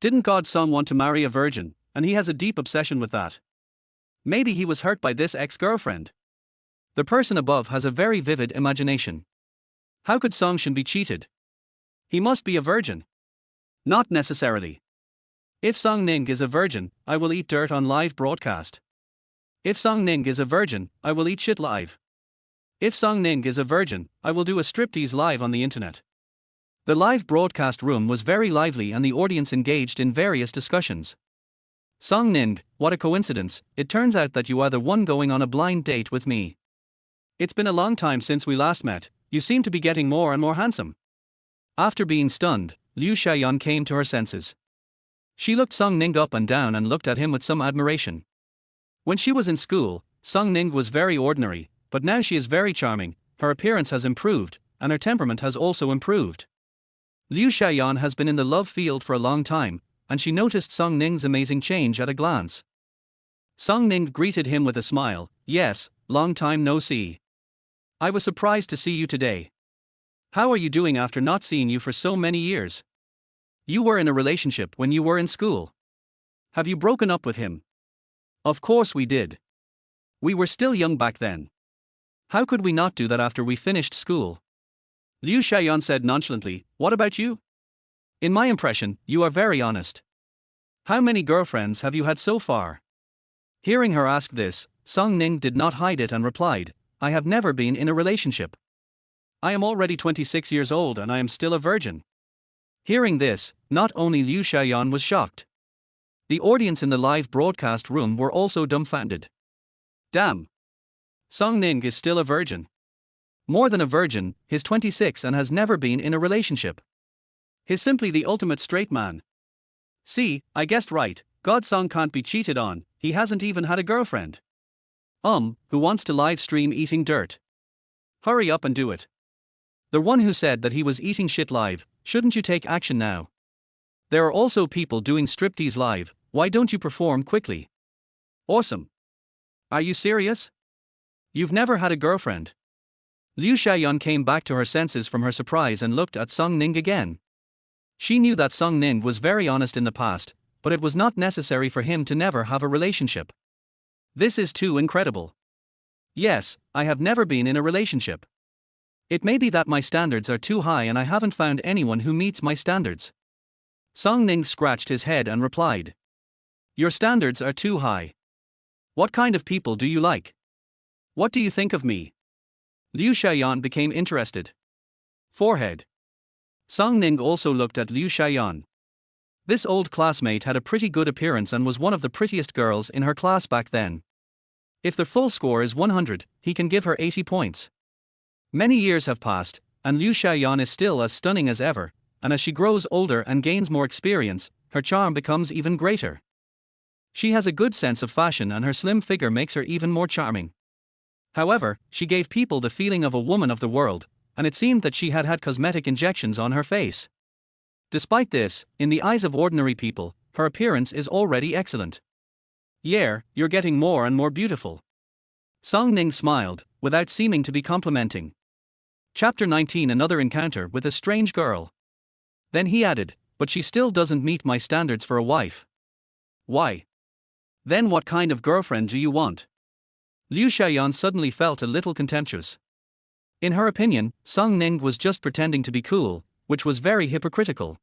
Didn't God Song want to marry a virgin, and he has a deep obsession with that? Maybe he was hurt by this ex-girlfriend. The person above has a very vivid imagination. How could Song Shan be cheated? He must be a virgin. Not necessarily. If Song Ning is a virgin, I will eat dirt on live broadcast. If Song Ning is a virgin, I will eat shit live. If Song Ning is a virgin, I will do a striptease live on the internet. The live broadcast room was very lively and the audience engaged in various discussions. Song Ning, what a coincidence, it turns out that you are the one going on a blind date with me. It's been a long time since we last met, you seem to be getting more and more handsome. After being stunned, Liu Xiaoyan came to her senses. She looked Song Ning up and down and looked at him with some admiration. When she was in school, Song Ning was very ordinary, but now she is very charming, her appearance has improved, and her temperament has also improved. Liu Xiaoyan has been in the love field for a long time, and she noticed Song Ning's amazing change at a glance. Song Ning greeted him with a smile, yes, long time no see. I was surprised to see you today. How are you doing after not seeing you for so many years? You were in a relationship when you were in school. Have you broken up with him? Of course we did. We were still young back then. How could we not do that after we finished school? Liu Xiaoyan said nonchalantly, what about you? In my impression, you are very honest. How many girlfriends have you had so far? Hearing her ask this, Song Ning did not hide it and replied, I have never been in a relationship. I am already 26 years old and I am still a virgin. Hearing this, not only Liu Xiaoyan was shocked. The audience in the live broadcast room were also dumbfounded. Damn! Song Ning is still a virgin. More than a virgin, he's 26 and has never been in a relationship. He's simply the ultimate straight man. See, I guessed right, God Song can't be cheated on, he hasn't even had a girlfriend. Who wants to live stream eating dirt? Hurry up and do it. The one who said that he was eating shit live, shouldn't you take action now? There are also people doing striptease live, why don't you perform quickly? Awesome. Are you serious? You've never had a girlfriend? Liu Xiaoyan came back to her senses from her surprise and looked at Song Ning again. She knew that Song Ning was very honest in the past, but it was not necessary for him to never have a relationship. This is too incredible. Yes, I have never been in a relationship. It may be that my standards are too high and I haven't found anyone who meets my standards. Song Ning scratched his head and replied. Your standards are too high. What kind of people do you like? What do you think of me? Liu Xiaoyan became interested. Forehead. Song Ning also looked at Liu Xiaoyan. This old classmate had a pretty good appearance and was one of the prettiest girls in her class back then. If the full score is 100, he can give her 80 points. Many years have passed, and Liu Xiaoyan is still as stunning as ever, and as she grows older and gains more experience, her charm becomes even greater. She has a good sense of fashion and her slim figure makes her even more charming. However, she gave people the feeling of a woman of the world, and it seemed that she had had cosmetic injections on her face. Despite this, in the eyes of ordinary people, her appearance is already excellent. Yeah, you're getting more and more beautiful. Song Ning smiled, without seeming to be complimenting. Chapter 19 Another encounter with a strange girl. Then he added, but she still doesn't meet my standards for a wife. Why? Then what kind of girlfriend do you want? Liu Xiaoyan suddenly felt a little contemptuous. In her opinion, Song Ning was just pretending to be cool, which was very hypocritical.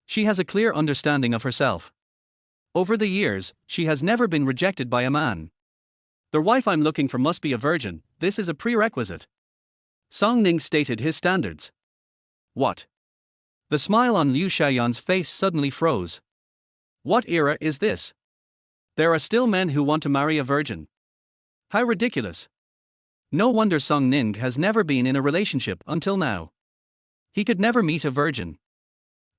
She has a clear understanding of herself. Over the years, she has never been rejected by a man. The wife I'm looking for must be a virgin, this is a prerequisite. Song Ning stated his standards. What? The smile on Liu Xiaoyan's face suddenly froze. What era is this? There are still men who want to marry a virgin. How ridiculous. No wonder Song Ning has never been in a relationship until now. He could never meet a virgin.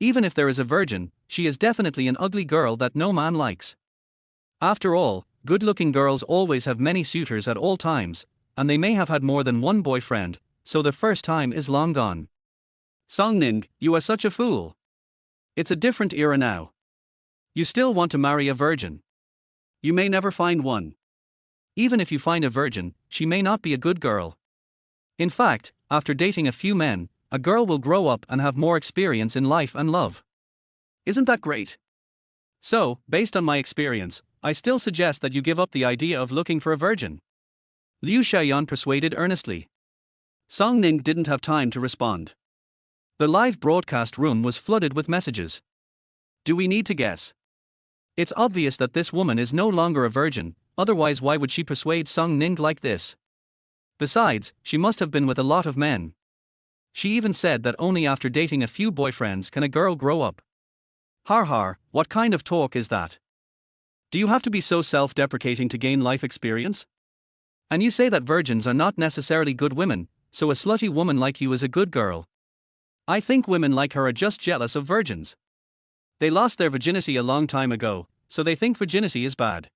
Even if there is a virgin, she is definitely an ugly girl that no man likes. After all, good-looking girls always have many suitors at all times, and they may have had more than one boyfriend, so the first time is long gone. Song Ning, you are such a fool. It's a different era now. You still want to marry a virgin. You may never find one. Even if you find a virgin, she may not be a good girl. In fact, after dating a few men, a girl will grow up and have more experience in life and love. Isn't that great? So, based on my experience, I still suggest that you give up the idea of looking for a virgin. Liu Xiaoyan persuaded earnestly. Song Ning didn't have time to respond. The live broadcast room was flooded with messages. Do we need to guess? It's obvious that this woman is no longer a virgin, otherwise why would she persuade Song Ning like this? Besides, she must have been with a lot of men. She even said that only after dating a few boyfriends can a girl grow up. Har har, what kind of talk is that? Do you have to be so self-deprecating to gain life experience? And you say that virgins are not necessarily good women, so a slutty woman like you is a good girl. I think women like her are just jealous of virgins. They lost their virginity a long time ago, so they think virginity is bad.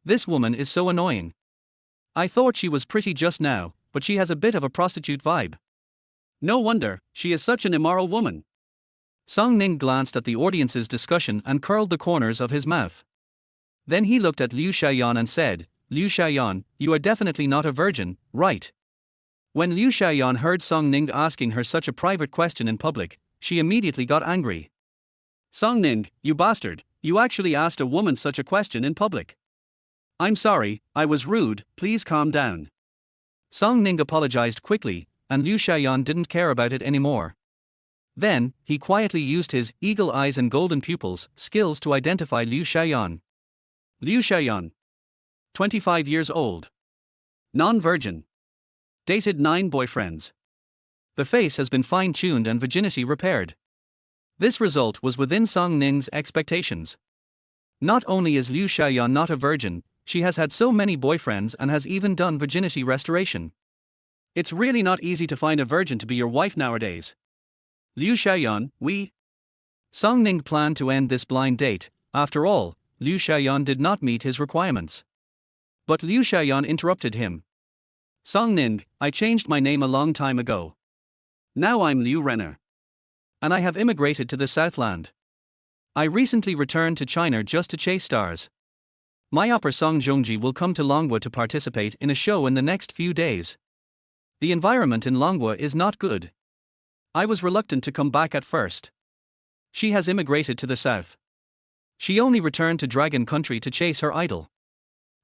This woman is so annoying. I thought she was pretty just now, but she has a bit of a prostitute vibe. No wonder, she is such an immoral woman. Song Ning glanced at the audience's discussion and curled the corners of his mouth. Then he looked at Liu Xiaoyan and said, Liu Xiaoyan, you are definitely not a virgin, right? When Liu Xiaoyan heard Song Ning asking her such a private question in public, she immediately got angry. Song Ning, you bastard, you actually asked a woman such a question in public. I'm sorry, I was rude, please calm down. Song Ning apologized quickly, and Liu Xiaoyan didn't care about it anymore. Then, he quietly used his eagle eyes and golden pupils skills to identify Liu Xiaoyan. Liu Xiaoyan. 25 years old. Non-virgin. Dated 9 boyfriends. The face has been fine-tuned and virginity repaired. This result was within Song Ning's expectations. Not only is Liu Xiaoyan not a virgin, she has had so many boyfriends and has even done virginity restoration. It's really not easy to find a virgin to be your wife nowadays. Liu Xiaoyan, Song Ning planned to end this blind date. After all, Liu Xiaoyan did not meet his requirements. But Liu Xiaoyan interrupted him. Song Ning, I changed my name a long time ago. Now I'm Liu Renner. And I have immigrated to the Southland. I recently returned to China just to chase stars. My opera Song Zhongji will come to Longhua to participate in a show in the next few days. The environment in Longhua is not good. I was reluctant to come back at first. She has immigrated to the south. She only returned to Dragon Country to chase her idol.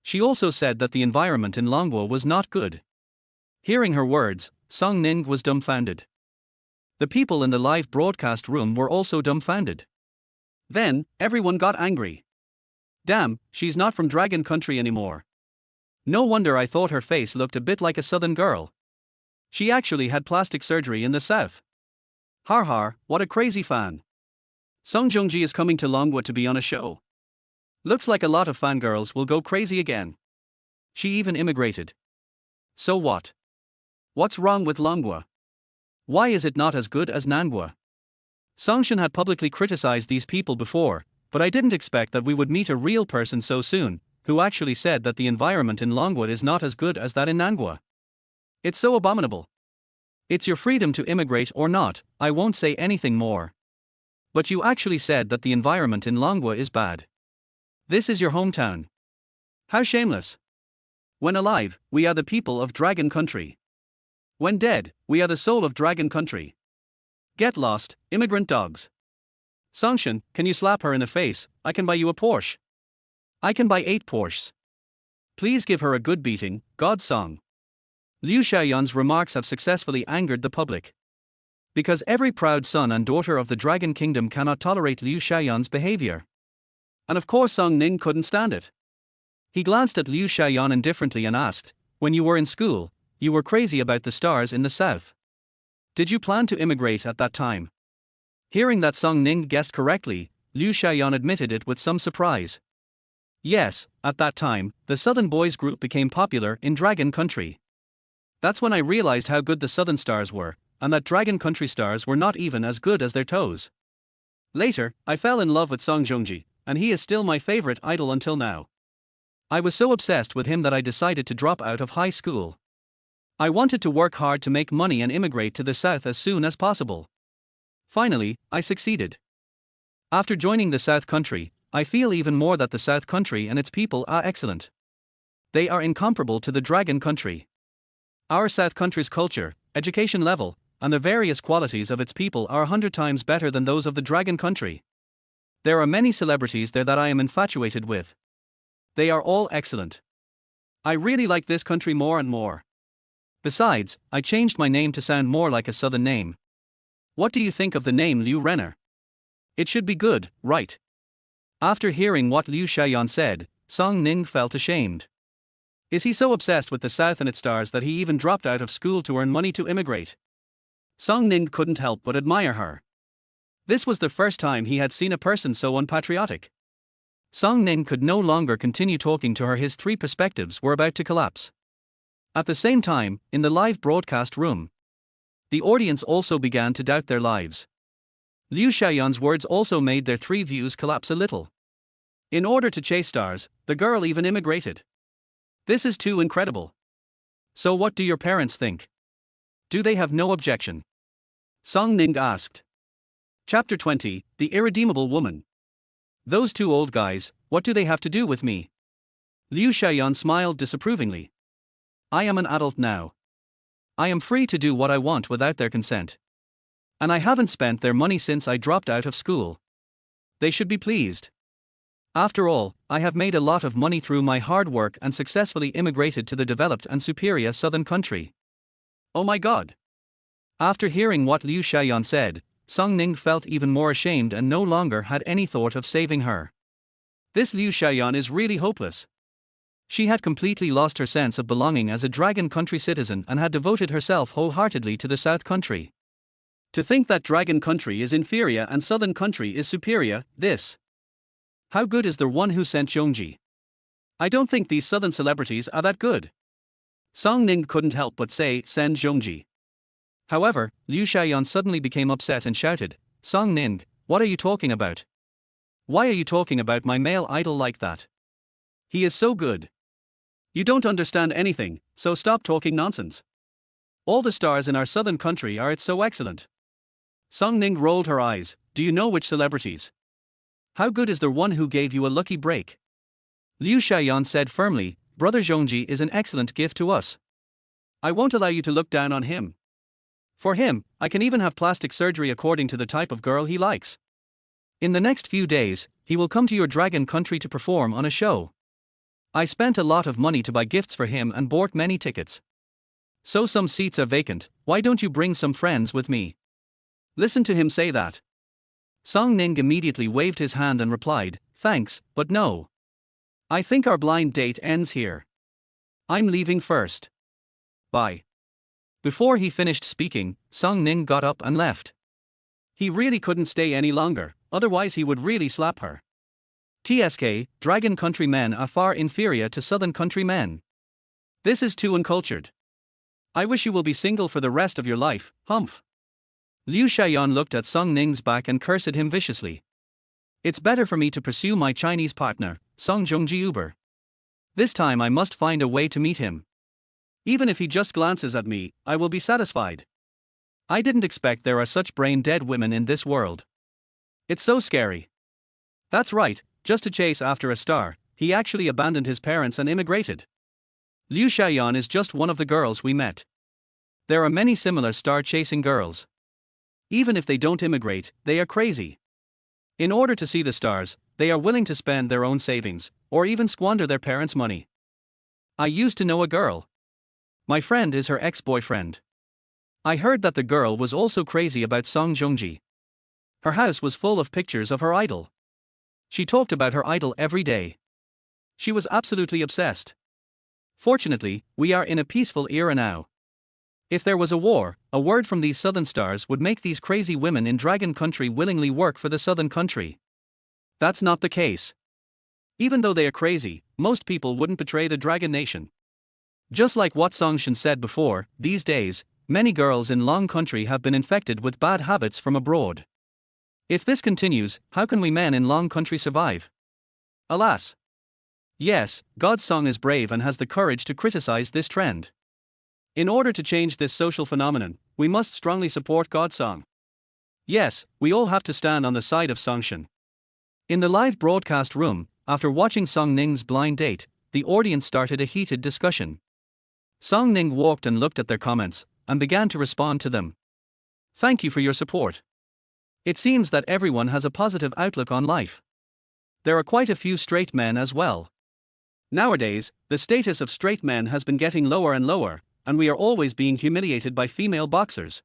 She also said that the environment in Longhua was not good. Hearing her words, Song Ning was dumbfounded. The people in the live broadcast room were also dumbfounded. Then, everyone got angry. Damn, she's not from Dragon Country anymore. No wonder I thought her face looked a bit like a southern girl. She actually had plastic surgery in the south. Har har, what a crazy fan. Song Zhongji is coming to Longhua to be on a show. Looks like a lot of fangirls will go crazy again. She even immigrated. So what? What's wrong with Longhua? Why is it not as good as Nanghua? Songshan had publicly criticized these people before, but I didn't expect that we would meet a real person so soon, who actually said that the environment in Longhua is not as good as that in Nanghua. It's so abominable. It's your freedom to immigrate or not, I won't say anything more. But you actually said that the environment in Longhua is bad. This is your hometown. How shameless. When alive, we are the people of Dragon Country. When dead, we are the soul of Dragon Country. Get lost, immigrant dogs. Songshan, can you slap her in the face? I can buy you a Porsche. I can buy 8 Porsches. Please give her a good beating, God Song. Liu Xiaoyan's remarks have successfully angered the public. Because every proud son and daughter of the Dragon Kingdom cannot tolerate Liu Xiaoyan's behavior. And of course Song Ning couldn't stand it. He glanced at Liu Xiaoyan indifferently and asked, when you were in school, you were crazy about the stars in the south. Did you plan to immigrate at that time? Hearing that Song Ning guessed correctly, Liu Xiaoyan admitted it with some surprise. Yes, at that time, the Southern Boys group became popular in Dragon Country. That's when I realized how good the Southern stars were, and that Dragon Country stars were not even as good as their toes. Later, I fell in love with Song Zhongji, and he is still my favorite idol until now. I was so obsessed with him that I decided to drop out of high school. I wanted to work hard to make money and immigrate to the south as soon as possible. Finally, I succeeded. After joining the South Country, I feel even more that the South Country and its people are excellent. They are incomparable to the Dragon Country. Our South Country's culture, education level, and the various qualities of its people are 100 times better than those of the Dragon Country. There are many celebrities there that I am infatuated with. They are all excellent. I really like this country more and more. Besides, I changed my name to sound more like a southern name. What do you think of the name Liu Renner? It should be good, right? After hearing what Liu Xiaoyan said, Song Ning felt ashamed. Is he so obsessed with the South and its stars that he even dropped out of school to earn money to immigrate? Song Ning couldn't help but admire her. This was the first time he had seen a person so unpatriotic. Song Ning could no longer continue talking to her. His three perspectives were about to collapse. At the same time, in the live broadcast room, the audience also began to doubt their lives. Liu Xiaoyan's words also made their three views collapse a little. In order to chase stars, the girl even immigrated. This is too incredible. So what do your parents think? Do they have no objection? Song Ning asked. Chapter 20, The Irredeemable Woman. Those two old guys, what do they have to do with me? Liu Xiaoyan smiled disapprovingly. I am an adult now. I am free to do what I want without their consent. And I haven't spent their money since I dropped out of school. They should be pleased. After all, I have made a lot of money through my hard work and successfully immigrated to the developed and superior southern country. Oh my God! After hearing what Liu Xiaoyan said, Song Ning felt even more ashamed and no longer had any thought of saving her. This Liu Xiaoyan is really hopeless. She had completely lost her sense of belonging as a Dragon Country citizen and had devoted herself wholeheartedly to the South Country. To think that Dragon Country is inferior and Southern Country is superior, this. How good is the one who sent Zhongji? I don't think these Southern celebrities are that good. Song Ning couldn't help but say, send Zhongji. However, Liu Xiaoyan suddenly became upset and shouted, Song Ning, what are you talking about? Why are you talking about my male idol like that? He is so good. You don't understand anything, so stop talking nonsense. All the stars in our Southern Country are so excellent. Song Ning rolled her eyes, do you know which celebrities? How good is the one who gave you a lucky break? Liu Xiaoyan said firmly, Brother Zhongji is an excellent gift to us. I won't allow you to look down on him. For him, I can even have plastic surgery according to the type of girl he likes. In the next few days, he will come to your Dragon Country to perform on a show. I spent a lot of money to buy gifts for him and bought many tickets. So some seats are vacant, why don't you bring some friends with me? Listen to him say that. Song Ning immediately waved his hand and replied, thanks, but no. I think our blind date ends here. I'm leaving first. Bye. Before he finished speaking, Song Ning got up and left. He really couldn't stay any longer, otherwise he would really slap her. TSK, Dragon Country men are far inferior to Southern Country men. This is too uncultured. I wish you will be single for the rest of your life, humph. Liu Xiaoyan looked at Song Ning's back and cursed him viciously. It's better for me to pursue my Chinese partner, Song Zhongji Uber. This time I must find a way to meet him. Even if he just glances at me, I will be satisfied. I didn't expect there are such brain-dead women in this world. It's so scary. That's right, just to chase after a star, he actually abandoned his parents and immigrated. Liu Xiaoyan is just one of the girls we met. There are many similar star-chasing girls. Even if they don't immigrate, they are crazy. In order to see the stars, they are willing to spend their own savings, or even squander their parents' money. I used to know a girl. My friend is her ex-boyfriend. I heard that the girl was also crazy about Song Zhongji. Her house was full of pictures of her idol. She talked about her idol every day. She was absolutely obsessed. Fortunately, we are in a peaceful era now. If there was a war, a word from these southern stars would make these crazy women in Dragon Country willingly work for the Southern Country. That's not the case. Even though they are crazy, most people wouldn't betray the Dragon Nation. Just like what Song Shen said before, these days, many girls in Long Country have been infected with bad habits from abroad. If this continues, how can we men in Long Country survive? Alas. Yes, God's Song is brave and has the courage to criticize this trend. In order to change this social phenomenon, we must strongly support God's Song. Yes, we all have to stand on the side of Song Shen. In the live broadcast room, after watching Song Ning's blind date, the audience started a heated discussion. Song Ning walked and looked at their comments, and began to respond to them. Thank you for your support. It seems that everyone has a positive outlook on life. There are quite a few straight men as well. Nowadays, the status of straight men has been getting lower and lower, and we are always being humiliated by female boxers.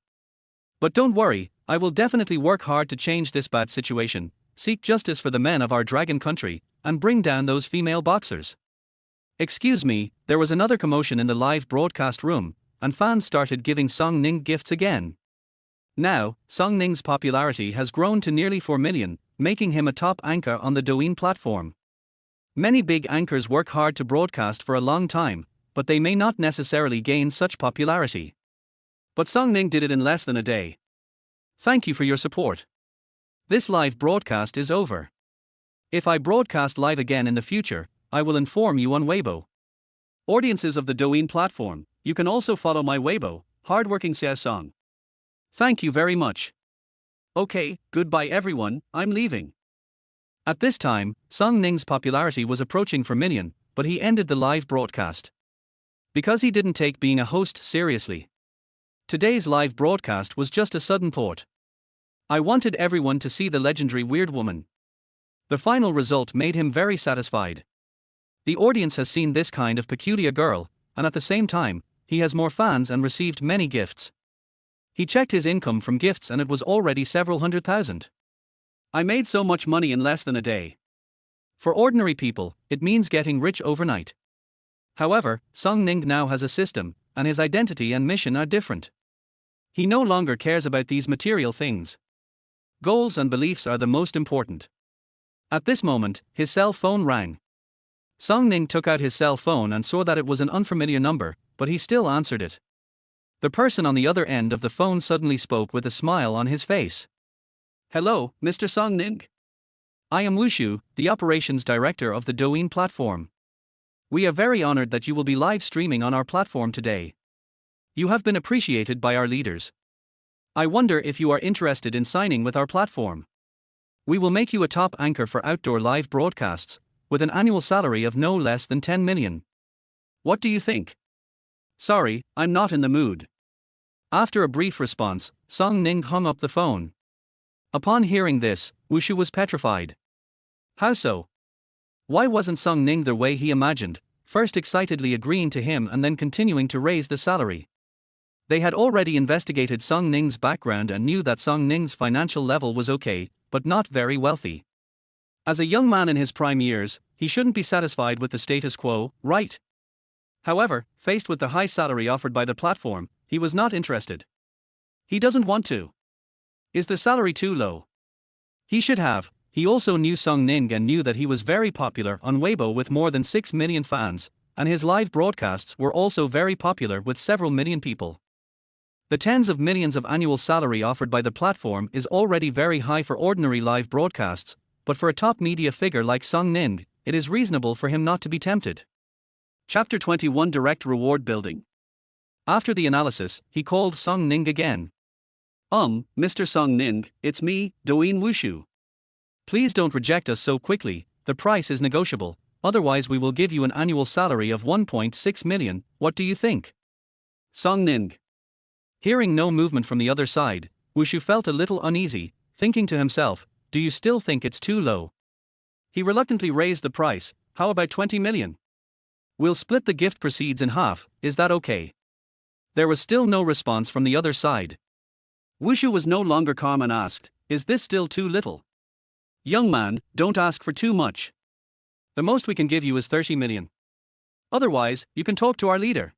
But don't worry, I will definitely work hard to change this bad situation, seek justice for the men of our Dragon Country, and bring down those female boxers. Excuse me, there was another commotion in the live broadcast room, and fans started giving Song Ning gifts again. Now, Song Ning's popularity has grown to nearly 4 million, making him a top anchor on the Douyin platform. Many big anchors work hard to broadcast for a long time, but they may not necessarily gain such popularity. But Song Ning did it in less than a day. Thank you for your support. This live broadcast is over. If I broadcast live again in the future, I will inform you on Weibo. Audiences of the Douyin platform, you can also follow my Weibo, Hardworking Xiao Song. Thank you very much. Okay, goodbye everyone, I'm leaving. At this time, Song Ning's popularity was approaching 4 million, but he ended the live broadcast. Because he didn't take being a host seriously. Today's live broadcast was just a sudden thought. I wanted everyone to see the legendary weird woman. The final result made him very satisfied. The audience has seen this kind of peculiar girl, and at the same time, he has more fans and received many gifts. He checked his income from gifts and it was already several 100,000. I made so much money in less than a day. For ordinary people, it means getting rich overnight. However, Song Ning now has a system, and his identity and mission are different. He no longer cares about these material things. Goals and beliefs are the most important. At this moment, his cell phone rang. Song Ning took out his cell phone and saw that it was an unfamiliar number, but he still answered it. The person on the other end of the phone suddenly spoke with a smile on his face. Hello, Mr. Song Ning. I am Wushu, the operations director of the Douyin platform. We are very honored that you will be live streaming on our platform today. You have been appreciated by our leaders. I wonder if you are interested in signing with our platform. We will make you a top anchor for outdoor live broadcasts, with an annual salary of no less than 10 million. What do you think? Sorry, I'm not in the mood. After a brief response, Song Ning hung up the phone. Upon hearing this, Wushu was petrified. How so? Why wasn't Song Ning the way he imagined, first excitedly agreeing to him and then continuing to raise the salary? They had already investigated Song Ning's background and knew that Song Ning's financial level was okay, but not very wealthy. As a young man in his prime years, he shouldn't be satisfied with the status quo, right? However, faced with the high salary offered by the platform, he was not interested. He doesn't want to. Is the salary too low? He should have. He also knew Song Ning and knew that he was very popular on Weibo with more than 6 million fans, and his live broadcasts were also very popular with several million people. The tens of millions of annual salary offered by the platform is already very high for ordinary live broadcasts, but for a top media figure like Song Ning, it is reasonable for him not to be tempted. Chapter 21 Direct Reward Building. After the analysis, he called Song Ning again. Mr. Song Ning, it's me, Douyin Wushu. Please don't reject us so quickly, the price is negotiable, otherwise we will give you an annual salary of 1.6 million, what do you think? Song Ning. Hearing no movement from the other side, Wushu felt a little uneasy, thinking to himself, do you still think it's too low? He reluctantly raised the price, how about 20 million? We'll split the gift proceeds in half, is that okay? There was still no response from the other side. Wushu was no longer calm and asked, is this still too little? Young man, don't ask for too much. The most we can give you is 30 million. Otherwise, you can talk to our leader.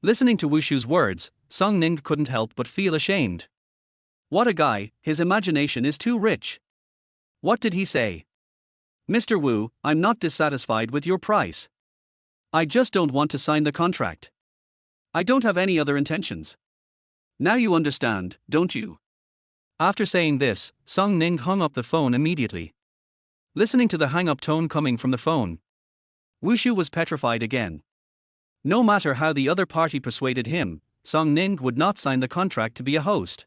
Listening to Wushu's words, Song Ning couldn't help but feel ashamed. What a guy, his imagination is too rich. What did he say? Mr. Wu, I'm not dissatisfied with your price. I just don't want to sign the contract. I don't have any other intentions. Now you understand, don't you? After saying this, Song Ning hung up the phone immediately. Listening to the hang-up tone coming from the phone, Wushu was petrified again. No matter how the other party persuaded him, Song Ning would not sign the contract to be a host.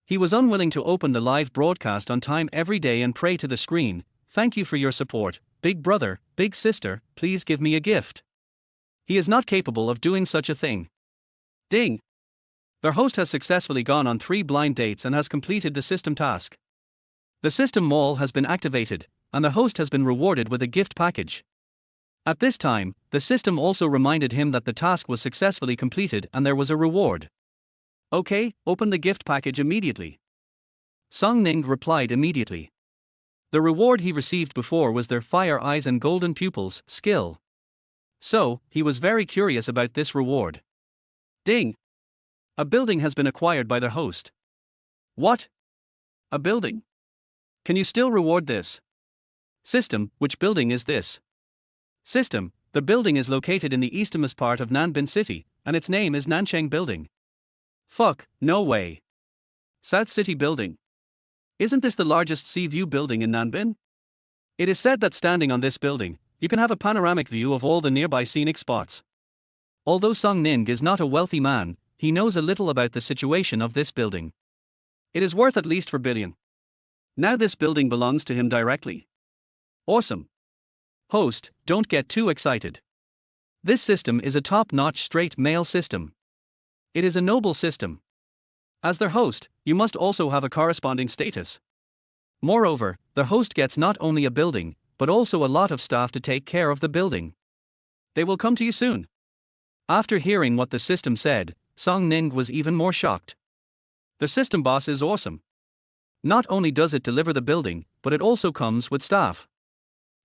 He was unwilling to open the live broadcast on time every day and pray to the screen, thank you for your support, big brother, big sister, please give me a gift. He is not capable of doing such a thing. Ding! Their host has successfully gone on 3 blind dates and has completed the system task. The system mall has been activated, and the host has been rewarded with a gift package. At this time, the system also reminded him that the task was successfully completed and there was a reward. Okay, open the gift package immediately. Song Ning replied immediately. The reward he received before was their fire eyes and golden pupils skill. So, he was very curious about this reward. Ding! A building has been acquired by the host. What? A building? Can you still reward this? System, which building is this? System, the building is located in the easternmost part of Nanbin City, and its name is Nancheng Building. Fuck, no way. South City Building. Isn't this the largest sea view building in Nanbin? It is said that standing on this building, you can have a panoramic view of all the nearby scenic spots. Although Song Ning is not a wealthy man, he knows a little about the situation of this building. It is worth at least 4 billion. Now this building belongs to him directly. Awesome. Host, don't get too excited. This system is a top-notch straight male system. It is a noble system. As their host, you must also have a corresponding status. Moreover, the host gets not only a building, but also a lot of staff to take care of the building. They will come to you soon. After hearing what the system said, Song Ning was even more shocked. The system boss is awesome. Not only does it deliver the building, but it also comes with staff.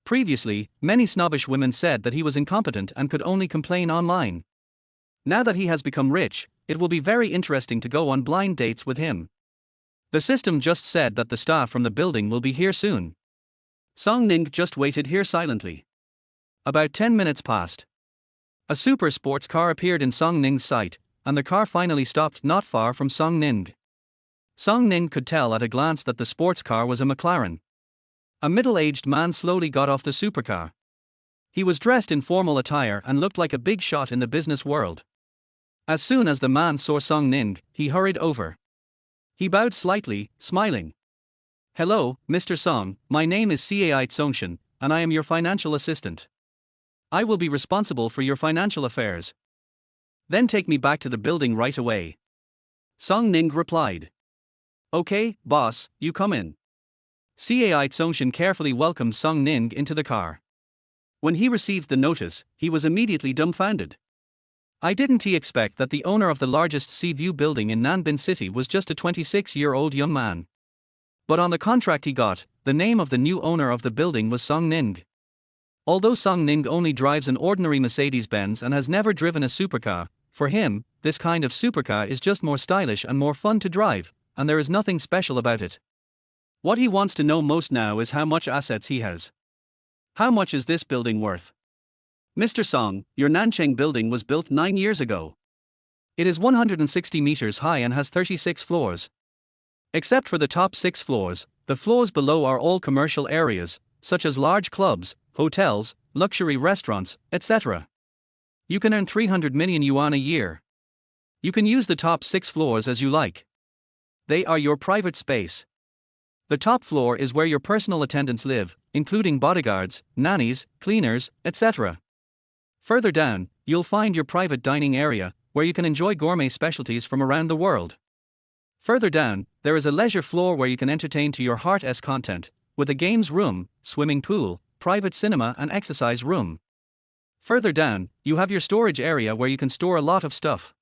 Previously, many snobbish women said that he was incompetent and could only complain online. Now that he has become rich, it will be very interesting to go on blind dates with him. The system just said that the staff from the building will be here soon. Song Ning just waited here silently. About 10 minutes passed. A super sports car appeared in Song Ning's sight, and the car finally stopped not far from Song Ning. Song Ning could tell at a glance that the sports car was a McLaren. A middle-aged man slowly got off the supercar. He was dressed in formal attire and looked like a big shot in the business world. As soon as the man saw Song Ning, he hurried over. He bowed slightly, smiling. "Hello, Mr. Song, my name is Cai Tsongshan, and I am your financial assistant. I will be responsible for your financial affairs. Then take me back to the building right away." Song Ning replied. "Okay, boss, you come in." Cai Tsongshan carefully welcomed Song Ning into the car. When he received the notice, he was immediately dumbfounded. Didn't he expect that the owner of the largest sea view building in Nanbin City was just a 26-year-old young man? But on the contract he got, the name of the new owner of the building was Song Ning. Although Song Ning only drives an ordinary Mercedes-Benz and has never driven a supercar, for him, this kind of supercar is just more stylish and more fun to drive, and there is nothing special about it. What he wants to know most now is how much assets he has. How much is this building worth? Mr. Song, your Nancheng building was built 9 years ago. It is 160 meters high and has 36 floors. Except for the top 6 floors, the floors below are all commercial areas, such as large clubs, hotels, luxury restaurants, etc. You can earn 300 million yuan a year. You can use the top 6 floors as you like. They are your private space. The top floor is where your personal attendants live, including bodyguards, nannies, cleaners, etc. Further down, you'll find your private dining area, where you can enjoy gourmet specialties from around the world. Further down, there is a leisure floor where you can entertain to your heart's content, with a games room, swimming pool, private cinema and exercise room. Further down, you have your storage area where you can store a lot of stuff.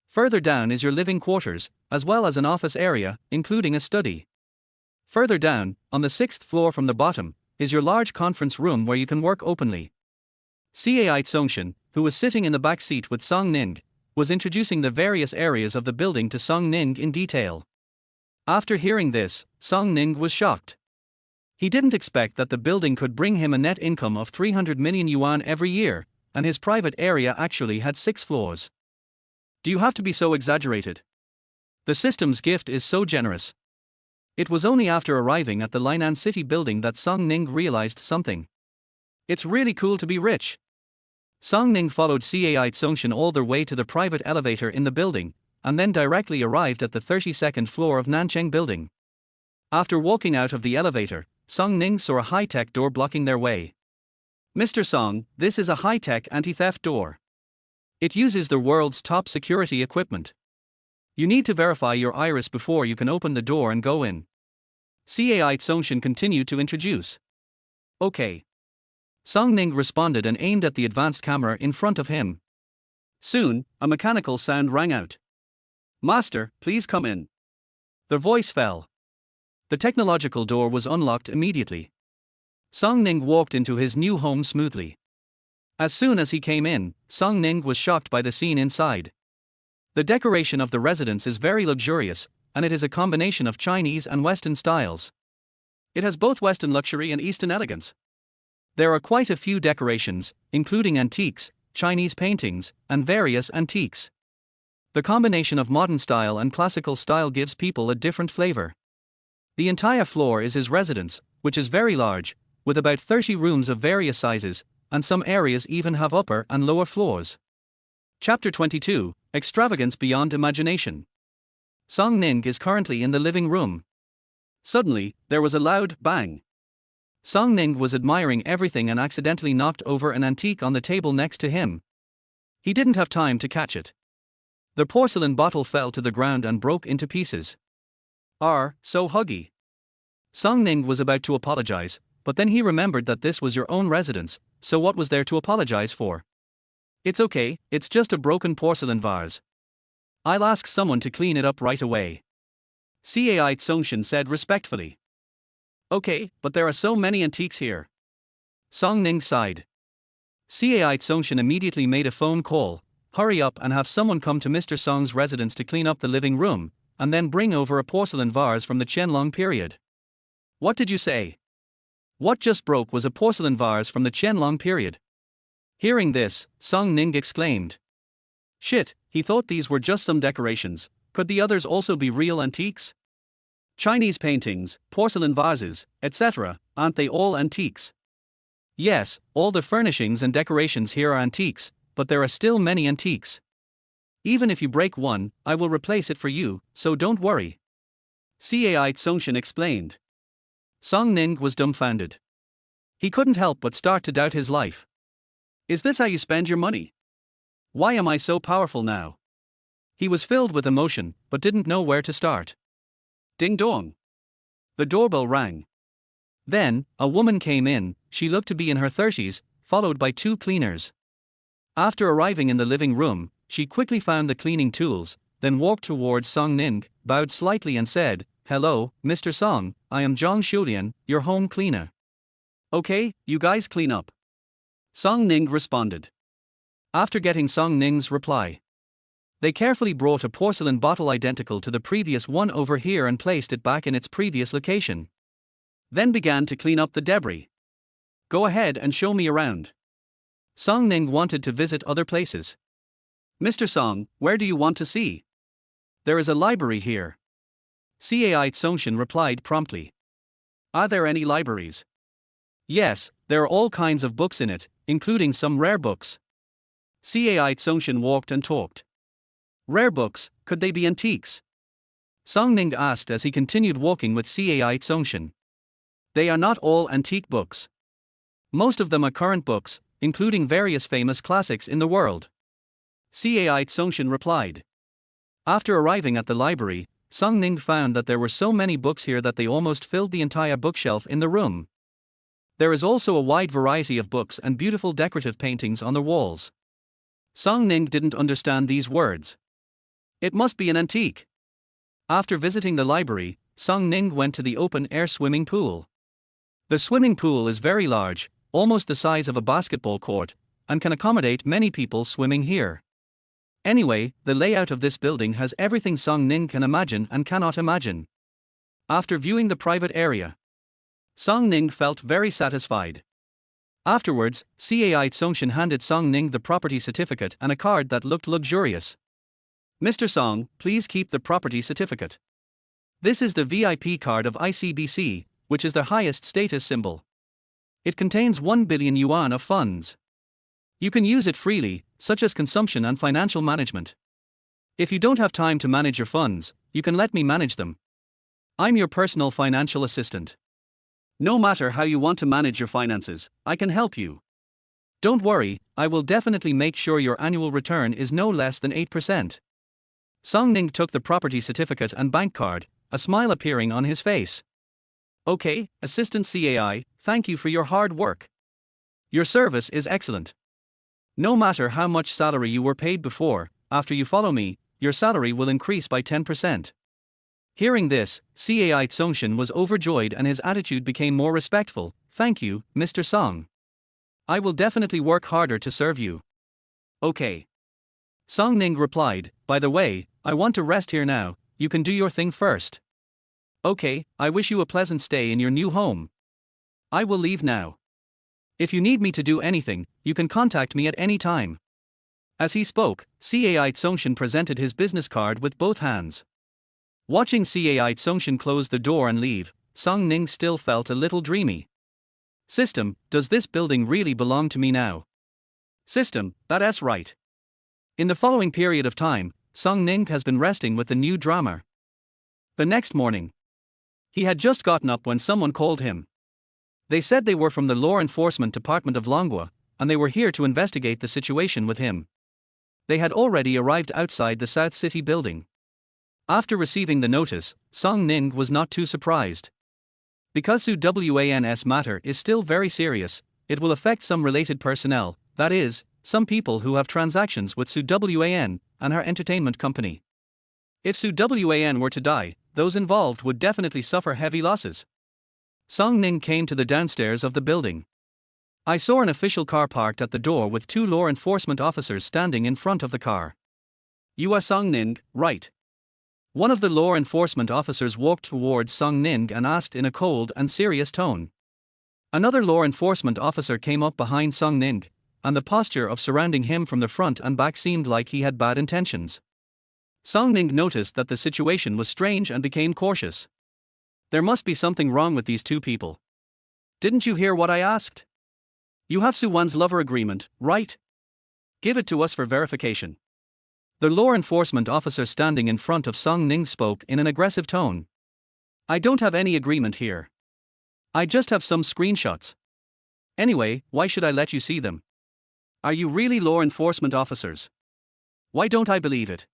Further down is your living quarters, as well as an office area, including a study. Further down, on the 6th floor from the bottom, is your large conference room where you can work openly. Cai Tsongshan, who was sitting in the back seat with Song Ning, was introducing the various areas of the building to Song Ning in detail. After hearing this, Song Ning was shocked. He didn't expect that the building could bring him a net income of 300 million yuan every year, and his private area actually had 6 floors. Do you have to be so exaggerated? The system's gift is so generous. It was only after arriving at the Lainan City building that Song Ning realized something. It's really cool to be rich. Song Ning followed Cai Tsongshan all the way to the private elevator in the building, and then directly arrived at the 32nd floor of Nancheng building. After walking out of the elevator, Song Ning saw a high-tech door blocking their way. "Mr. Song, this is a high-tech anti-theft door. It uses the world's top security equipment. You need to verify your iris before you can open the door and go in." Cai Tsongshan continued to introduce. "Okay." Song Ning responded and aimed at the advanced camera in front of him. Soon, a mechanical sound rang out. "Master, please come in." The voice fell. The technological door was unlocked immediately. Song Ning walked into his new home smoothly. As soon as he came in, Song Ning was shocked by the scene inside. The decoration of the residence is very luxurious, and it is a combination of Chinese and Western styles. It has both Western luxury and Eastern elegance. There are quite a few decorations, including antiques, Chinese paintings, and various antiques. The combination of modern style and classical style gives people a different flavor. The entire floor is his residence, which is very large, with about 30 rooms of various sizes, and some areas even have upper and lower floors. Chapter 22, Extravagance Beyond Imagination. Song Ning is currently in the living room. Suddenly, there was a loud bang. Song Ning was admiring everything and accidentally knocked over an antique on the table next to him. He didn't have time to catch it. The porcelain bottle fell to the ground and broke into pieces. So huggy. Song Ning was about to apologize, but then he remembered that this was your own residence, so what was there to apologize for? It's okay, it's just a broken porcelain vase. I'll ask someone to clean it up right away. Cai Tsongshin said respectfully. Okay, but there are so many antiques here. Song Ning sighed. Cai Tsongshin immediately made a phone call. Hurry up and have someone come to Mr. Song's residence to clean up the living room, and then bring over a porcelain vase from the Qianlong period. What did you say? What just broke was a porcelain vase from the Qianlong period. Hearing this, Song Ning exclaimed. Shit, he thought these were just some decorations. Could the others also be real antiques? Chinese paintings, porcelain vases, etc., aren't they all antiques? Yes, all the furnishings and decorations here are antiques, but there are still many antiques. Even if you break one, I will replace it for you, so don't worry. Cai Tsongshin explained. Song Ning was dumbfounded. He couldn't help but start to doubt his life. Is this how you spend your money? Why am I so powerful now? He was filled with emotion, but didn't know where to start. Ding dong. The doorbell rang. Then, a woman came in. She looked to be in her 30s, followed by two cleaners. After arriving in the living room, she quickly found the cleaning tools, then walked towards Song Ning, bowed slightly and said, Hello, Mr. Song, I am Zhang Li, your home cleaner. Okay, you guys clean up. Song Ning responded. After getting Song Ning's reply, they carefully brought a porcelain bottle identical to the previous one over here and placed it back in its previous location. Then began to clean up the debris. Go ahead and show me around. Song Ning wanted to visit other places. Mr. Song, where do you want to see? There is a library here. Cai Tsongshin replied promptly. Are there any libraries? Yes, there are all kinds of books in it, including some rare books. Cai Tsongshin walked and talked. Rare books, could they be antiques? Song Ning asked as he continued walking with Cai Tsongshin. They are not all antique books. Most of them are current books, including various famous classics in the world. Cai Tsongshin replied. After arriving at the library, Song Ning found that there were so many books here that they almost filled the entire bookshelf in the room. There is also a wide variety of books and beautiful decorative paintings on the walls. Song Ning didn't understand these words. It must be an antique. After visiting the library, Song Ning went to the open-air swimming pool. The swimming pool is very large, almost the size of a basketball court, and can accommodate many people swimming here. Anyway, the layout of this building has everything Song Ning can imagine and cannot imagine. After viewing the private area, Song Ning felt very satisfied. Afterwards, Cai Tsongshin handed Song Ning the property certificate and a card that looked luxurious. Mr. Song, please keep the property certificate. This is the VIP card of ICBC, which is the highest status symbol. It contains 1 billion yuan of funds. You can use it freely, such as consumption and financial management. If you don't have time to manage your funds, you can let me manage them. I'm your personal financial assistant. No matter how you want to manage your finances, I can help you. Don't worry, I will definitely make sure your annual return is no less than 8%. Song Ning took the property certificate and bank card, a smile appearing on his face. Okay, Assistant CAI, thank you for your hard work. Your service is excellent. No matter how much salary you were paid before, after you follow me, your salary will increase by 10%. Hearing this, Cai Tsongshin was overjoyed and his attitude became more respectful. Thank you, Mr. Song. I will definitely work harder to serve you. Okay. Song Ning replied, by the way, I want to rest here now. you can do your thing first. Okay, I wish you a pleasant stay in your new home. I will leave now. If you need me to do anything, you can contact me at any time. As he spoke, Cai Tsongshin presented his business card with both hands. Watching Cai Tsongshin close the door and leave, Song Ning still felt a little dreamy. System, does this building really belong to me now? System, that's right. In the following period of time, Song Ning has been resting with the new drama. The next morning, he had just gotten up when someone called him. They said they were from the Law Enforcement Department of Longhua, and they were here to investigate the situation with him. They had already arrived outside the South City building. After receiving the notice, Song Ning was not too surprised. Because Su Wan's matter is still very serious, it will affect some related personnel, that is, some people who have transactions with Su Wan and her entertainment company. If Su Wan were to die, those involved would definitely suffer heavy losses. Song Ning came to the downstairs of the building. I saw an official car parked at the door with 2 law enforcement officers standing in front of the car. You are Song Ning, right? One of the law enforcement officers walked towards Song Ning and asked in a cold and serious tone. Another law enforcement officer came up behind Song Ning, and the posture of surrounding him from the front and back seemed like he had bad intentions. Song Ning noticed that the situation was strange and became cautious. There must be something wrong with these 2 people. Didn't you hear what I asked? You have Su Wan's lover agreement, right? Give it to us for verification. The law enforcement officer standing in front of Song Ning spoke in an aggressive tone. I don't have any agreement here. I just have some screenshots. Anyway, why should I let you see them? Are you really law enforcement officers? Why don't I believe it?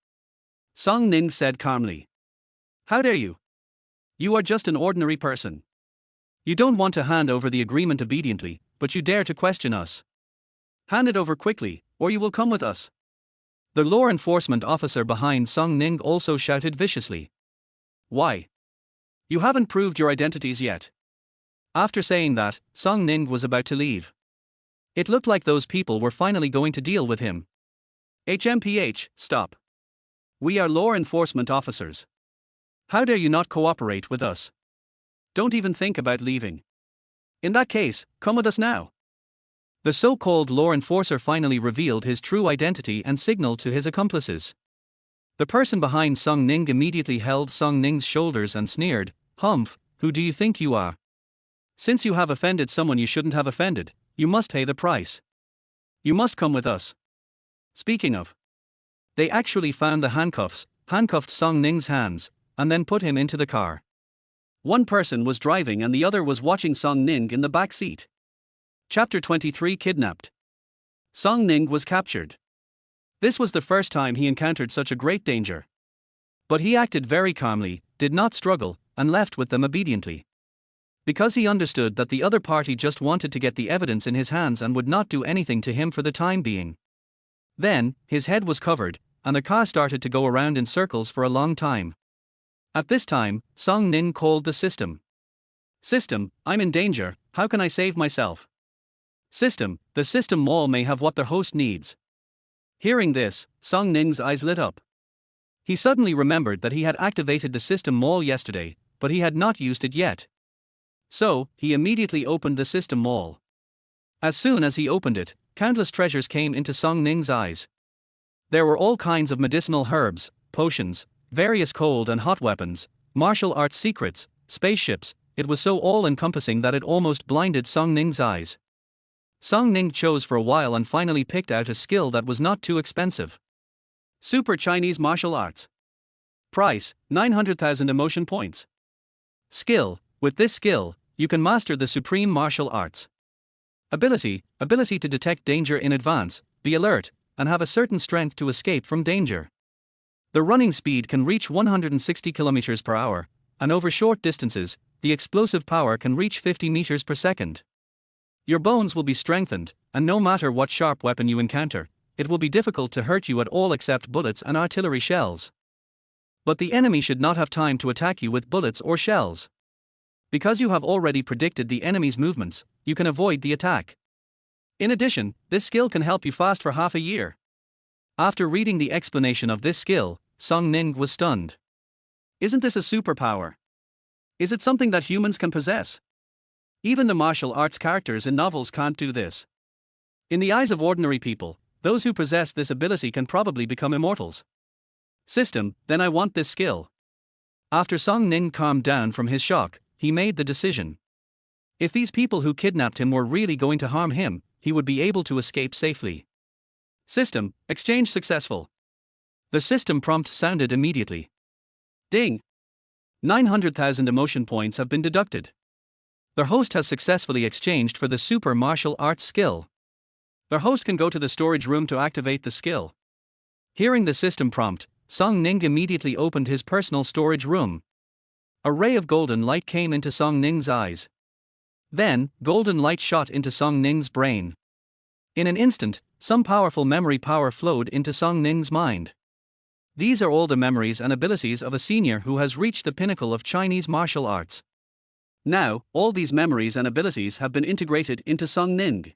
Song Ning said calmly. How dare you? You are just an ordinary person. You don't want to hand over the agreement obediently, but you dare to question us. Hand it over quickly, or you will come with us. The law enforcement officer behind Song Ning also shouted viciously. Why? You haven't proved your identities yet. After saying that, Song Ning was about to leave. It looked like those people were finally going to deal with him. HMPH, stop. We are law enforcement officers. How dare you not cooperate with us? Don't even think about leaving. In that case, come with us now. The so-called law enforcer finally revealed his true identity and signaled to his accomplices. The person behind Song Ning immediately held Song Ning's shoulders and sneered, Humph, who do you think you are? Since you have offended someone you shouldn't have offended, you must pay the price. You must come with us. Speaking of, they actually found the handcuffed Song Ning's hands, and then put him into the car. One person was driving and the other was watching Song Ning in the back seat. Chapter 23 Kidnapped. Song Ning was captured. This was the first time he encountered such a great danger. But he acted very calmly, did not struggle, and left with them obediently. Because he understood that the other party just wanted to get the evidence in his hands and would not do anything to him for the time being. Then, his head was covered, and the car started to go around in circles for a long time. At this time, Song Ning called the system. System, I'm in danger, how can I save myself? System, the system mall may have what the host needs. Hearing this, Song Ning's eyes lit up. He suddenly remembered that he had activated the system mall yesterday, but he had not used it yet. So, he immediately opened the system mall. As soon as he opened it, countless treasures came into Song Ning's eyes. There were all kinds of medicinal herbs, potions, various cold and hot weapons, martial arts secrets, spaceships. It was so all-encompassing that it almost blinded Song Ning's eyes. Song Ning chose for a while and finally picked out a skill that was not too expensive. Super Chinese Martial Arts. Price, 900,000 emotion points. Skill, with this skill, you can master the supreme martial arts. Ability to detect danger in advance, be alert, and have a certain strength to escape from danger. The running speed can reach 160 km per hour, and over short distances, the explosive power can reach 50 meters per second. Your bones will be strengthened, and no matter what sharp weapon you encounter, it will be difficult to hurt you at all except bullets and artillery shells. But the enemy should not have time to attack you with bullets or shells. Because you have already predicted the enemy's movements, you can avoid the attack. In addition, this skill can help you fast for half a year. After reading the explanation of this skill, Song Ning was stunned. Isn't this a superpower? Is it something that humans can possess? Even the martial arts characters in novels can't do this. In the eyes of ordinary people, those who possess this ability can probably become immortals. System, then I want this skill. After Song Ning calmed down from his shock, he made the decision. If these people who kidnapped him were really going to harm him, he would be able to escape safely. System, exchange successful. The system prompt sounded immediately. Ding! 900,000 emotion points have been deducted. The host has successfully exchanged for the super martial arts skill. The host can go to the storage room to activate the skill. Hearing the system prompt, Song Ning immediately opened his personal storage room. A ray of golden light came into Song Ning's eyes. Then, golden light shot into Song Ning's brain. In an instant, some powerful memory power flowed into Song Ning's mind. These are all the memories and abilities of a senior who has reached the pinnacle of Chinese martial arts. Now, all these memories and abilities have been integrated into Song Ning.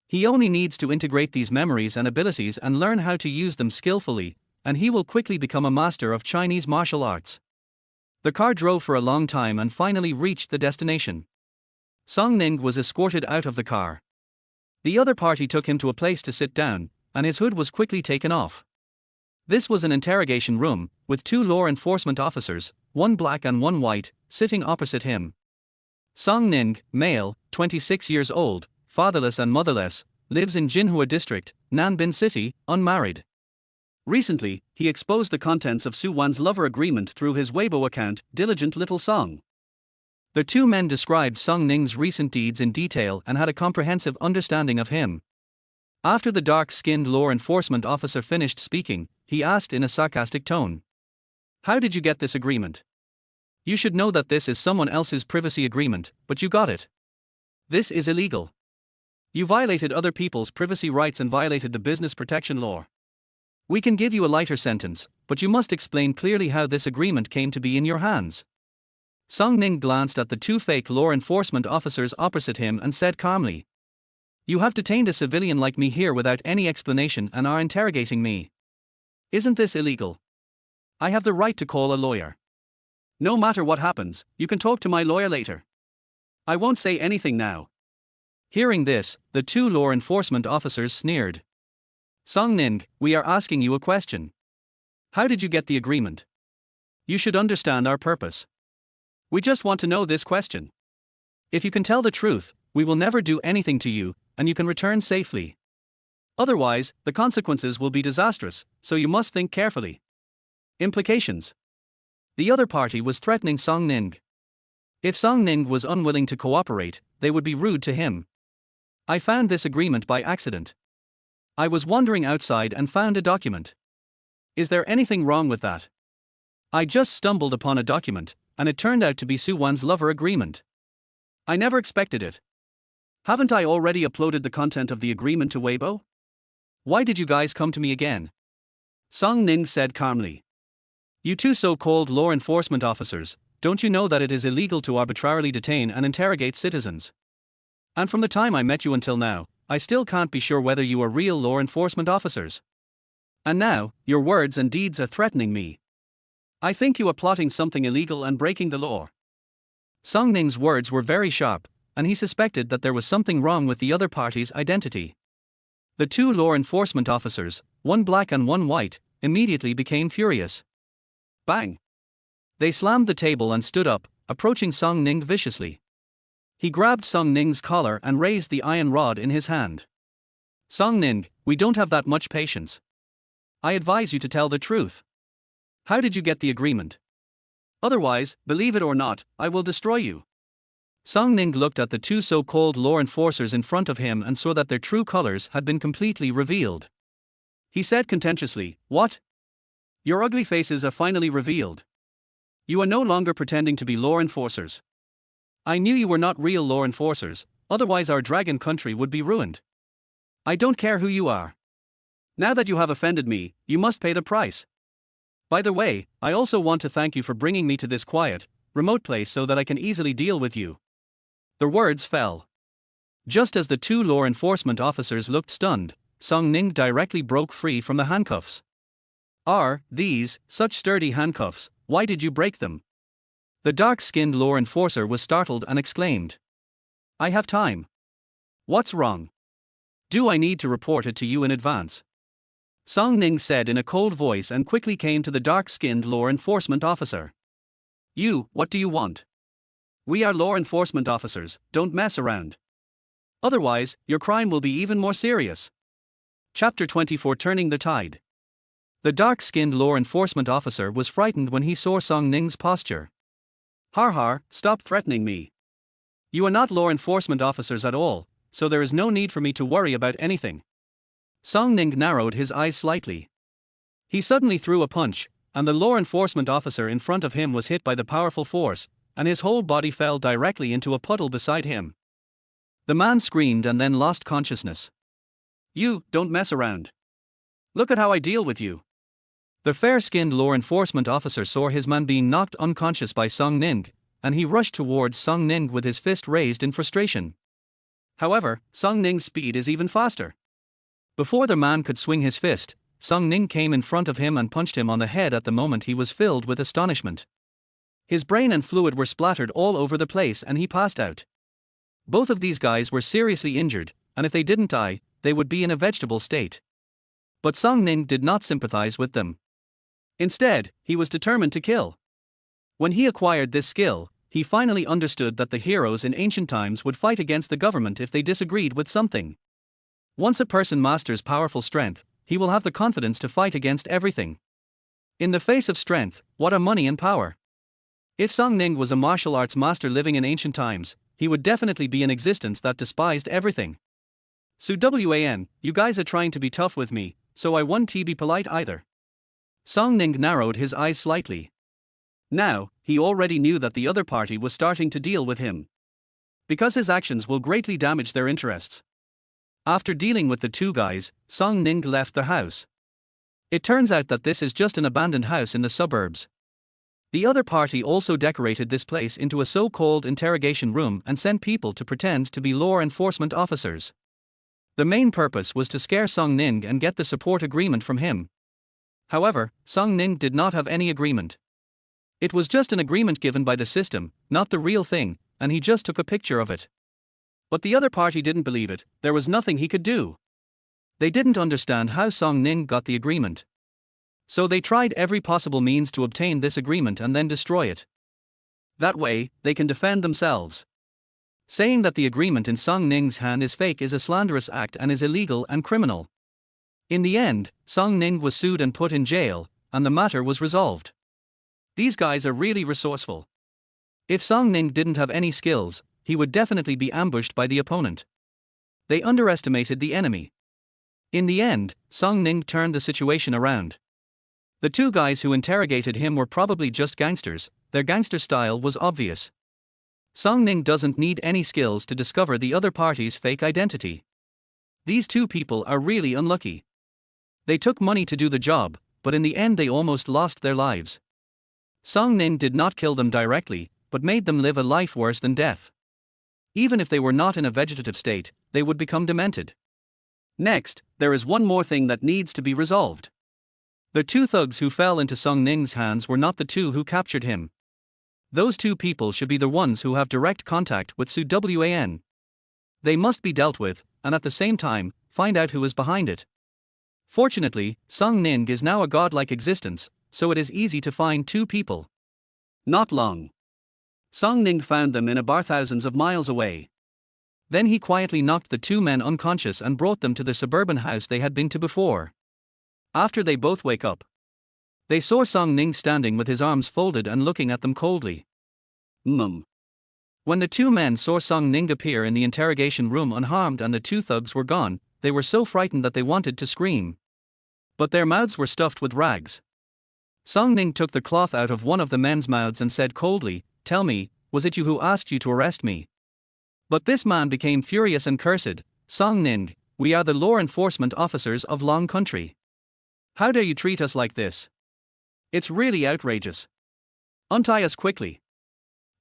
He only needs to integrate these memories and abilities and learn how to use them skillfully, and he will quickly become a master of Chinese martial arts. The car drove for a long time and finally reached the destination. Song Ning was escorted out of the car. The other party took him to a place to sit down, and his hood was quickly taken off. This was an interrogation room, with 2 law enforcement officers, one black and one white, sitting opposite him. Song Ning, male, 26 years old, fatherless and motherless, lives in Jinhua District, Nanbin City, unmarried. Recently, he exposed the contents of Su Wan's lover agreement through his Weibo account, Diligent Little Song. The 2 men described Song Ning's recent deeds in detail and had a comprehensive understanding of him. After the dark-skinned law enforcement officer finished speaking, he asked in a sarcastic tone. How did you get this agreement? You should know that this is someone else's privacy agreement, but you got it. This is illegal. You violated other people's privacy rights and violated the business protection law. We can give you a lighter sentence, but you must explain clearly how this agreement came to be in your hands. Song Ning glanced at the 2 fake law enforcement officers opposite him and said calmly. You have detained a civilian like me here without any explanation and are interrogating me. Isn't this illegal? I have the right to call a lawyer. No matter what happens, you can talk to my lawyer later. I won't say anything now. Hearing this, the 2 law enforcement officers sneered. Song Ning, we are asking you a question. How did you get the agreement? You should understand our purpose. We just want to know this question. If you can tell the truth, we will never do anything to you, and you can return safely. Otherwise, the consequences will be disastrous, so you must think carefully. Implications. The other party was threatening Song Ning. If Song Ning was unwilling to cooperate, they would be rude to him. I found this agreement by accident. I was wandering outside and found a document. Is there anything wrong with that? I just stumbled upon a document, and it turned out to be Su Wan's lover agreement. I never expected it. Haven't I already uploaded the content of the agreement to Weibo? Why did you guys come to me again? Song Ning said calmly. You 2 so-called law enforcement officers, don't you know that it is illegal to arbitrarily detain and interrogate citizens? And from the time I met you until now, I still can't be sure whether you are real law enforcement officers. And now, your words and deeds are threatening me. I think you are plotting something illegal and breaking the law. Song Ning's words were very sharp, and he suspected that there was something wrong with the other party's identity. The 2 law enforcement officers, one black and one white, immediately became furious. Bang! They slammed the table and stood up, approaching Song Ning viciously. He grabbed Song Ning's collar and raised the iron rod in his hand. Song Ning, we don't have that much patience. I advise you to tell the truth. How did you get the agreement? Otherwise, believe it or not, I will destroy you. Song Ning looked at the 2 so-called law enforcers in front of him and saw that their true colors had been completely revealed. He said contentiously, What? Your ugly faces are finally revealed. You are no longer pretending to be law enforcers. I knew you were not real law enforcers, otherwise our dragon country would be ruined. I don't care who you are. Now that you have offended me, you must pay the price. By the way, I also want to thank you for bringing me to this quiet, remote place so that I can easily deal with you. The words fell. Just as the 2 law enforcement officers looked stunned, Song Ning directly broke free from the handcuffs. Are these such sturdy handcuffs? Why did you break them? The dark-skinned law enforcer was startled and exclaimed. I have time. What's wrong? Do I need to report it to you in advance? Song Ning said in a cold voice and quickly came to the dark-skinned law enforcement officer. What do you want? We are law enforcement officers, don't mess around. Otherwise, your crime will be even more serious. Chapter 24 Turning the Tide. The dark-skinned law enforcement officer was frightened when he saw Song Ning's posture. Har har, stop threatening me. You are not law enforcement officers at all, so there is no need for me to worry about anything. Song Ning narrowed his eyes slightly. He suddenly threw a punch, and the law enforcement officer in front of him was hit by the powerful force, and his whole body fell directly into a puddle beside him. The man screamed and then lost consciousness. You, don't mess around. Look at how I deal with you. The fair-skinned law enforcement officer saw his man being knocked unconscious by Song Ning, and he rushed towards Song Ning with his fist raised in frustration. However, Song Ning's speed is even faster. Before the man could swing his fist, Song Ning came in front of him and punched him on the head. At the moment he was filled with astonishment. His brain and fluid were splattered all over the place and he passed out. Both of these guys were seriously injured, and if they didn't die, they would be in a vegetable state. But Song Ning did not sympathize with them. Instead, he was determined to kill. When he acquired this skill, he finally understood that the heroes in ancient times would fight against the government if they disagreed with something. Once a person masters powerful strength, he will have the confidence to fight against everything. In the face of strength, what are money and power? If Song Ning was a martial arts master living in ancient times, he would definitely be an existence that despised everything. So you guys are trying to be tough with me, so I won't be polite either. Song Ning narrowed his eyes slightly. Now, he already knew that the other party was starting to deal with him. Because his actions will greatly damage their interests. After dealing with the two guys, Song Ning left the house. It turns out that this is just an abandoned house in the suburbs. The other party also decorated this place into a so-called interrogation room and sent people to pretend to be law enforcement officers. The main purpose was to scare Song Ning and get the support agreement from him. However, Song Ning did not have any agreement. It was just an agreement given by the system, not the real thing, and he just took a picture of it. But the other party didn't believe it. There was nothing he could do. They didn't understand how Song Ning got the agreement. So they tried every possible means to obtain this agreement and then destroy it. That way, they can defend themselves. Saying that the agreement in Song Ning's hand is fake is a slanderous act and is illegal and criminal. In the end, Song Ning was sued and put in jail, and the matter was resolved. These guys are really resourceful. If Song Ning didn't have any skills, he would definitely be ambushed by the opponent. They underestimated the enemy. In the end, Song Ning turned the situation around. The two guys who interrogated him were probably just gangsters. Their gangster style was obvious. Song Ning doesn't need any skills to discover the other party's fake identity. These two people are really unlucky. They took money to do the job, but in the end they almost lost their lives. Song Ning did not kill them directly, but made them live a life worse than death. Even if they were not in a vegetative state, they would become demented. Next, there is one more thing that needs to be resolved. The two thugs who fell into Song Ning's hands were not the two who captured him. Those two people should be the ones who have direct contact with Su Wan. They must be dealt with, and at the same time, find out who is behind it. Fortunately, Song Ning is now a godlike existence, so it is easy to find two people. Not long. Song Ning found them in a bar thousands of miles away. Then he quietly knocked the two men unconscious and brought them to the suburban house they had been to before. After they both wake up, they saw Song Ning standing with his arms folded and looking at them coldly. When the two men saw Song Ning appear in the interrogation room unharmed and the two thugs were gone, they were so frightened that they wanted to scream. But their mouths were stuffed with rags. Song Ning took the cloth out of one of the men's mouths and said coldly, "Tell me, was it you who asked you to arrest me?" But this man became furious and cursed, "Song Ning, we are the law enforcement officers of Long Country. How dare you treat us like this? It's really outrageous. Untie us quickly.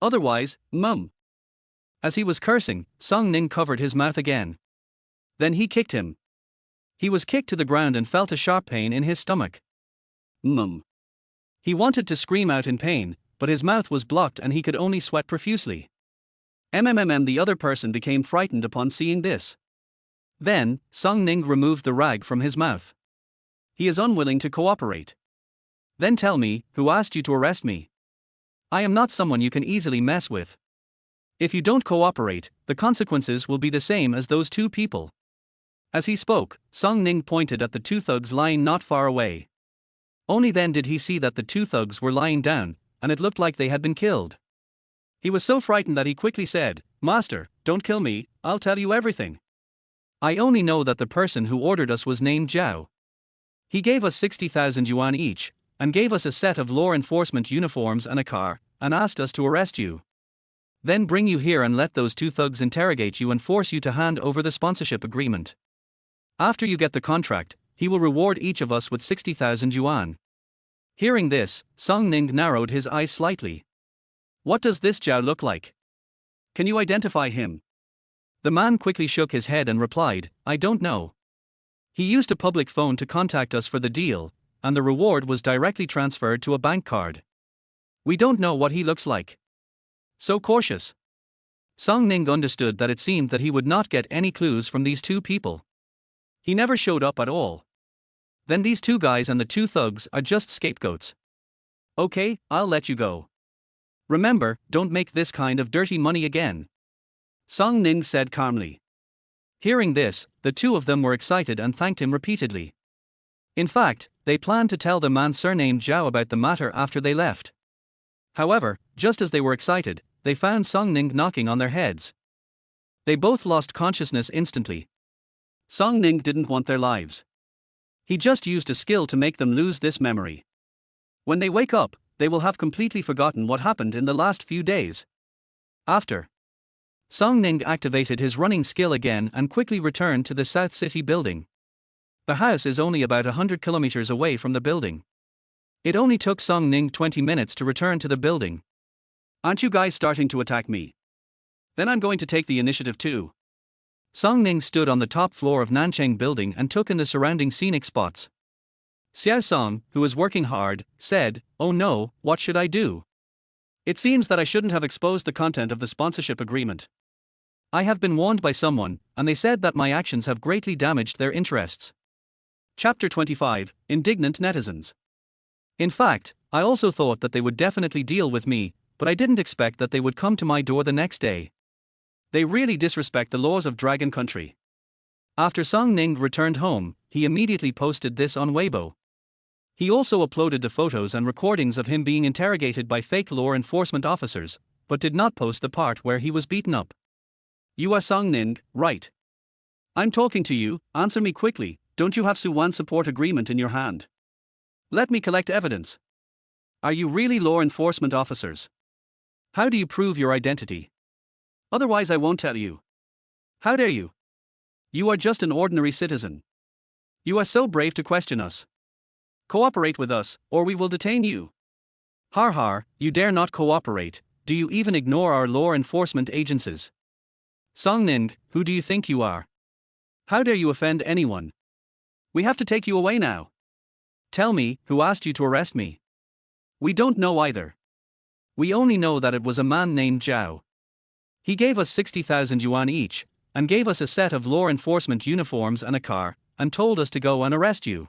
Otherwise, As he was cursing, Song Ning covered his mouth again. Then he kicked him. He was kicked to the ground and felt a sharp pain in his stomach. He wanted to scream out in pain, but his mouth was blocked and he could only sweat profusely. The other person became frightened upon seeing this. Then, Song Ning removed the rag from his mouth. He is unwilling to cooperate. Then tell me, who asked you to arrest me? I am not someone you can easily mess with. If you don't cooperate, the consequences will be the same as those two people. As he spoke, Song Ning pointed at the two thugs lying not far away. Only then did he see that the two thugs were lying down, and it looked like they had been killed. He was so frightened that he quickly said, "Master, don't kill me, I'll tell you everything. I only know that the person who ordered us was named Zhao. He gave us 60,000 yuan each, and gave us a set of law enforcement uniforms and a car, and asked us to arrest you. Then bring you here and let those two thugs interrogate you and force you to hand over the sponsorship agreement. After you get the contract, he will reward each of us with 60,000 yuan. Hearing this, Song Ning narrowed his eyes slightly. What does this Zhao look like? Can you identify him? The man quickly shook his head and replied, I don't know. He used a public phone to contact us for the deal, and the reward was directly transferred to a bank card. We don't know what he looks like. So cautious. Song Ning understood that it seemed that he would not get any clues from these two people. He never showed up at all. Then these two guys and the two thugs are just scapegoats. Okay, I'll let you go. Remember, don't make this kind of dirty money again. Song Ning said calmly. Hearing this, the two of them were excited and thanked him repeatedly. In fact, they planned to tell the man surnamed Zhao about the matter after they left. However, just as they were excited, they found Song Ning knocking on their heads. They both lost consciousness instantly. Song Ning didn't want their lives. He just used a skill to make them lose this memory. When they wake up, they will have completely forgotten what happened in the last few days. After, Song Ning activated his running skill again and quickly returned to the South City building. The house is only about 100 kilometers away from the building. It only took Song Ning 20 minutes to return to the building. Aren't you guys starting to attack me? Then I'm going to take the initiative too. Song Ning stood on the top floor of Nanchang building and took in the surrounding scenic spots. Xiao Song, who was working hard, said, Oh no, what should I do? It seems that I shouldn't have exposed the content of the sponsorship agreement. I have been warned by someone, and they said that my actions have greatly damaged their interests. Chapter 25, Indignant Netizens. In fact, I also thought that they would definitely deal with me, but I didn't expect that they would come to my door the next day. They really disrespect the laws of Dragon Country. After Song Ning returned home, he immediately posted this on Weibo. He also uploaded the photos and recordings of him being interrogated by fake law enforcement officers, but did not post the part where he was beaten up. You are Song Ning, right? I'm talking to you, answer me quickly, don't you have Suwan support agreement in your hand? Let me collect evidence. Are you really law enforcement officers? How do you prove your identity? Otherwise I won't tell you. How dare you? You are just an ordinary citizen. You are so brave to question us. Cooperate with us, or we will detain you. Har har, you dare not cooperate, do you even ignore our law enforcement agencies? Song Ning, who do you think you are? How dare you offend anyone? We have to take you away now. Tell me, who asked you to arrest me? We don't know either. We only know that it was a man named Zhao. He gave us 60,000 yuan each, and gave us a set of law enforcement uniforms and a car, and told us to go and arrest you.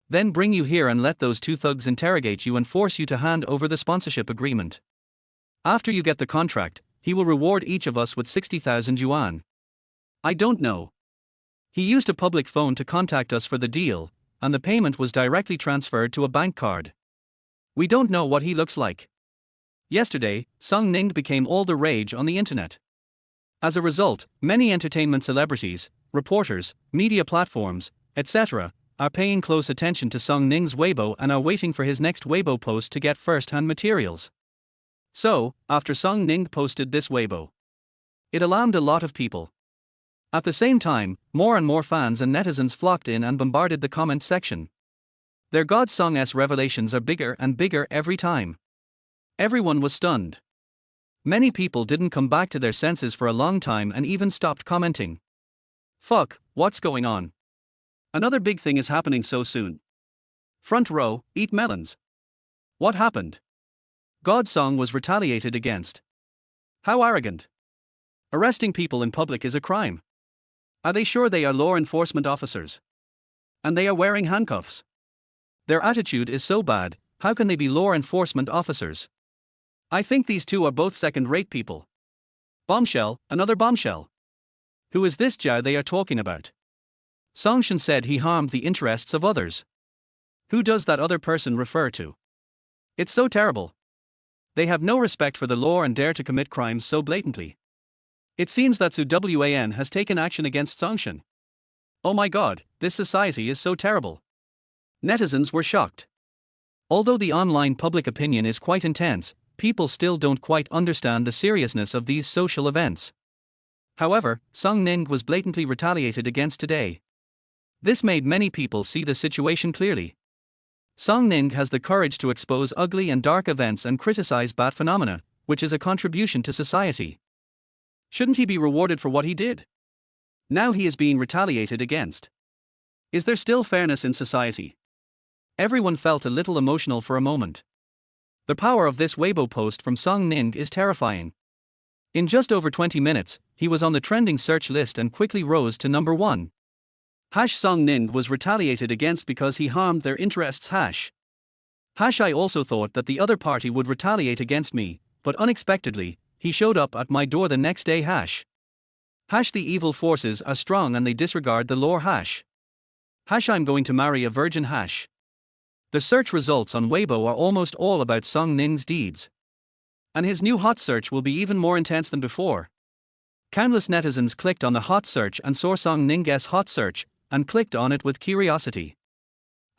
Then bring you here and let those two thugs interrogate you and force you to hand over the sponsorship agreement. After you get the contract, he will reward each of us with 60,000 yuan. I don't know. He used a public phone to contact us for the deal, and the payment was directly transferred to a bank card. We don't know what he looks like. Yesterday, Song Ning became all the rage on the internet. As a result, many entertainment celebrities, reporters, media platforms, etc., are paying close attention to Song Ning's Weibo and are waiting for his next Weibo post to get first-hand materials. So, after Song Ning posted this Weibo, it alarmed a lot of people. At the same time, more and more fans and netizens flocked in and bombarded the comment section. Their God Song's revelations are bigger and bigger every time. Everyone was stunned. Many people didn't come back to their senses for a long time and even stopped commenting. Fuck, what's going on? Another big thing is happening so soon. Front row, eat melons. What happened? God Song was retaliated against. How arrogant. Arresting people in public is a crime. Are they sure they are law enforcement officers? And they are wearing handcuffs. Their attitude is so bad, how can they be law enforcement officers? I think these two are both second-rate people. Bombshell, another bombshell. Who is this Zhao they are talking about? Songshan said he harmed the interests of others. Who does that other person refer to? It's so terrible. They have no respect for the law and dare to commit crimes so blatantly. It seems that Su Wan has taken action against Songshan. Oh my god, this society is so terrible. Netizens were shocked. Although the online public opinion is quite intense, people still don't quite understand the seriousness of these social events. However, Song Ning was blatantly retaliated against today. This made many people see the situation clearly. Song Ning has the courage to expose ugly and dark events and criticize bad phenomena, which is a contribution to society. Shouldn't he be rewarded for what he did? Now he is being retaliated against. Is there still fairness in society? Everyone felt a little emotional for a moment. The power of this Weibo post from Song Ning is terrifying. In just over 20 minutes, he was on the trending search list and quickly rose to number 1. Song Ning was retaliated against because he harmed their interests. I also thought that the other party would retaliate against me, but unexpectedly, he showed up at my door the next day. The evil forces are strong and they disregard the law. I'm going to marry a virgin. The search results on Weibo are almost all about Song Ning's deeds. And his new hot search will be even more intense than before. Countless netizens clicked on the hot search and saw Song Ning's hot search, and clicked on it with curiosity.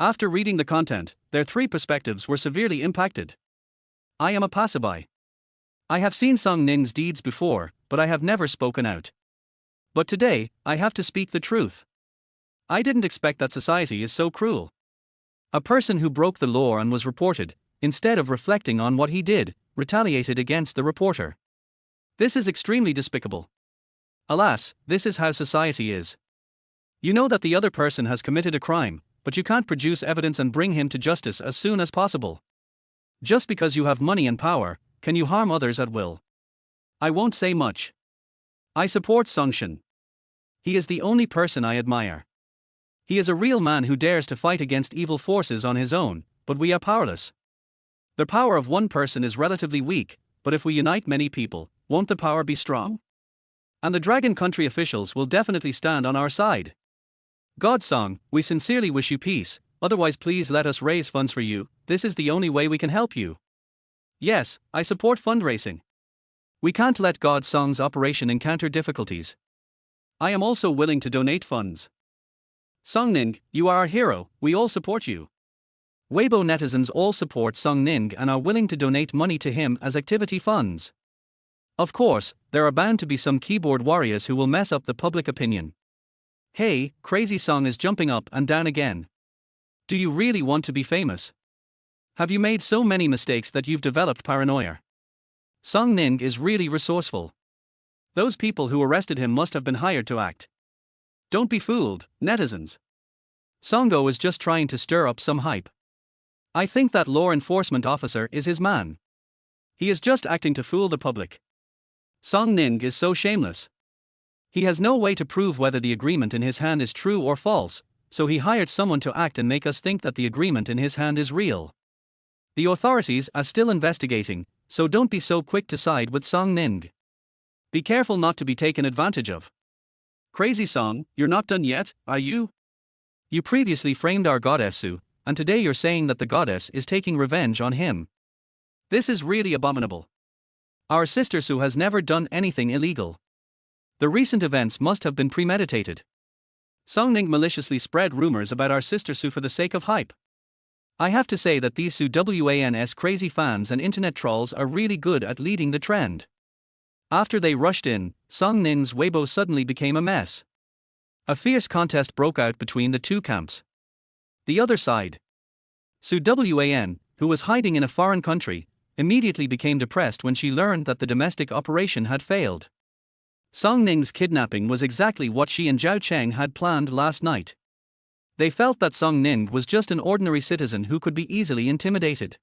After reading the content, their 3 perspectives were severely impacted. I am a passerby. I have seen Song Ning's deeds before, but I have never spoken out. But today, I have to speak the truth. I didn't expect that society is so cruel. A person who broke the law and was reported, instead of reflecting on what he did, retaliated against the reporter. This is extremely despicable. Alas, this is how society is. You know that the other person has committed a crime, but you can't produce evidence and bring him to justice as soon as possible. Just because you have money and power, can you harm others at will? I won't say much. I support Songshan. He is the only person I admire. He is a real man who dares to fight against evil forces on his own, but we are powerless. The power of one person is relatively weak, but if we unite many people, won't the power be strong? And the Dragon Country officials will definitely stand on our side. God Song, we sincerely wish you peace, otherwise please let us raise funds for you, this is the only way we can help you. Yes, I support fundraising. We can't let God Song's operation encounter difficulties. I am also willing to donate funds. Song Ning, you are our hero, we all support you. Weibo netizens all support Song Ning and are willing to donate money to him as activity funds. Of course, there are bound to be some keyboard warriors who will mess up the public opinion. Hey, Crazy Song is jumping up and down again. Do you really want to be famous? Have you made so many mistakes that you've developed paranoia? Song Ning is really resourceful. Those people who arrested him must have been hired to act. Don't be fooled, netizens. Songo is just trying to stir up some hype. I think that law enforcement officer is his man. He is just acting to fool the public. Song Ning is so shameless. He has no way to prove whether the agreement in his hand is true or false, so he hired someone to act and make us think that the agreement in his hand is real. The authorities are still investigating, so don't be so quick to side with Song Ning. Be careful not to be taken advantage of. Crazy Song, you're not done yet, are you? You previously framed our goddess Su, and today you're saying that the goddess is taking revenge on him. This is really abominable. Our sister Su has never done anything illegal. The recent events must have been premeditated. Song Ning maliciously spread rumors about our sister Su for the sake of hype. I have to say that these Su Wan's crazy fans and internet trolls are really good at leading the trend. After they rushed in, Song Ning's Weibo suddenly became a mess. A fierce contest broke out between the two camps. The other side, Su Wan, who was hiding in a foreign country, immediately became depressed when she learned that the domestic operation had failed. Song Ning's kidnapping was exactly what she and Zhao Cheng had planned last night. They felt that Song Ning was just an ordinary citizen who could be easily intimidated.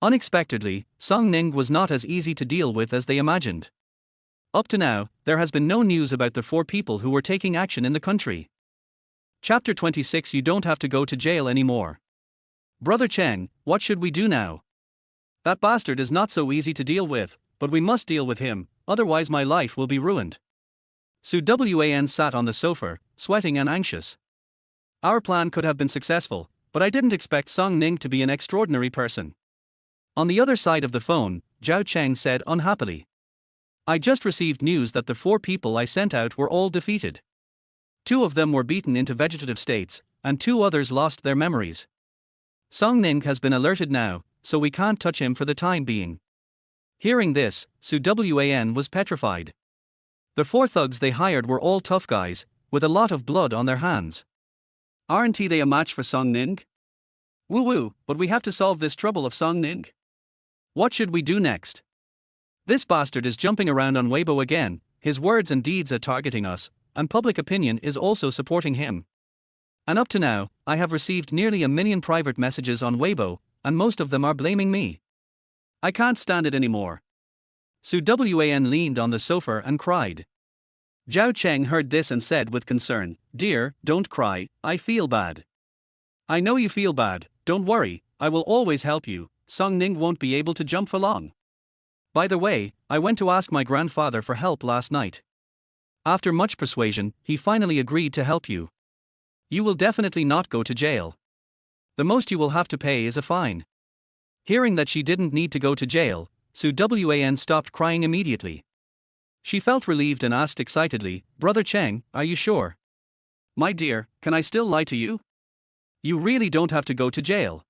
Unexpectedly, Song Ning was not as easy to deal with as they imagined. Up to now, there has been no news about the 4 people who were taking action in the country. Chapter 26. You don't have to go to jail anymore. Brother Cheng, what should we do now? That bastard is not so easy to deal with, but we must deal with him, otherwise my life will be ruined. Su Wan sat on the sofa, sweating and anxious. Our plan could have been successful, but I didn't expect Song Ning to be an extraordinary person. On the other side of the phone, Zhao Cheng said unhappily. I just received news that the 4 people I sent out were all defeated. 2 of them were beaten into vegetative states, and 2 others lost their memories. Song Ning has been alerted now, so we can't touch him for the time being. Hearing this, Su Wan was petrified. The 4 thugs they hired were all tough guys, with a lot of blood on their hands. Aren't they a match for Song Ning? Woo, but we have to solve this trouble of Song Ning. What should we do next? This bastard is jumping around on Weibo again, his words and deeds are targeting us, and public opinion is also supporting him. And up to now, I have received nearly 1 million private messages on Weibo, and most of them are blaming me. I can't stand it anymore. Su Wan leaned on the sofa and cried. Zhao Cheng heard this and said with concern, Dear, don't cry, I feel bad. I know you feel bad, don't worry, I will always help you. Song Ning won't be able to jump for long. By the way, I went to ask my grandfather for help last night. After much persuasion, he finally agreed to help you. You will definitely not go to jail. The most you will have to pay is a fine. Hearing that she didn't need to go to jail, Su Wan stopped crying immediately. She felt relieved and asked excitedly, Brother Cheng, are you sure? My dear, can I still lie to you? You really don't have to go to jail.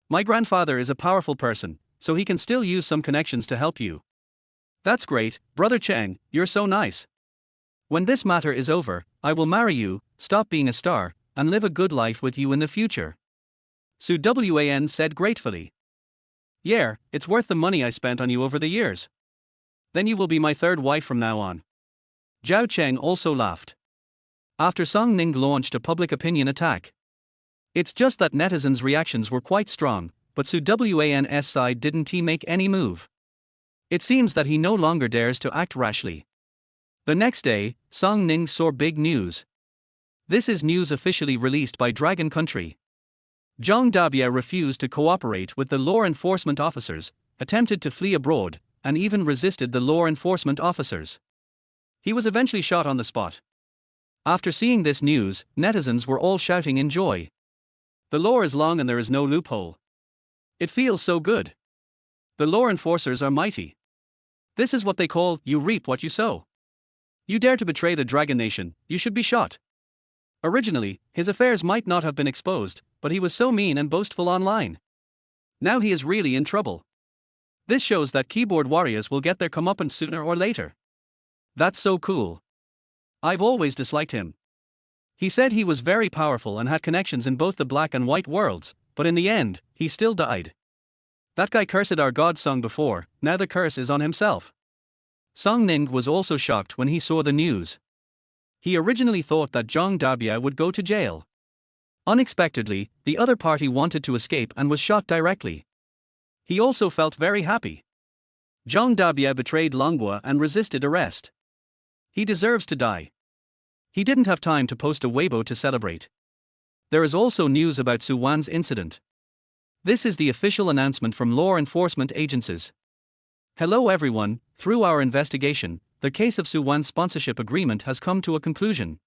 My grandfather is a powerful person, so he can still use some connections to help you. That's great, Brother Cheng, you're so nice. When this matter is over, I will marry you, stop being a star, and live a good life with you in the future. Su Wan said gratefully. Yeah, it's worth the money I spent on you over the years. Then you will be my 3rd wife from now on. Zhao Cheng also laughed. After Song Ning launched a public opinion attack. It's just that netizens' reactions were quite strong, but Su Wan's side didn't make any move. It seems that he no longer dares to act rashly. The next day, Song Ning saw big news. This is news officially released by Dragon Country. Zhang Li refused to cooperate with the law enforcement officers, attempted to flee abroad, and even resisted the law enforcement officers. He was eventually shot on the spot. After seeing this news, netizens were all shouting in joy. The law is long and there is no loophole. It feels so good. The law enforcers are mighty. This is what they call, you reap what you sow. You dare to betray the Dragon Nation, you should be shot. Originally, his affairs might not have been exposed, but he was so mean and boastful online. Now he is really in trouble. This shows that keyboard warriors will get their comeuppance sooner or later. That's so cool. I've always disliked him. He said he was very powerful and had connections in both the black and white worlds, but in the end, he still died. That guy cursed our god Song before, now the curse is on himself. Song Ning was also shocked when he saw the news. He originally thought that Zhang Li would go to jail. Unexpectedly, the other party wanted to escape and was shot directly. He also felt very happy. Zhang Li betrayed Longhua and resisted arrest. He deserves to die. He didn't have time to post a Weibo to celebrate. There is also news about Su Wan's incident. This is the official announcement from law enforcement agencies. Hello everyone, through our investigation, the case of Su Wan's sponsorship agreement has come to a conclusion.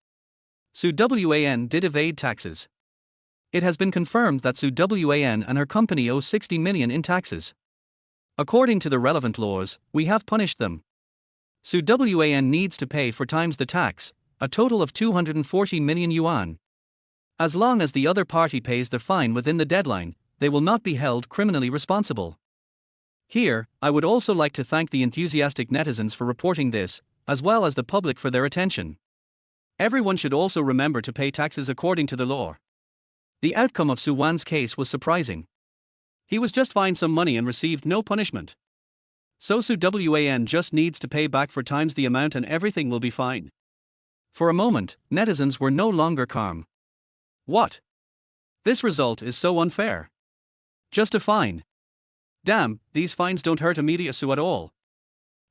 Su Wan did evade taxes. It has been confirmed that Su Wan and her company owe 60 million in taxes. According to the relevant laws, we have punished them. Su Wan needs to pay 4 times the tax, a total of 240 million yuan. As long as the other party pays the fine within the deadline, they will not be held criminally responsible. Here, I would also like to thank the enthusiastic netizens for reporting this, as well as the public for their attention. Everyone should also remember to pay taxes according to the law. The outcome of Su Wan's case was surprising. He was just fined some money and received no punishment. So Su Wan just needs to pay back 4 times the amount and everything will be fine. For a moment, netizens were no longer calm. What? This result is so unfair. Just a fine. Damn, these fines don't hurt Su at all.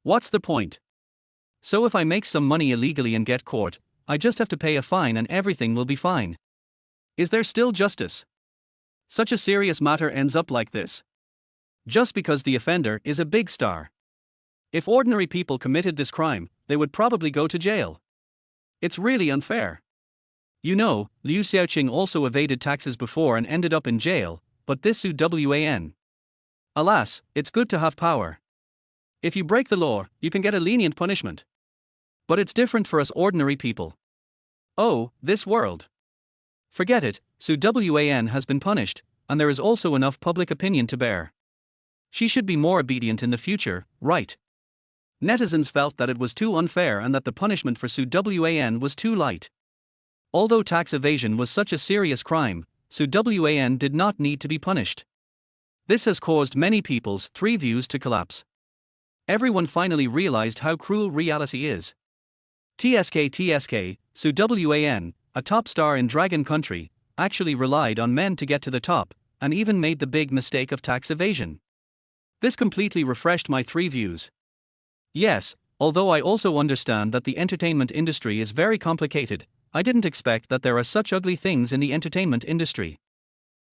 What's the point? So if I make some money illegally and get caught, I just have to pay a fine and everything will be fine. Is there still justice? Such a serious matter ends up like this. Just because the offender is a big star. If ordinary people committed this crime, they would probably go to jail. It's really unfair. You know, Liu Xiaoqing also evaded taxes before and ended up in jail, but this Su Wan. Alas, it's good to have power. If you break the law, you can get a lenient punishment. But it's different for us ordinary people. Oh, this world. Forget it, Su Wan has been punished, and there is also enough public opinion to bear. She should be more obedient in the future, right? Netizens felt that it was too unfair and that the punishment for Su Wan was too light. Although tax evasion was such a serious crime, Su Wan did not need to be punished. This has caused many people's three views to collapse. Everyone finally realized how cruel reality is. TSK, Su Wan, a top star in Dragon Country, actually relied on men to get to the top, and even made the big mistake of tax evasion. This completely refreshed my three views. Yes, although I also understand that the entertainment industry is very complicated, I didn't expect that there are such ugly things in the entertainment industry.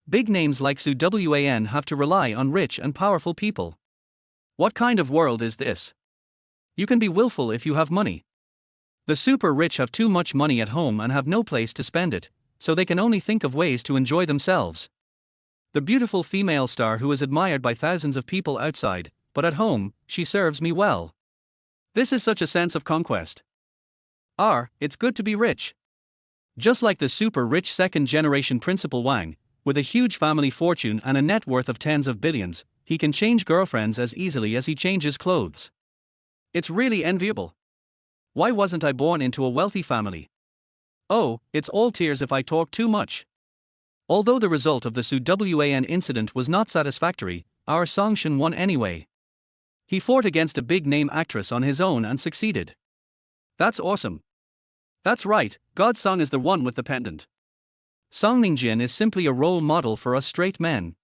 Big names like Su Wan have to rely on rich and powerful people. What kind of world is this? You can be willful if you have money. The super rich have too much money at home and have no place to spend it, so they can only think of ways to enjoy themselves. The beautiful female star who is admired by thousands of people outside, but at home, she serves me well. This is such a sense of conquest. It's good to be rich. Just like the super rich second-generation Principal Wang, with a huge family fortune and a net worth of tens of billions, he can change girlfriends as easily as he changes clothes. It's really enviable. Why wasn't I born into a wealthy family? Oh, it's all tears if I talk too much. Although the result of the Su Wan incident was not satisfactory, our Song Shen won anyway. He fought against a big-name actress on his own and succeeded. That's awesome. That's right, God Song is the one with the pendant. Song Ningjin is simply a role model for us straight men.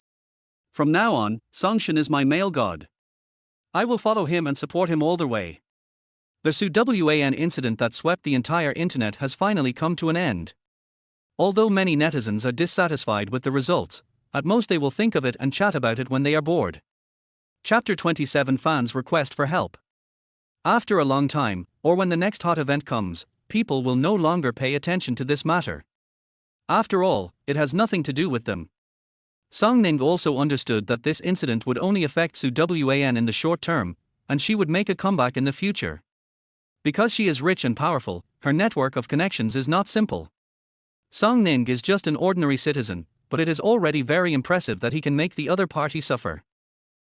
From now on, Song Shen is my male god. I will follow him and support him all the way. The Su Wan incident that swept the entire internet has finally come to an end. Although many netizens are dissatisfied with the results, at most they will think of it and chat about it when they are bored. Chapter 27 Fans request for help. After a long time, or when the next hot event comes, people will no longer pay attention to this matter. After all, it has nothing to do with them. Song Ning also understood that this incident would only affect Su Wan in the short term, and she would make a comeback in the future. Because she is rich and powerful, her network of connections is not simple. Song Ning is just an ordinary citizen, but it is already very impressive that he can make the other party suffer.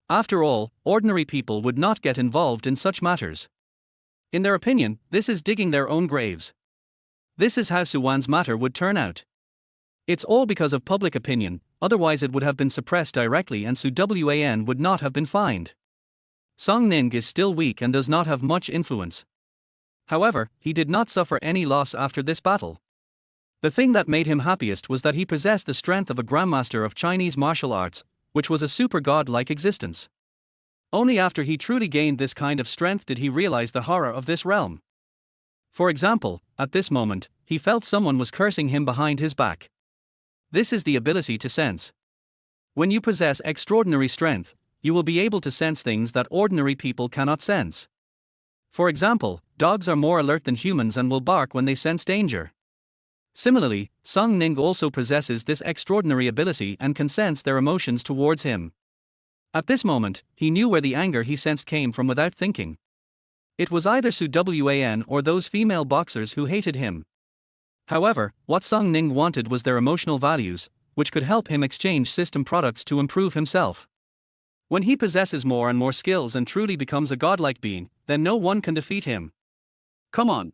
After all, ordinary people would not get involved in such matters. In their opinion, this is digging their own graves. This is how Su Wan's matter would turn out. It's all because of public opinion, otherwise it would have been suppressed directly and Su Wan would not have been fined. Song Ning is still weak and does not have much influence. However, he did not suffer any loss after this battle. The thing that made him happiest was that he possessed the strength of a grandmaster of Chinese martial arts, which was a super god-like existence. Only after he truly gained this kind of strength did he realize the horror of this realm. For example, at this moment, he felt someone was cursing him behind his back. This is the ability to sense. When you possess extraordinary strength, you will be able to sense things that ordinary people cannot sense. For example, dogs are more alert than humans and will bark when they sense danger. Similarly, Song Ning also possesses this extraordinary ability and can sense their emotions towards him. At this moment, he knew where the anger he sensed came from without thinking. It was either Su Wan or those female boxers who hated him. However, what Song Ning wanted was their emotional values, which could help him exchange system products to improve himself. When he possesses more and more skills and truly becomes a godlike being, then no one can defeat him. Come on.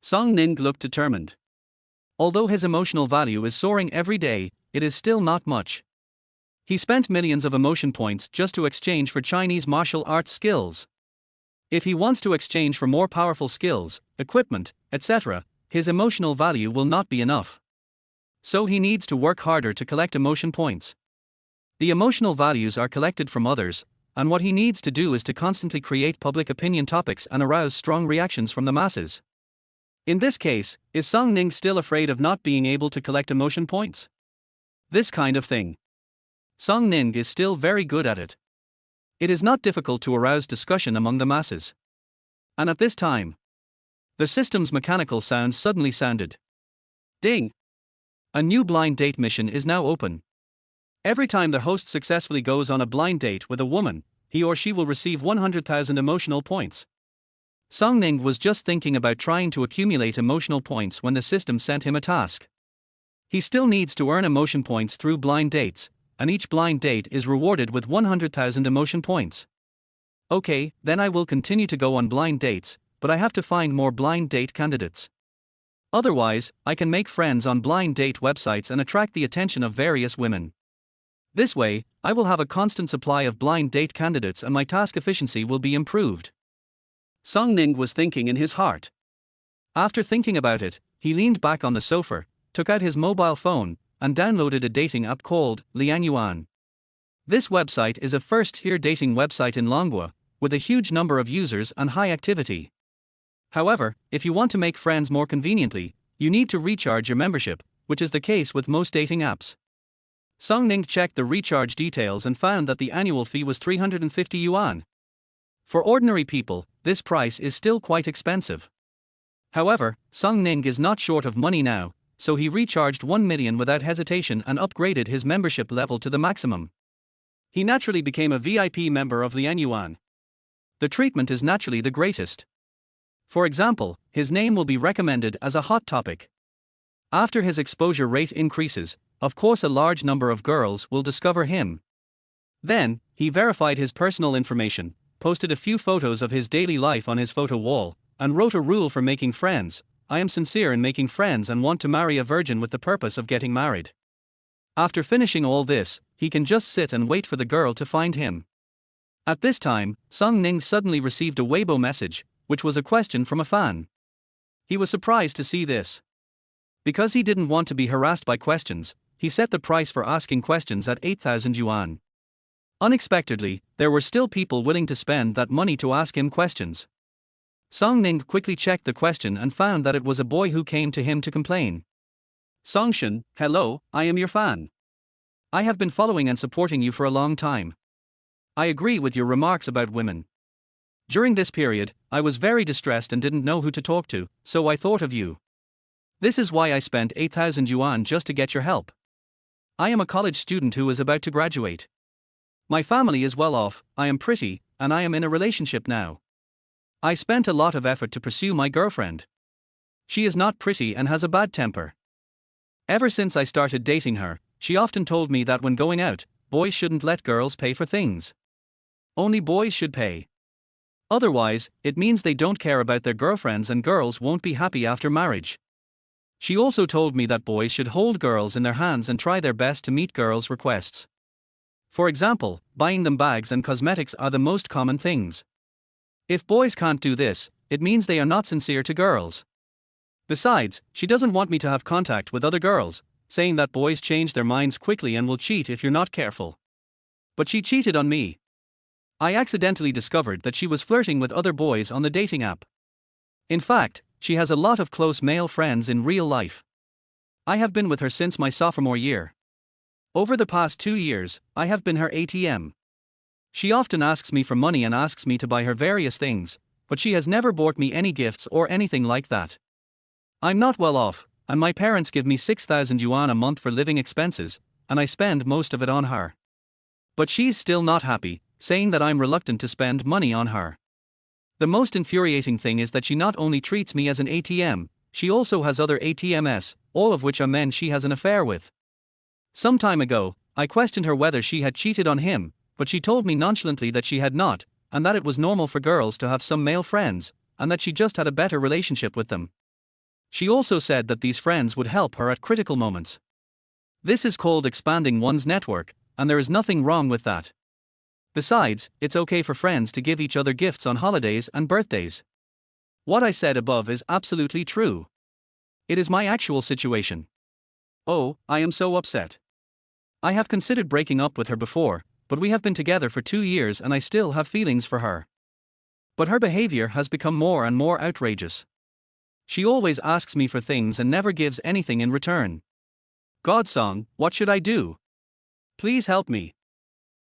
Song Ning looked determined. Although his emotional value is soaring every day, it is still not much. He spent millions of emotion points just to exchange for Chinese martial arts skills. If he wants to exchange for more powerful skills, equipment, etc., his emotional value will not be enough. So he needs to work harder to collect emotion points. The emotional values are collected from others, and what he needs to do is to constantly create public opinion topics and arouse strong reactions from the masses. In this case, is Zhang Li still afraid of not being able to collect emotion points? This kind of thing. Zhang Li is still very good at it. It is not difficult to arouse discussion among the masses. And at this time, the system's mechanical sound suddenly sounded. Ding! A new blind date mission is now open. Every time the host successfully goes on a blind date with a woman, he or she will receive 100,000 emotional points. Zhang Li was just thinking about trying to accumulate emotional points when the system sent him a task. He still needs to earn emotion points through blind dates, and each blind date is rewarded with 100,000 emotion points. Okay, then I will continue to go on blind dates, but I have to find more blind date candidates. Otherwise, I can make friends on blind date websites and attract the attention of various women. This way, I will have a constant supply of blind date candidates and my task efficiency will be improved. Zhang Li was thinking in his heart. After thinking about it, he leaned back on the sofa, took out his mobile phone, and downloaded a dating app called Lianyuan. This website is a first-tier dating website in Longhua, with a huge number of users and high activity. However, if you want to make friends more conveniently, you need to recharge your membership, which is the case with most dating apps. Zhang Li checked the recharge details and found that the annual fee was 350 yuan. For ordinary people, this price is still quite expensive. However, Zhang Li is not short of money now, so he recharged 1 million without hesitation and upgraded his membership level to the maximum. He naturally became a VIP member of Lianyuan. The treatment is naturally the greatest. For example, his name will be recommended as a hot topic. After his exposure rate increases, of course a large number of girls will discover him. Then, he verified his personal information, posted a few photos of his daily life on his photo wall, and wrote a rule for making friends: I am sincere in making friends and want to marry a virgin with the purpose of getting married. After finishing all this, he can just sit and wait for the girl to find him. At this time, Zhang Li suddenly received a Weibo message, which was a question from a fan. He was surprised to see this. Because he didn't want to be harassed by questions, he set the price for asking questions at 8,000 yuan. Unexpectedly, there were still people willing to spend that money to ask him questions. Zhang Li quickly checked the question and found that it was a boy who came to him to complain. Songshen, hello, I am your fan. I have been following and supporting you for a long time. I agree with your remarks about women. During this period, I was very distressed and didn't know who to talk to, so I thought of you. This is why I spent 8,000 yuan just to get your help. I am a college student who is about to graduate. My family is well off, I am pretty, and I am in a relationship now. I spent a lot of effort to pursue my girlfriend. She is not pretty and has a bad temper. Ever since I started dating her, she often told me that when going out, boys shouldn't let girls pay for things. Only boys should pay. Otherwise, it means they don't care about their girlfriends and girls won't be happy after marriage. She also told me that boys should hold girls in their hands and try their best to meet girls' requests. For example, buying them bags and cosmetics are the most common things. If boys can't do this, it means they are not sincere to girls. Besides, she doesn't want me to have contact with other girls, saying that boys change their minds quickly and will cheat if you're not careful. But she cheated on me. I accidentally discovered that she was flirting with other boys on the dating app. In fact, she has a lot of close male friends in real life. I have been with her since my sophomore year. Over the past 2 years, I have been her ATM. She often asks me for money and asks me to buy her various things, but she has never bought me any gifts or anything like that. I'm not well off, and my parents give me 6,000 yuan a month for living expenses, and I spend most of it on her. But she's still not happy, saying that I'm reluctant to spend money on her. The most infuriating thing is that she not only treats me as an ATM, she also has other ATMs, all of which are men she has an affair with. Some time ago, I questioned her whether she had cheated on him, but she told me nonchalantly that she had not, and that it was normal for girls to have some male friends, and that she just had a better relationship with them. She also said that these friends would help her at critical moments. This is called expanding one's network, and there is nothing wrong with that. Besides, it's okay for friends to give each other gifts on holidays and birthdays. What I said above is absolutely true. It is my actual situation. Oh, I am so upset. I have considered breaking up with her before, but we have been together for 2 years and I still have feelings for her. But her behavior has become more and more outrageous. She always asks me for things and never gives anything in return. God song, what should I do? Please help me.